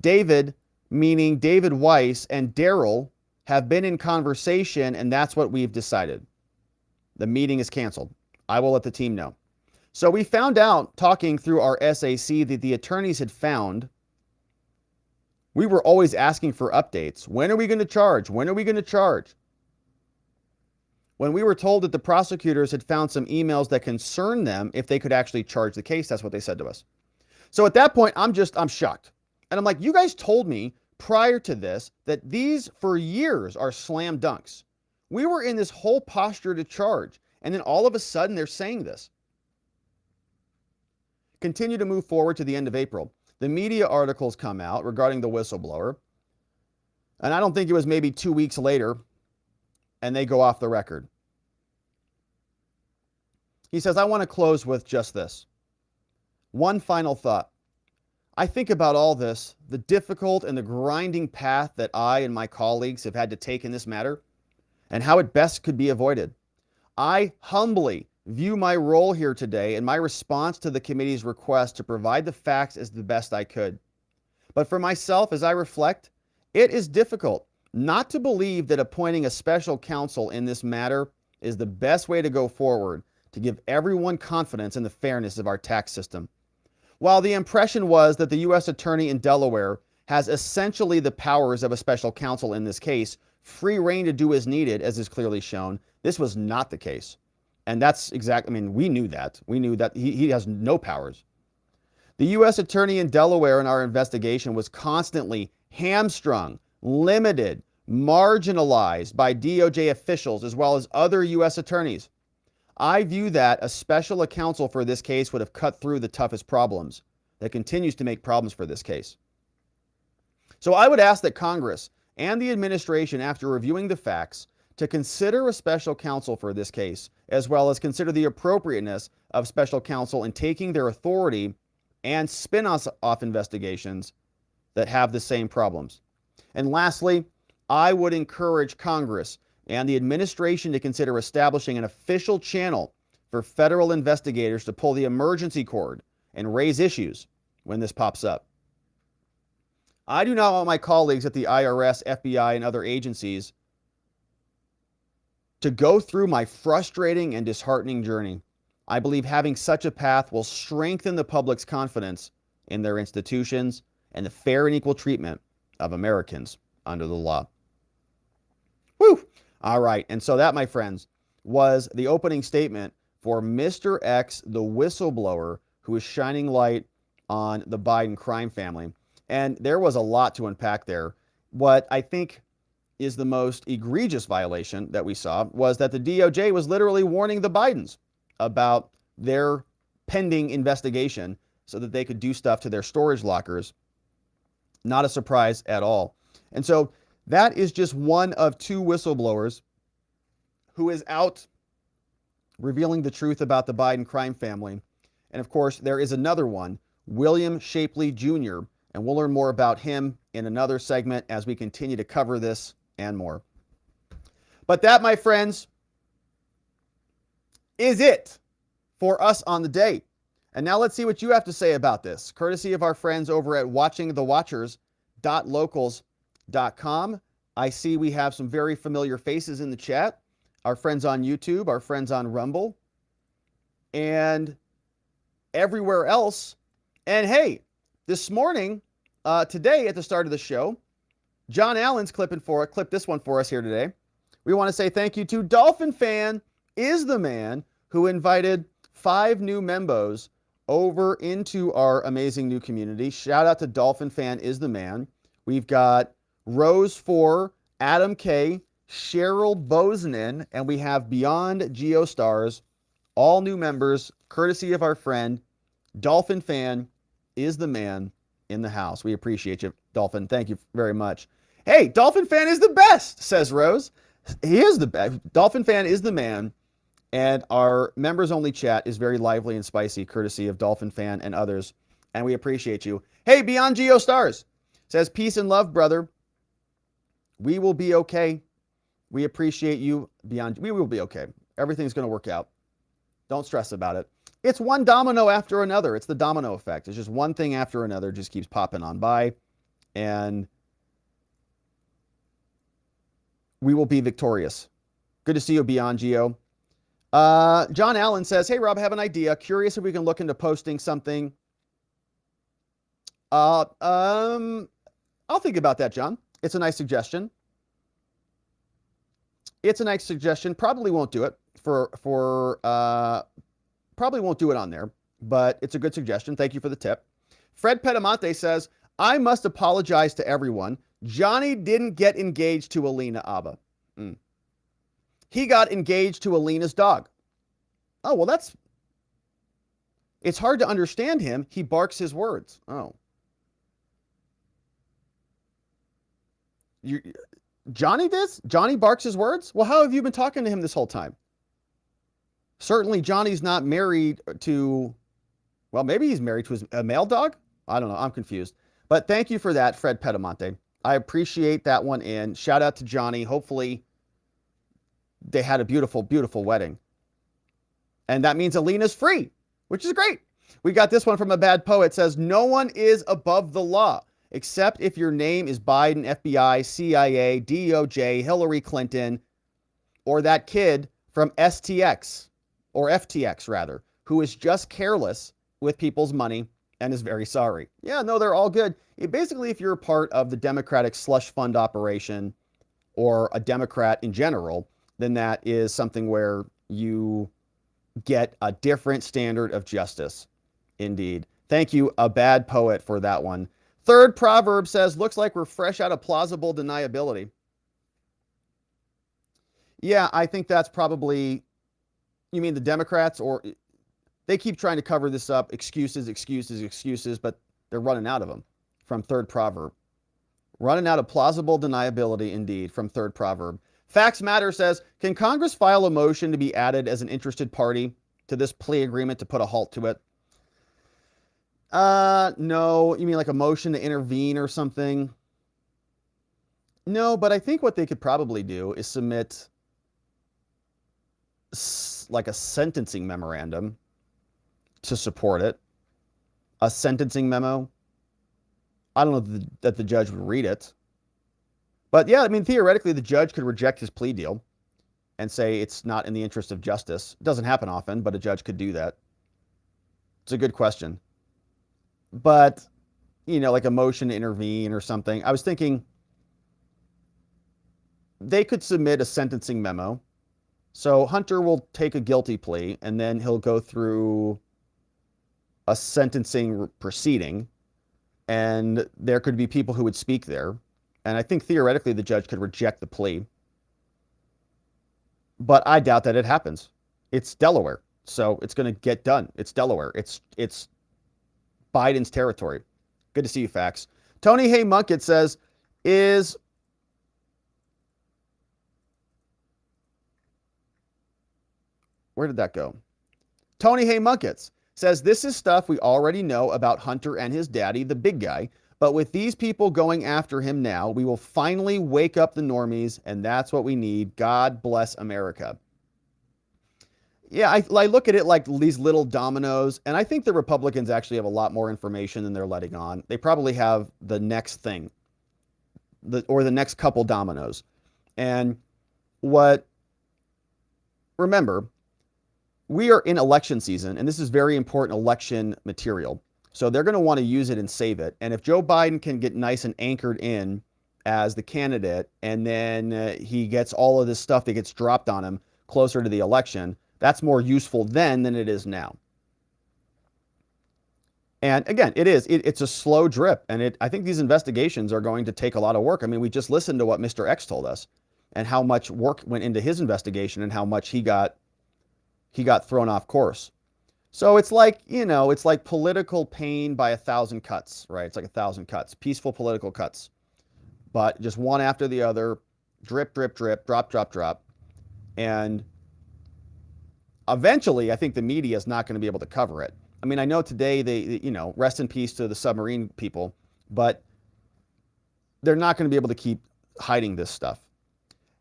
David, meaning David Weiss, and Daryl have been in conversation, and that's what we've decided. The meeting is canceled. I will let the team know. So we found out, talking through our SAC, that the attorneys had found we were always asking for updates. When are we going to charge? When are we going to charge? When we were told that the prosecutors had found some emails that concerned them if they could actually charge the case, that's what they said to us. So at that point, I'm shocked. And I'm like, you guys told me prior to this that these for years are slam dunks. We were in this whole posture to charge. And then all of a sudden they're saying this. Continue to move forward to the end of April. The media articles come out regarding the whistleblower. And I don't think it was maybe 2 weeks later, and they go off the record. He says, I want to close with just this. One final thought. I think about all this, the difficult and the grinding path that I and my colleagues have had to take in this matter, and how it best could be avoided. I humbly view my role here today and my response to the committee's request to provide the facts as the best I could. But for myself, as I reflect, it is difficult not to believe that appointing a special counsel in this matter is the best way to go forward to give everyone confidence in the fairness of our tax system. While the impression was that the U.S. Attorney in Delaware has essentially the powers of a special counsel in this case, free rein to do as needed, as is clearly shown, this was not the case. And that's exactly, we knew that. We knew that he has no powers. The U.S. Attorney in Delaware in our investigation was constantly hamstrung, limited, marginalized by DOJ officials as well as other U.S. attorneys. I view that a special counsel for this case would have cut through the toughest problems that continues to make problems for this case. So I would ask that Congress and the administration, after reviewing the facts, to consider a special counsel for this case, as well as consider the appropriateness of special counsel in taking their authority and spin-off investigations that have the same problems. And lastly, I would encourage Congress and the administration to consider establishing an official channel for federal investigators to pull the emergency cord and raise issues when this pops up. I do not want my colleagues at the IRS, FBI, and other agencies to go through my frustrating and disheartening journey. I believe having such a path will strengthen the public's confidence in their institutions and the fair and equal treatment of Americans under the law. Whew! All right, and so that, my friends, was the opening statement for Mr. X, the whistleblower, who is shining light on the Biden crime family. And there was a lot to unpack there. What I think is the most egregious violation that we saw was that the DOJ was literally warning the Bidens about their pending investigation so that they could do stuff to their storage lockers. Not a surprise at all. And so that is just one of two whistleblowers who is out revealing the truth about the Biden crime family. And of course, there is another one, William Shapley Jr., and we'll learn more about him in another segment as we continue to cover this and more. But that, my friends, is it for us on the day. And now let's see what you have to say about this, courtesy of our friends over at watchingthewatchers.locals.com. I see we have some very familiar faces in the chat. Our friends on YouTube, our friends on Rumble, and everywhere else. And hey, this morning, today at the start of the show, John Allen's clipped this one for us here today. We want to say thank you to Dolphin Fan is the man who invited 5 new members over into our amazing new community. Shout out to Dolphin Fan is the man. We've got Rose 4, Adam K, Cheryl Bosnan, and we have Beyond Geostars, all new members, courtesy of our friend Dolphin Fan is the man in the house. We appreciate you, Dolphin. Thank you very much. Hey, Dolphin Fan is the best, says Rose. He is the best. Dolphin Fan is the man. And our members-only chat is very lively and spicy, courtesy of Dolphin Fan and others. And we appreciate you. Hey, Beyond Geostars says, peace and love, brother. We will be okay. We appreciate you, Beyond. We will be okay. Everything's going to work out. Don't stress about it. It's one domino after another. It's the domino effect. It's just one thing after another just keeps popping on by. And we will be victorious. Good to see you, Beyond Geo. John Allen says, hey, Rob, I have an idea. Curious if we can look into posting something. I'll think about that, John. It's a nice suggestion. Probably won't do it probably won't do it on there, but it's a good suggestion. Thank you for the tip. Fred Petamonte says, I must apologize to everyone. Johnny didn't get engaged to Alina Abba. He got engaged to Alina's dog. Oh, well, it's hard to understand him. He barks his words. Oh. Johnny this? Johnny barks his words? Well, how have you been talking to him this whole time? Certainly Johnny's not married to, well, maybe he's married to a male dog? I don't know. I'm confused. But thank you for that, Fred Petamonte. I appreciate that one. And shout out to Johnny. Hopefully they had a beautiful, beautiful wedding. And that means Alina's free, which is great. We got this one from a bad poet. It says, no one is above the law, except if your name is Biden, FBI, CIA, DOJ, Hillary Clinton, or that kid from STX, or FTX rather, who is just careless with people's money and is very sorry. Yeah, no, they're all good. Basically, if you're a part of the Democratic slush fund operation or a Democrat in general, then that is something where you get a different standard of justice. Indeed. Thank you, a bad poet, for that one. Third proverb says, looks like we're fresh out of plausible deniability. Yeah, I think that's probably, you mean the Democrats, or they keep trying to cover this up, excuses, but they're running out of them from third proverb. Running out of plausible deniability, indeed, from third proverb. Facts Matter says, can Congress file a motion to be added as an interested party to this plea agreement to put a halt to it? No. You mean like a motion to intervene or something? No, but I think what they could probably do is submit like a sentencing memorandum to support it. A sentencing memo. I don't know that the judge would read it. But yeah, I mean, theoretically, the judge could reject his plea deal and say it's not in the interest of justice. It doesn't happen often, but a judge could do that. It's a good question. But, like a motion to intervene or something. I was thinking they could submit a sentencing memo. So Hunter will take a guilty plea, and then he'll go through a sentencing proceeding, and there could be people who would speak there. And I think theoretically the judge could reject the plea. But I doubt that it happens. It's Delaware, so it's going to get done. It's Delaware. It's Biden's territory. Good to see you, Fax. Tony Hay Munkett says, where did that go? Tony Hay Munkett says, this is stuff we already know about Hunter and his daddy, the big guy. But with these people going after him now, we will finally wake up the normies, and that's what we need. God bless America. Yeah, I look at it like these little dominoes, and I think the Republicans actually have a lot more information than they're letting on. They probably have the next thing, or the next couple dominoes. And remember, we are in election season, and this is very important election material. So they're going to want to use it and save it. And if Joe Biden can get nice and anchored in as the candidate, and then he gets all of this stuff that gets dropped on him closer to the election, that's more useful then than it is now. And again, it's a slow drip. And I think these investigations are going to take a lot of work. I mean, we just listened to what Mr. X told us and how much work went into his investigation and how much he got thrown off course. So it's like, it's like political pain by 1,000 cuts, right? It's like 1,000 cuts, peaceful political cuts, but just one after the other, drip, drip, drip, drop, drop, drop. And eventually, I think the media is not going to be able to cover it. I mean, I know today they rest in peace to the submarine people, but they're not going to be able to keep hiding this stuff.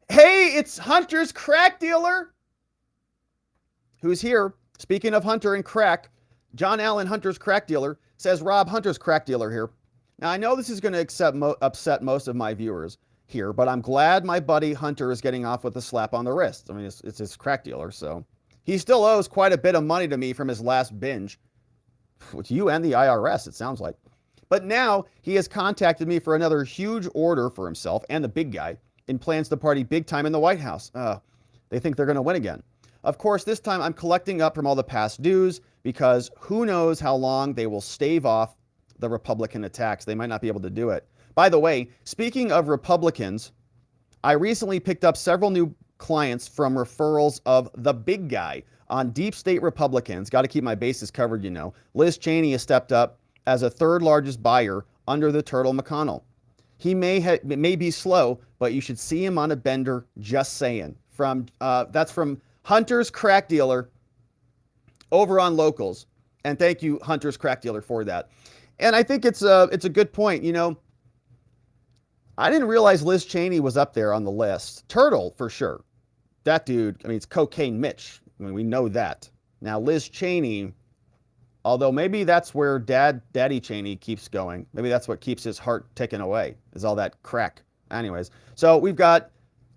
Hey, it's Hunter's crack dealer who's here. Speaking of Hunter and crack, John Allen, Hunter's crack dealer, says, Rob, Hunter's crack dealer here. Now, I know this is going to upset most of my viewers here, but I'm glad my buddy Hunter is getting off with a slap on the wrist. I mean, it's his crack dealer, so he still owes quite a bit of money to me from his last binge. With you and the IRS, it sounds like. But now he has contacted me for another huge order for himself and the big guy and plans to party big time in the White House. They think they're going to win again. Of course, this time I'm collecting up from all the past dues because who knows how long they will stave off the Republican attacks. They might not be able to do it. By the way, speaking of Republicans, I recently picked up several new clients from referrals of the big guy on deep state Republicans. Got to keep my bases covered, Liz Cheney has stepped up as a third largest buyer under the Turtle McConnell. He may be slow, but you should see him on a bender, just saying. That's from Hunter's crack dealer over on Locals. And thank you, Hunter's crack dealer, for that. And I think it's a good point. I didn't realize Liz Cheney was up there on the list. Turtle, for sure. That dude, it's Cocaine Mitch. We know that. Now, Liz Cheney, although maybe that's where Daddy Cheney keeps going. Maybe that's what keeps his heart ticking away, is all that crack. Anyways, so we've got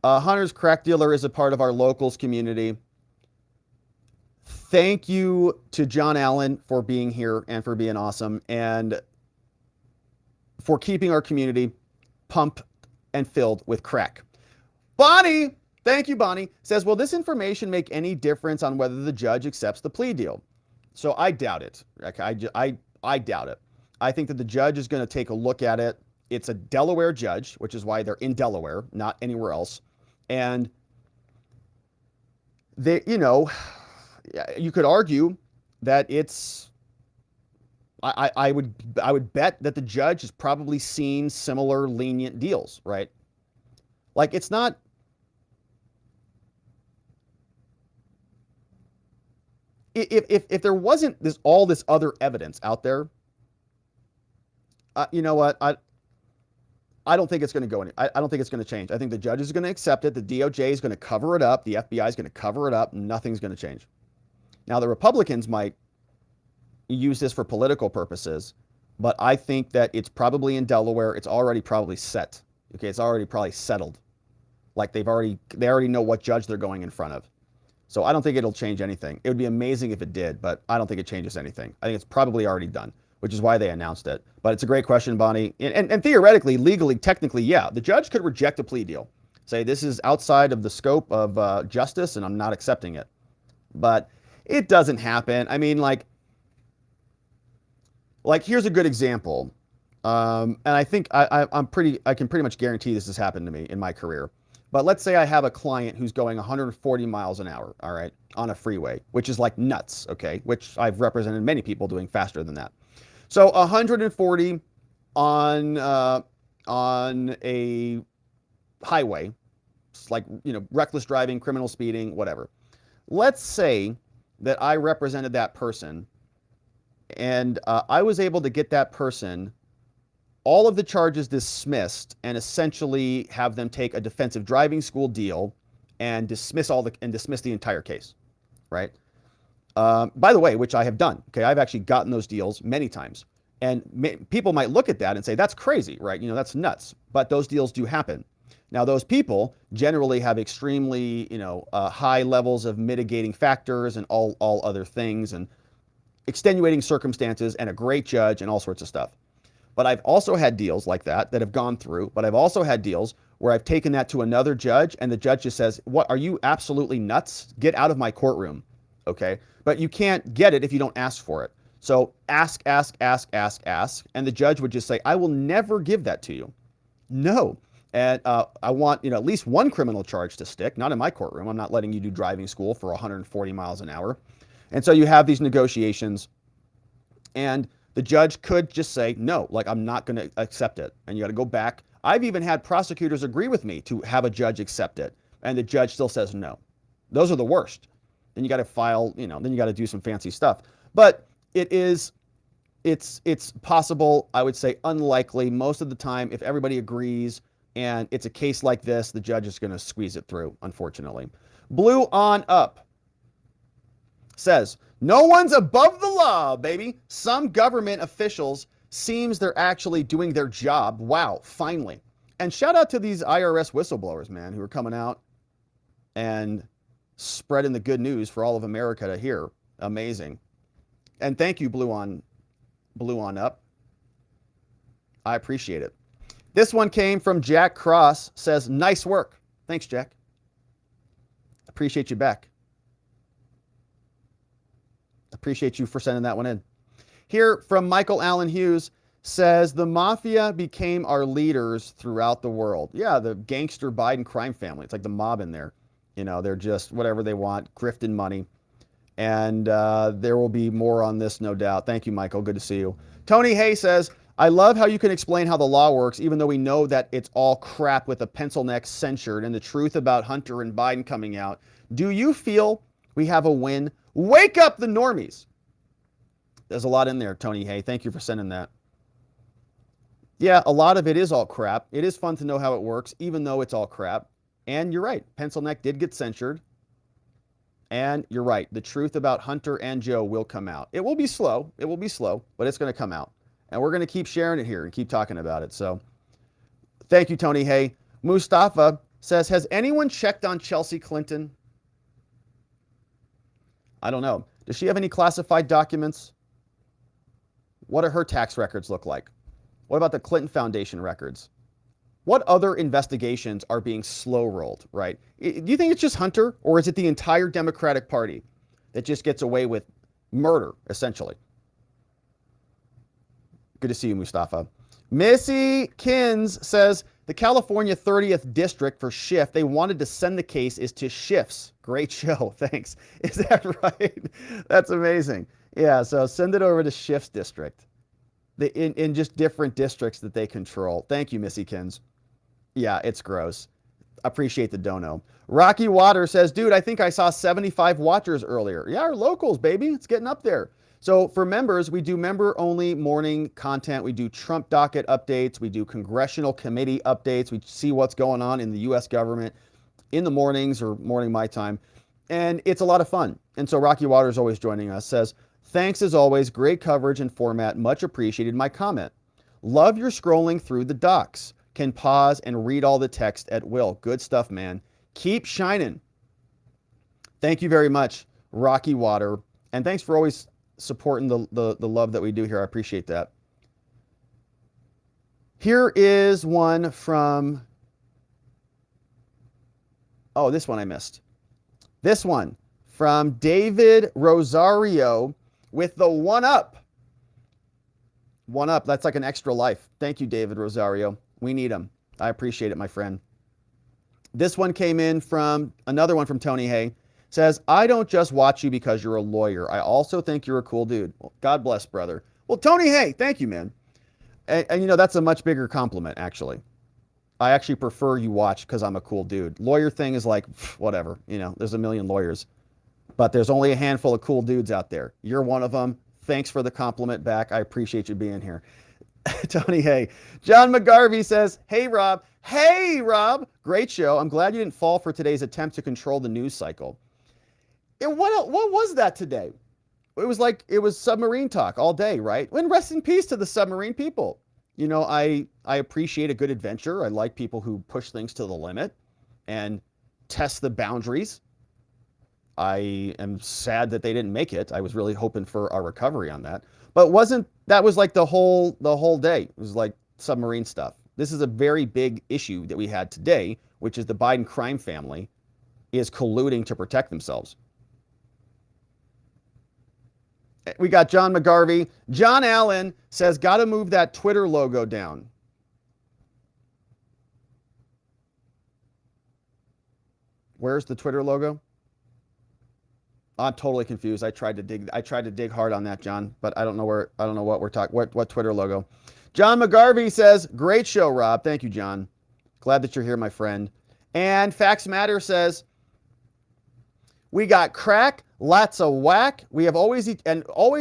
Hunter's crack dealer is a part of our Locals community. Thank you to John Allen for being here and for being awesome and for keeping our community pumped and filled with crack. Bonnie, thank you, Bonnie, says, will this information make any difference on whether the judge accepts the plea deal? So I doubt it. I doubt it. I think that the judge is going to take a look at it. It's a Delaware judge, which is why they're in Delaware, not anywhere else. And they, you could argue that it's, I would bet that the judge has probably seen similar lenient deals, right? Like, it's not, if there wasn't all this other evidence out there, you know what? I don't think it's going to go any. I don't think it's going to change. I think the judge is going to accept it. The DOJ is going to cover it up. The FBI is going to cover it up. Nothing's going to change. Now, the Republicans might use this for political purposes, but I think that it's probably in Delaware. It's already probably set. Okay, it's already probably settled. Like they already know what judge they're going in front of. So I don't think it'll change anything. It would be amazing if it did, but I don't think it changes anything. I think it's probably already done, which is why they announced it. But it's a great question, Bonnie. And theoretically, legally, technically, yeah, the judge could reject a plea deal. Say, this is outside of the scope of justice and I'm not accepting it. But it doesn't happen. I mean, like here's a good example. And I think I can pretty much guarantee this has happened to me in my career. But let's say I have a client who's going 140 miles an hour, all right, on a freeway, which is like nuts, okay, which I've represented many people doing faster than that. So 140 on a highway, it's like, you know, reckless driving, criminal speeding, whatever. Let's say that I represented that person and I was able to get that person all of the charges dismissed and essentially have them take a defensive driving school deal and dismiss the entire case, right? By the way, which I have done. Okay, I've actually gotten those deals many times, and people might look at that and say that's crazy, right? You know, that's nuts. But those deals do happen. Now, those people generally have extremely, high levels of mitigating factors and all other things and extenuating circumstances and a great judge and all sorts of stuff. But I've also had deals like that have gone through, but I've also had deals where I've taken that to another judge and the judge just says, what, are you absolutely nuts? Get out of my courtroom, okay? But you can't get it if you don't ask for it. So ask, and the judge would just say, I will never give that to you. No. And I want, at least one criminal charge to stick, not in my courtroom. I'm not letting you do driving school for 140 miles an hour. And so you have these negotiations, and the judge could just say, no, like I'm not going to accept it. And you got to go back. I've even had prosecutors agree with me to have a judge accept it. And the judge still says no. Those are the worst. Then you got to file, then you got to do some fancy stuff. But it's possible, I would say unlikely most of the time, if everybody agrees and it's a case like this, the judge is going to squeeze it through, unfortunately. Blue on up says, no one's above the law, baby. Some government officials seems they're actually doing their job. Wow, finally. And shout out to these IRS whistleblowers, man, who are coming out and spreading the good news for all of America to hear. Amazing. And thank you, Blue on up. I appreciate it. This one came from Jack Cross, says, nice work. Thanks, Jack. Appreciate you back. Appreciate you for sending that one in. Here from Michael Allen Hughes says, the mafia became our leaders throughout the world. Yeah, the gangster Biden crime family. It's like the mob in there. They're just whatever they want, grifting money. And there will be more on this, no doubt. Thank you, Michael. Good to see you. Tony Hay says, I love how you can explain how the law works, even though we know that it's all crap with the pencil neck censured and the truth about Hunter and Biden coming out. Do you feel we have a win? Wake up the normies. There's a lot in there, Tony Hay. Thank you for sending that. Yeah, a lot of it is all crap. It is fun to know how it works, even though it's all crap. And you're right. Pencil neck did get censured. And you're right. The truth about Hunter and Joe will come out. It will be slow. It will be slow, but it's going to come out. And we're going to keep sharing it here and keep talking about it. So thank you, Tony Hay. Mustafa says, has anyone checked on Chelsea Clinton? I don't know. Does she have any classified documents? What do her tax records look like? What about the Clinton Foundation records? What other investigations are being slow rolled, right? Do you think it's just Hunter, or is it the entire Democratic Party that just gets away with murder, essentially? Good to see you, Mustafa. Missy Kins says, the California 30th District for Schiff, they wanted to send the case is to Schiff's. Great show. Thanks. Is that right? That's amazing. Yeah, so send it over to Schiff's district. In just different districts that they control. Thank you, Missy Kins. Yeah, it's gross. Appreciate the dono. Rocky Water says, dude, I think I saw 75 watchers earlier. Yeah, our locals, baby. It's getting up there. So for members, we do member-only morning content. We do Trump docket updates. We do congressional committee updates. We see what's going on in the U.S. government in the mornings or morning my time. And it's a lot of fun. And so Rocky Waters, always joining us, says, thanks as always. Great coverage and format. Much appreciated. My comment. Love your scrolling through the docs. Can pause and read all the text at will. Good stuff, man. Keep shining. Thank you very much, Rocky Water. And thanks for always supporting the love that we do here. I appreciate that. Here is one from, oh, this one I missed. This one from David Rosario with the one up. One up, that's like an extra life. Thank you, David Rosario. We need them. I appreciate it, my friend. This one came in from, another one from Tony Hay. Says, I don't just watch you because you're a lawyer. I also think you're a cool dude. Well, God bless, brother. Well, Tony, hey, thank you, man. And you know, that's a much bigger compliment, actually. I actually prefer you watch because I'm a cool dude. Lawyer thing is like, whatever. You know, there's a million lawyers. But there's only a handful of cool dudes out there. You're one of them. Thanks for the compliment back. I appreciate you being here. Tony, hey. John McGarvey says, hey, Rob. Hey, Rob. Great show. I'm glad you didn't fall for today's attempt to control the news cycle. And what was that today? It was submarine talk all day, right? And rest in peace to the submarine people. You know, I appreciate a good adventure. I like people who push things to the limit and test the boundaries. I am sad that they didn't make it. I was really hoping for a recovery on that. But that was like the whole day. It was like submarine stuff. This is a very big issue that we had today, which is the Biden crime family is colluding to protect themselves. We got John McGarvey. John Allen says, got to move that Twitter logo down. Where's the Twitter logo? I'm totally confused. I tried to dig hard on that, John, but I don't know what we're talking. What Twitter logo? John McGarvey says, great show, Rob. Thank you, John. Glad that you're here, my friend. And Facts Matter says, we got crack, lots of whack. We have always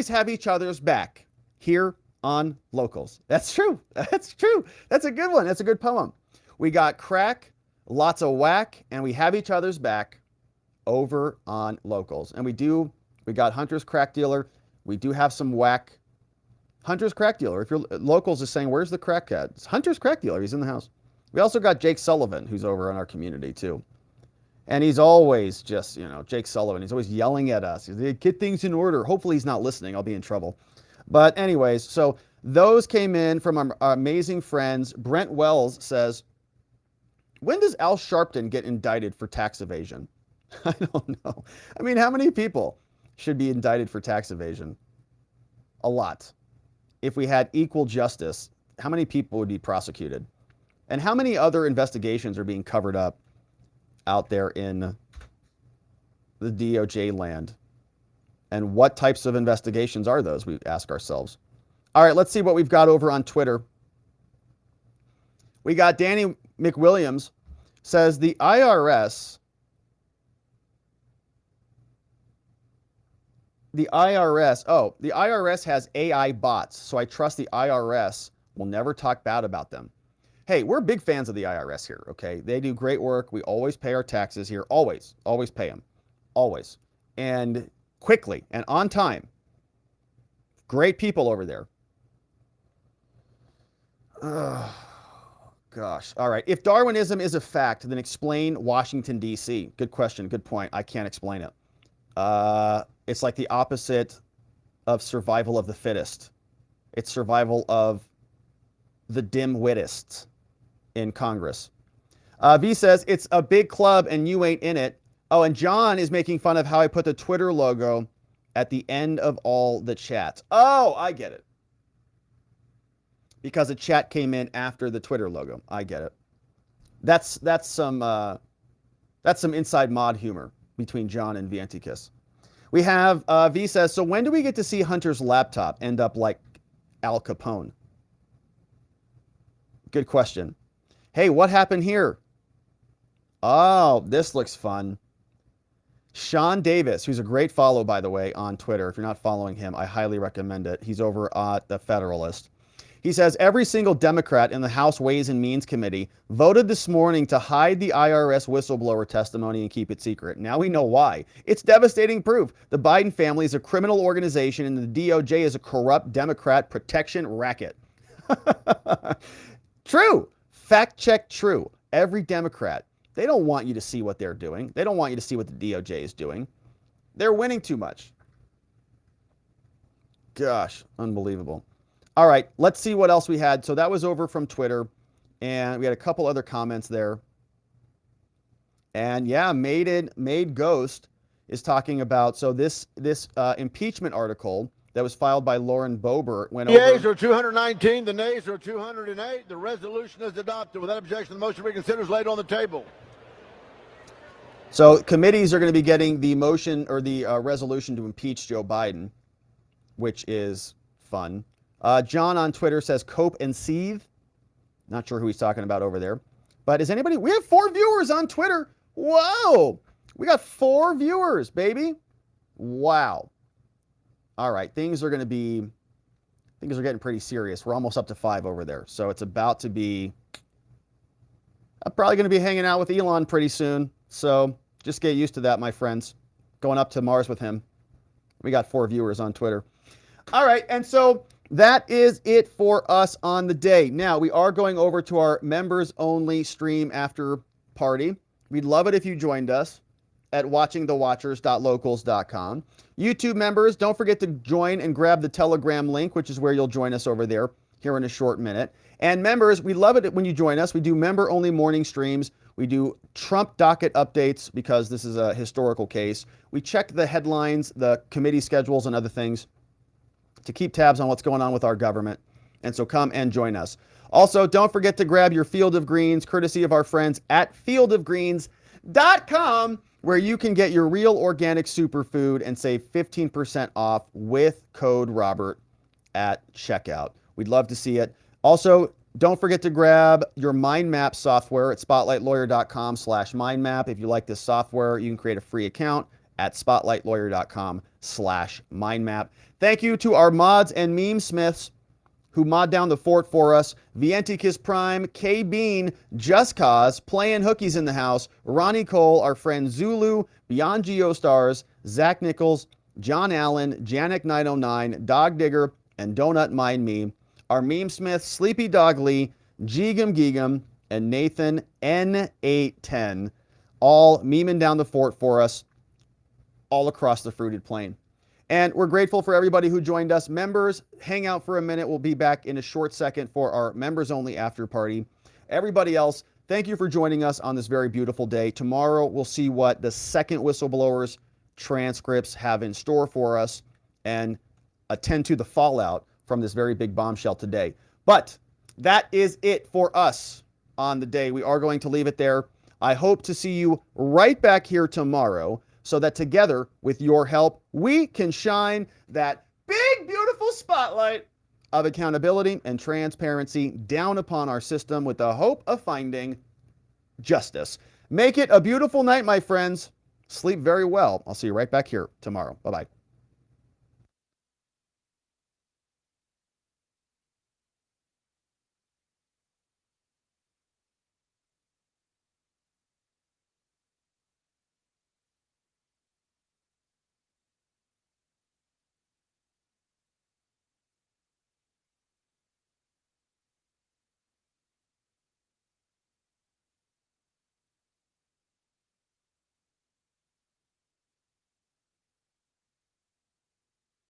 have each other's back here on Locals. That's true. That's true. That's a good one. That's a good poem. We got crack, lots of whack, and we have each other's back over on Locals. And we got Hunter's Crack Dealer. We do have some whack. Hunter's Crack Dealer. If your Locals is saying, where's the crack cat? It's Hunter's Crack Dealer. He's in the house. We also got Jake Sullivan, who's over in our community too. And he's always just, you know, Jake Sullivan, he's always yelling at us. Get things in order. Hopefully he's not listening. I'll be in trouble. But anyways, so those came in from our amazing friends. Brent Wells says, when does Al Sharpton get indicted for tax evasion? I don't know. I mean, how many people should be indicted for tax evasion? A lot. If we had equal justice, how many people would be prosecuted? And how many other investigations are being covered up out there in the DOJ land? And what types of investigations are those, we ask ourselves. All right, let's see what we've got over on Twitter. We got Danny McWilliams says the IRS has AI bots, so I trust the IRS will never talk bad about them. Hey, we're big fans of the IRS here, okay? They do great work. We always pay our taxes here. Always pay them. Always. And quickly and on time. Great people over there. Oh, gosh. All right. If Darwinism is a fact, then explain Washington, D.C. Good question. Good point. I can't explain it. It's like the opposite of survival of the fittest. It's survival of the dim-wittest in Congress. V says, it's a big club and you ain't in it. Oh, and John is making fun of how I put the Twitter logo at the end of all the chats. Oh, I get it. Because a chat came in after the Twitter logo. I get it. That's some inside mod humor between John and Viantikis. We have V says, so when do we get to see Hunter's laptop end up like Al Capone? Good question. Hey, what happened here? Oh, this looks fun. Sean Davis, who's a great follow, by the way, on Twitter. If you're not following him, I highly recommend it. He's over at The Federalist. He says, every single Democrat in the House Ways and Means Committee voted this morning to hide the IRS whistleblower testimony and keep it secret. Now we know why. It's devastating proof. The Biden family is a criminal organization and the DOJ is a corrupt Democrat protection racket. True. Fact check true. Every Democrat, they don't want you to see what they're doing. They don't want you to see what the DOJ is doing. They're winning too much. Gosh, unbelievable. All right, let's see what else we had. So that was over from Twitter, and we had a couple other comments there. And yeah, Made Ghost is talking about, so this impeachment article that was filed by Lauren Boebert went over. The yeas are 219, the nays are 208. The resolution is adopted. Without objection, the motion reconsidered is laid on the table. So committees are going to be getting the motion or the resolution to impeach Joe Biden, which is fun. John on Twitter says cope and seethe. Not sure who he's talking about over there. But is anybody, we have 4 viewers on Twitter. Whoa, we got 4 viewers, baby. Wow. All right, things are getting pretty serious. We're almost up to 5 over there. So it's about to be, I'm probably going to be hanging out with Elon pretty soon. So just get used to that, my friends. Going up to Mars with him. We got 4 viewers on Twitter. All right, and so that is it for us on the day. Now, we are going over to our members-only stream after party. We'd love it if you joined us at watchingthewatchers.locals.com. YouTube members, don't forget to join and grab the Telegram link, which is where you'll join us over there here in a short minute. And members, we love it when you join us. We do member-only morning streams. We do Trump docket updates because this is a historical case. We check the headlines, the committee schedules, and other things to keep tabs on what's going on with our government. And so come and join us. Also, don't forget to grab your Field of Greens, courtesy of our friends at fieldofgreens.com, where you can get your real organic superfood and save 15% off with code Robert at checkout. We'd love to see it. Also, don't forget to grab your Mindmap software at spotlightlawyer.com/mindmap. If you like this software, you can create a free account at spotlightlawyer.com/mindmap. Thank you to our mods and meme smiths who mod down the fort for us. Vientikis Prime, K Bean, Just Cause, Playing Hookies in the House, Ronnie Cole, our friend Zulu, Beyond Geostars, Zach Nichols, John Allen, Janik909, Dog Digger, and Donut Mind Me. Our meme smiths, Sleepy Dog Lee, Geegum Geegum, and Nathan N810, all memeing down the fort for us all across the fruited plain. And we're grateful for everybody who joined us. Members, hang out for a minute. We'll be back in a short second for our members-only after party. Everybody else, thank you for joining us on this very beautiful day. Tomorrow, we'll see what the second whistleblowers transcripts have in store for us and attend to the fallout from this very big bombshell today. But that is it for us on the day. We are going to leave it there. I hope to see you right back here tomorrow, so that together, with your help, we can shine that big, beautiful spotlight of accountability and transparency down upon our system with the hope of finding justice. Make it a beautiful night, my friends. Sleep very well. I'll see you right back here tomorrow. Bye-bye.